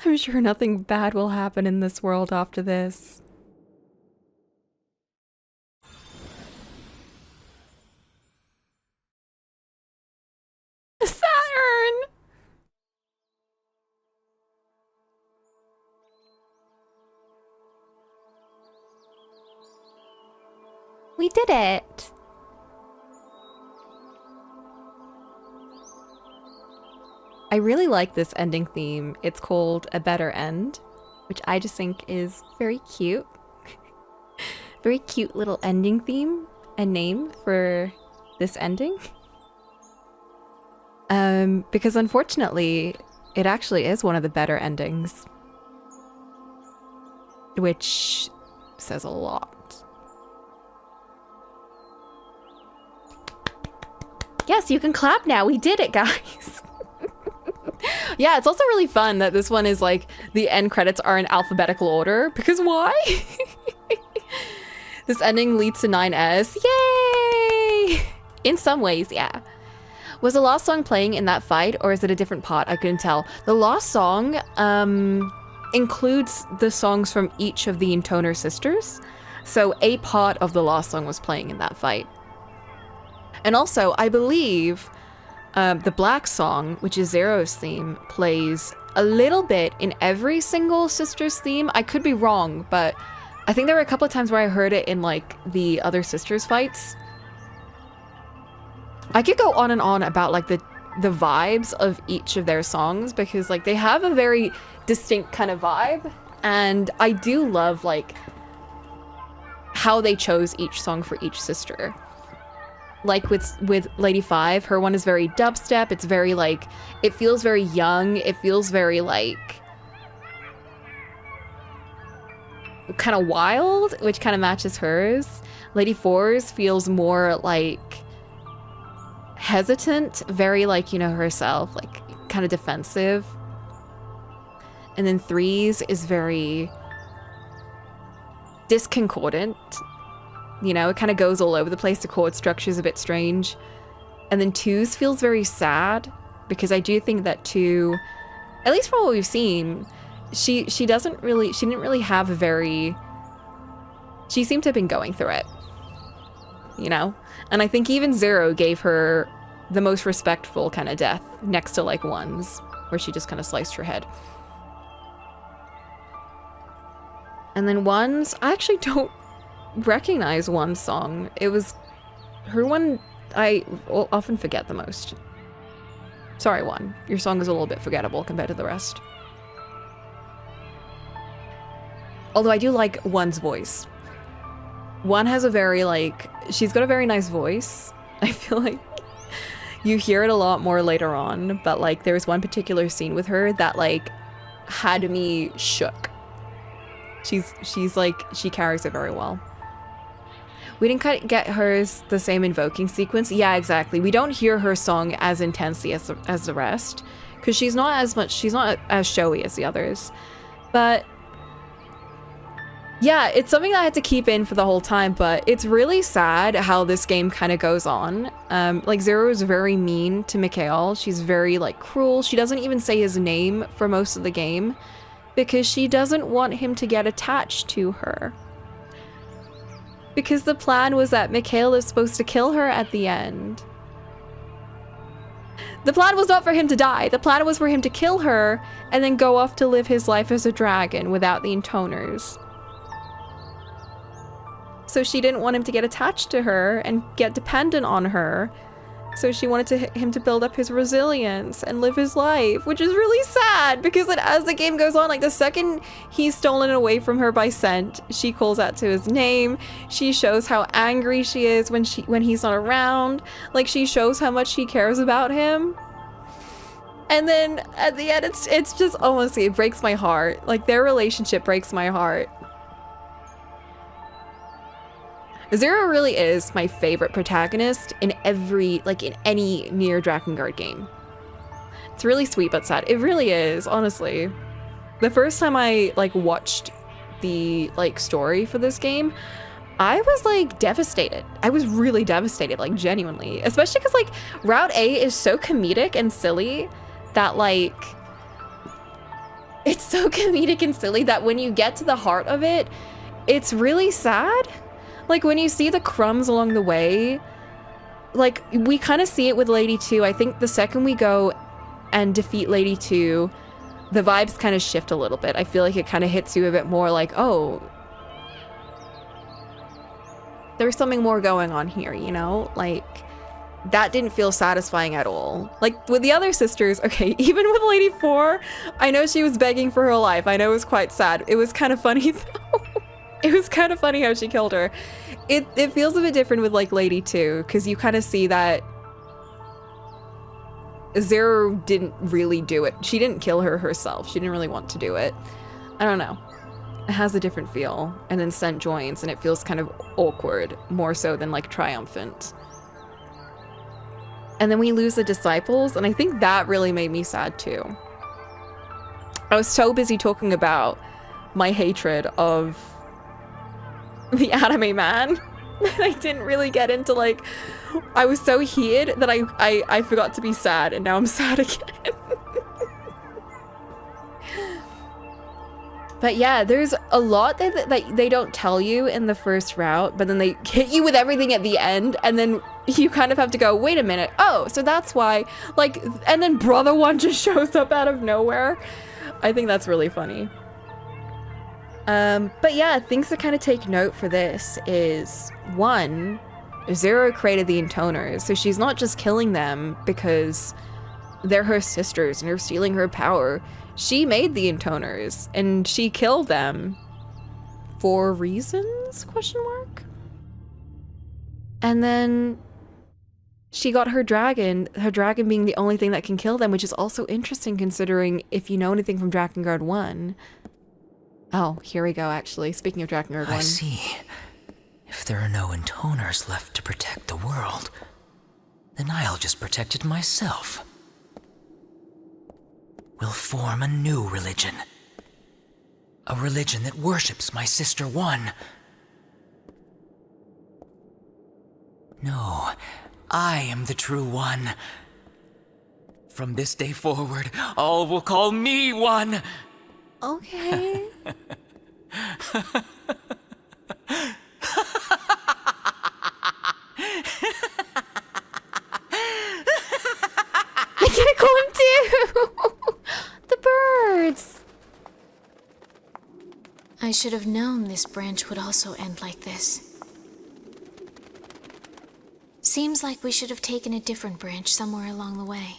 I'm sure nothing bad will happen in this world after this. Saturn! We did it! I really like this ending theme. It's called A Better End, which I just think is very cute. Very cute little ending theme and name for this ending. Because unfortunately, it actually is one of the better endings. Which says a lot. Yes, you can clap now. We did it, guys. Yeah, it's also really fun that this one is like the end credits are in alphabetical order, because why? This ending leads to 9S. Yay! In some ways, yeah. Was the last song playing in that fight, or is it a different part? I couldn't tell. The last song includes the songs from each of the Intoner sisters, so a part of the last song was playing in that fight. And also, I believe the Black song, which is Zero's theme, plays a little bit in every single sister's theme. I could be wrong, but I think there were a couple of times where I heard it in like the other sisters fights. I could go on and on about like the vibes of each of their songs, because like they have a very distinct kind of vibe, and I do love like how they chose each song for each sister. Like with Lady 5, her one is very dubstep. It's very like, it feels very young. It feels very like kind of wild, which kind of matches hers. Lady 4's feels more like hesitant, very like, you know, herself, like kind of defensive. And then 3's is very discordant. You know, it kind of goes all over the place. The chord structure is a bit strange. And then 2's feels very sad, because I do think that 2, at least from what we've seen, she didn't really have a very, she seemed to have been going through it, you know? And I think even Zero gave her the most respectful kind of death, next to like 1's, where she just kind of sliced her head. And then 1's, I actually don't recognize 1's song. It was her one I often forget the most. Sorry, 1. Your song is a little bit forgettable compared to the rest. Although I do like 1's voice. 1 has a very like, she's got a very nice voice. I feel like you hear it a lot more later on, but like there's one particular scene with her that like had me shook. She's like, she carries it very well. We didn't get hers the same invoking sequence. Yeah, exactly. We don't hear her song as intensely as the rest, because she's not as showy as the others. But yeah, it's something that I had to keep in for the whole time, but it's really sad how this game kind of goes on. Like Zero is very mean to Mikhail. She's very like cruel. She doesn't even say his name for most of the game, because she doesn't want him to get attached to her. Because the plan was that Mikhail is supposed to kill her at the end. The plan was not for him to die. The plan was for him to kill her and then go off to live his life as a dragon without the Intoners. So she didn't want him to get attached to her and get dependent on her. So she wanted him to build up his resilience and live his life, which is really sad, because then as the game goes on, like the second he's stolen away from her by scent, she calls out to his name. She shows how angry she is when he's not around. Like she shows how much she cares about him. And then at the end, it's just honestly, it breaks my heart. Like, their relationship breaks my heart. Zero really is my favorite protagonist in any Near Drakengard game. It's really sweet but sad. It really is, honestly. The first time I like watched the like story for this game, I was like devastated. I was really devastated, like genuinely. Especially because like Route A is so comedic and silly that like it's so comedic and silly that when you get to the heart of it, it's really sad. Like when you see the crumbs along the way, like we kind of see it with Lady 2. I think the second we go and defeat Lady 2, the vibes kind of shift a little bit. I feel like it kind of hits you a bit more like, oh, there's something more going on here, you know? Like, that didn't feel satisfying at all. Like, with the other sisters, okay, even with Lady 4, I know she was begging for her life. I know it was quite sad. It was kind of funny, though. It was kind of funny how she killed her. It feels a bit different with, like, Lady 2, because you kind of see that Zero didn't really do it. She didn't kill her herself. She didn't really want to do it. I don't know. It has a different feel. And then Scent joins, and it feels kind of awkward, more so than, like, triumphant. And then we lose the disciples, and I think that really made me sad, too. I was so busy talking about my hatred of the anime man that I didn't really get into, like, I was so heated that I forgot to be sad, and now I'm sad again. But yeah, there's a lot that they don't tell you in the first route, but then they hit you with everything at the end, and then you kind of have to go, wait a minute, oh, so that's why, like, and then Brother One just shows up out of nowhere. I think that's really funny. But yeah, things to kind of take note for this is, one, Zero created the Intoners, so she's not just killing them because they're her sisters and they're stealing her power. She made the Intoners, and she killed them for reasons, question mark? And then she got her dragon being the only thing that can kill them, which is also interesting considering if you know anything from Drakengard 1. Oh, here we go, actually. Speaking of Drakengard 1. I see. If there are no Intoners left to protect the world, then I'll just protect it myself. We'll form a new religion. A religion that worships my sister One. No, I am the true One. From this day forward, all will call me One. Okay. I can't call him too. The birds. I should have known this branch would also end like this. Seems like we should have taken a different branch somewhere along the way.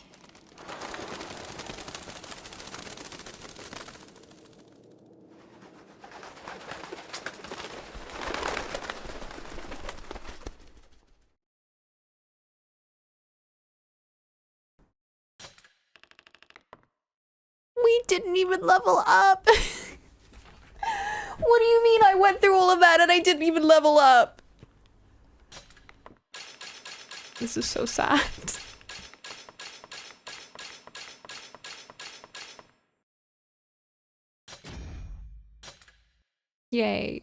We didn't even level up. What do you mean I went through all of that and I didn't even level up? This is so sad. Yay.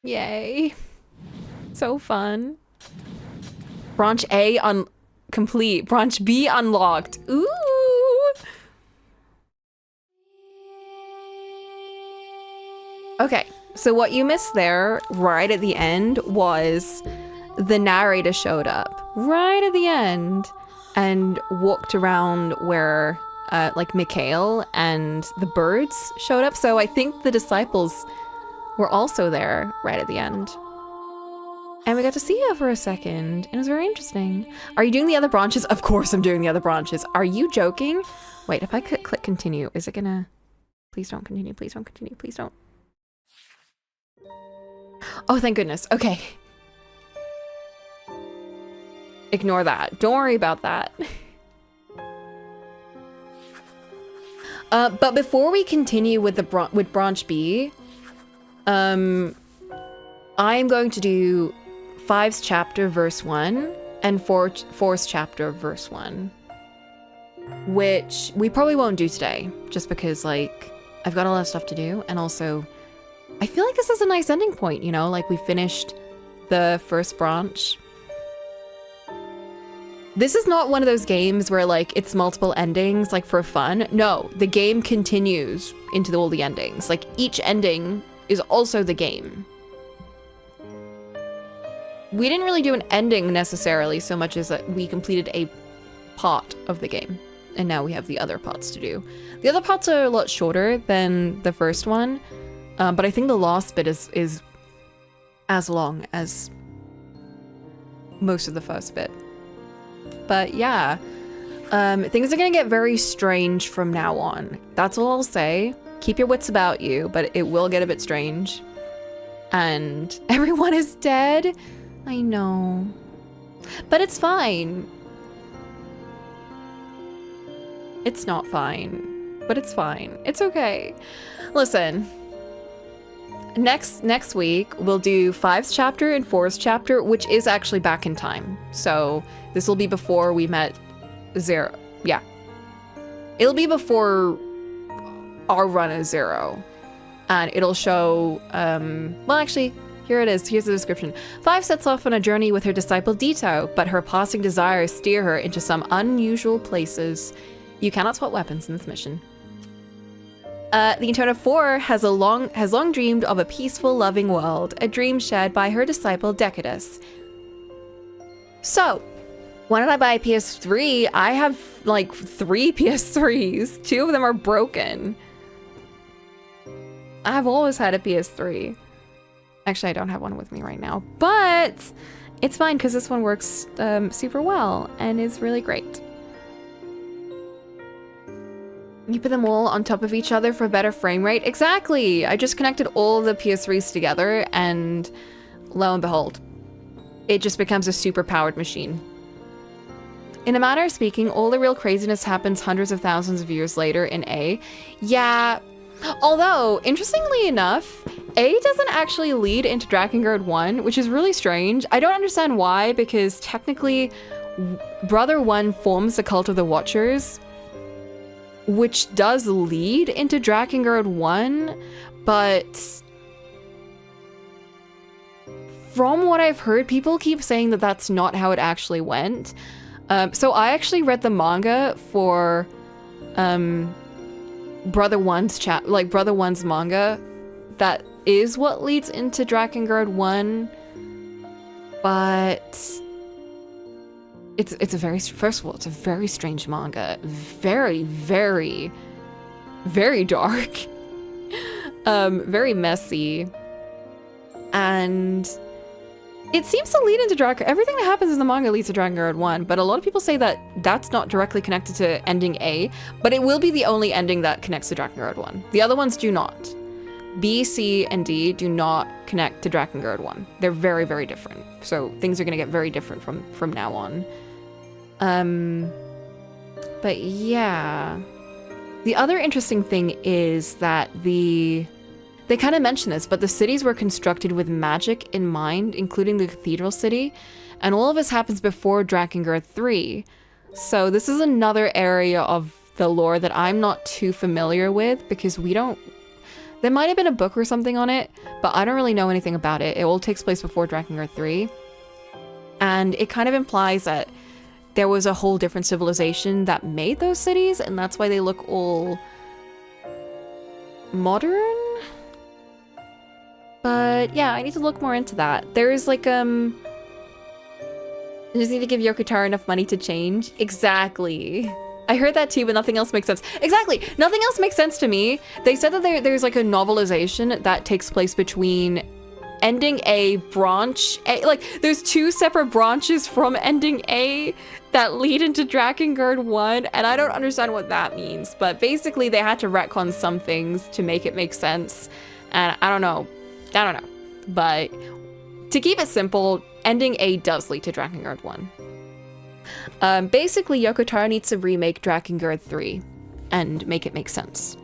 Yay. So fun. Branch A complete. Branch B unlocked. Ooh. Okay, so what you missed there, right at the end, was the narrator showed up right at the end and walked around where, like, Mikhail and the birds showed up. So I think the disciples were also there right at the end. And we got to see her for a second, and it was very interesting. Are you doing the other branches? Of course I'm doing the other branches. Are you joking? Wait, if I click continue, is it gonna... Please don't continue, please don't continue, please don't. Oh, thank goodness. Okay. ignore that. Don't worry about that. But before we continue with with branch B, I am going to do 5's chapter verse 1 and 4's chapter verse 1, which we probably won't do today, just because like I've got a lot of stuff to do, and also I feel like this is a nice ending point, you know, like we finished the first branch. This is not one of those games where like it's multiple endings like for fun. No, the game continues into all the endings. Like each ending is also the game. We didn't really do an ending necessarily so much as that we completed a part of the game. And now we have the other parts to do. The other parts are a lot shorter than the first one. But I think the last bit is as long as most of the first bit. But yeah, things are gonna get very strange from now on. That's all I'll say. Keep your wits about you, but it will get a bit strange. And everyone is dead. I know. But it's fine. It's not fine, but it's fine. It's okay. Listen. Next week, we'll do 5's chapter and 4's chapter, which is actually back in time. So this will be before we met Zero. Yeah. It'll be before our run as Zero. And it'll show, well, actually, here it is. Here's the description. 5 sets off on a journey with her disciple Dito, but her passing desires steer her into some unusual places. You cannot swap weapons in this mission. The Intoner 4 has long dreamed of a peaceful, loving world, a dream shared by her disciple Decadus. So, when did I buy a PS3? I have like 3 PS3s. 2 of them are broken. I've always had a PS3. Actually, I don't have one with me right now, but it's fine because this one works super well and is really great. You put them all on top of each other for better frame rate? Exactly! I just connected all the PS3s together and lo and behold, it just becomes a super powered machine. In a manner of speaking, all the real craziness happens hundreds of thousands of years later in A. Yeah, although, interestingly enough, A doesn't actually lead into Drakengard 1, which is really strange. I don't understand why, because technically, Brother 1 forms the Cult of the Watchers, which does lead into Drakengard 1, but from what I've heard, people keep saying that that's not how it actually went. So I actually read the manga for Brother 1's manga. That is what leads into Drakengard 1, but it's a very, first of all, it's a very strange manga. Very, very, very dark. Very messy. And it seems to lead into Drakengard. Everything that happens in the manga leads to Drakengard 1, but a lot of people say that that's not directly connected to ending A, but it will be the only ending that connects to Drakengard 1. The other ones do not. B, C, and D do not connect to Drakengard 1. They're very, very different. So things are going to get very different from now on. But yeah. The other interesting thing is that they kind of mention this, but the cities were constructed with magic in mind, including the Cathedral city, and all of this happens before Drakengard 3. So this is another area of the lore that I'm not too familiar with, because we don't... There might have been a book or something on it, but I don't really know anything about it. It all takes place before Drakengard 3. And it kind of implies that there was a whole different civilization that made those cities, and that's why they look all modern? But yeah, I need to look more into that. There is like, I just need to give Yokotaro enough money to change. Exactly. I heard that too, but nothing else makes sense. Exactly! Nothing else makes sense to me. They said that there's like a novelization that takes place between ending A, branch A. Like, there's 2 separate branches from ending A that lead into Drakengard 1, and I don't understand what that means. But basically, they had to retcon some things to make it make sense. And I don't know. But to keep it simple, ending A does lead to Drakengard 1. Basically, Yoko Taro needs to remake Drakengard 3 and make it make sense.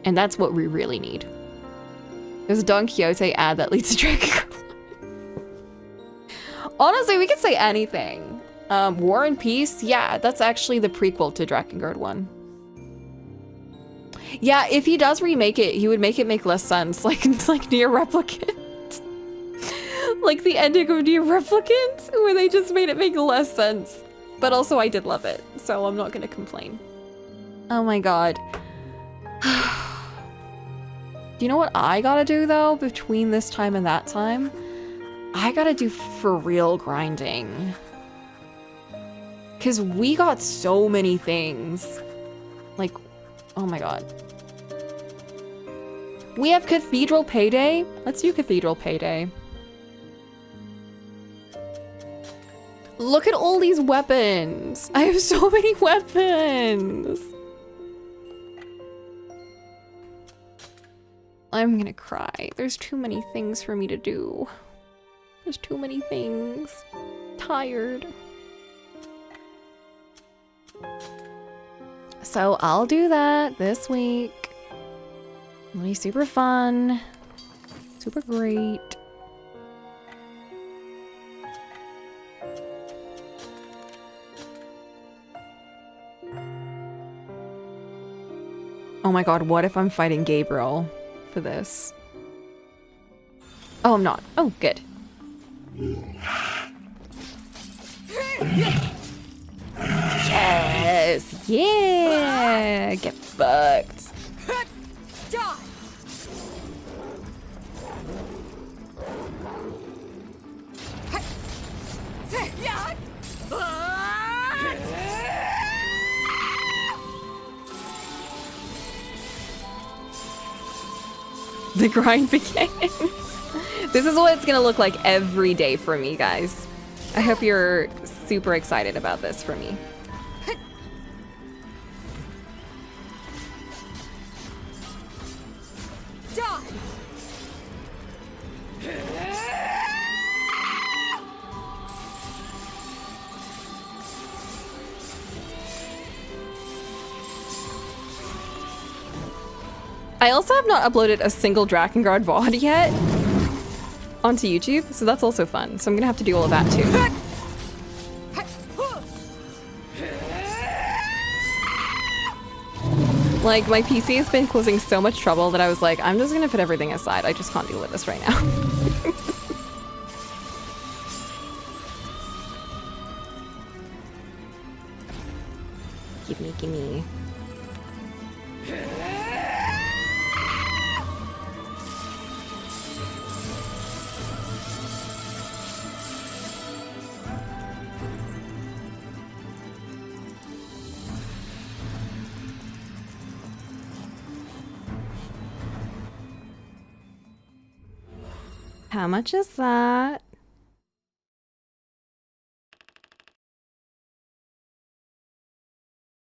And that's what we really need. There's a Don Quixote ad that leads to Drakengard 1. Honestly, we could say anything. War and Peace? Yeah, that's actually the prequel to Drakengard 1. Yeah, if he does remake it, he would make it make less sense. Like Near Replicant. Like the ending of Near Replicant, where they just made it make less sense. But also I did love it, so I'm not gonna complain. Oh my god. Do you know what I gotta do though, between this time and that time? I gotta do for real grinding. Cause we got so many things. Like, oh my god. We have Cathedral Payday. Let's do Cathedral Payday. Look at all these weapons. I have so many weapons. I'm gonna cry. There's too many things for me to do. There's too many things. Tired. So I'll do that this week. It'll be super fun. Super great. Oh my god, what if I'm fighting Gabriel for this? Oh, I'm not. Oh, good. Yes! Yeah! Get fucked. The grind begins. This is what it's gonna look like every day for me, guys. I hope you're super excited about this for me. I also have not uploaded a single Drakengard VOD yet onto YouTube, so that's also fun. So I'm gonna have to do all of that too. Like, my PC has been causing so much trouble that I was like, I'm just gonna put everything aside. I just can't deal with this right now. Gimme, gimme. How much is that?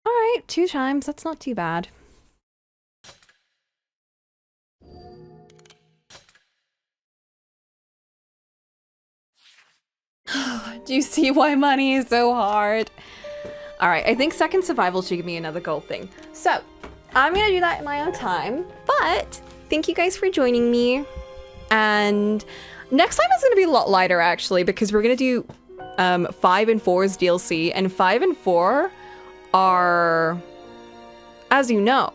All right, 2 times. That's not too bad. Do you see why money is so hard? All right, I think second survival should give me another gold thing. So I'm gonna do that in my own time, but thank you guys for joining me. And next time is going to be a lot lighter, actually, because we're going to do 5 and 4's DLC. And 5 and 4 are, as you know,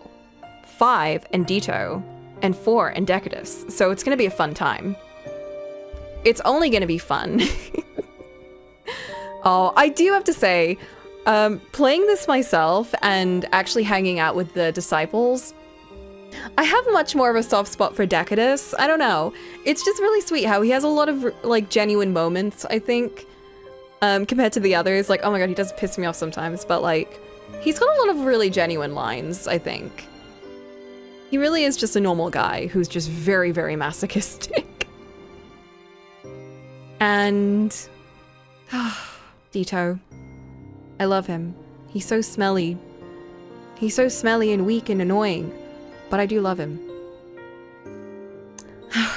5 and Ditto, and 4 and Decadus. So it's going to be a fun time. It's only going to be fun. Oh, I do have to say, playing this myself and actually hanging out with the disciples, I have much more of a soft spot for Decadus. I don't know. It's just really sweet how he has a lot of, like, genuine moments, I think, compared to the others. Like, oh my god, he does piss me off sometimes, but, like, he's got a lot of really genuine lines, I think. He really is just a normal guy who's just very, very masochistic. And... Ditto. I love him. He's so smelly. He's so smelly and weak and annoying. But I do love him.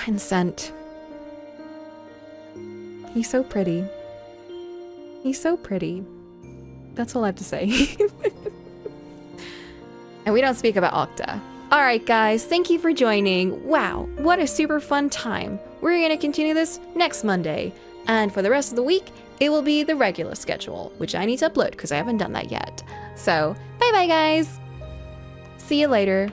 And Scent. He's so pretty. He's so pretty. That's all I have to say. And we don't speak about Octa. Alright guys, thank you for joining. Wow, what a super fun time. We're gonna continue this next Monday. And for the rest of the week, it will be the regular schedule, which I need to upload because I haven't done that yet. So, bye bye guys! See you later.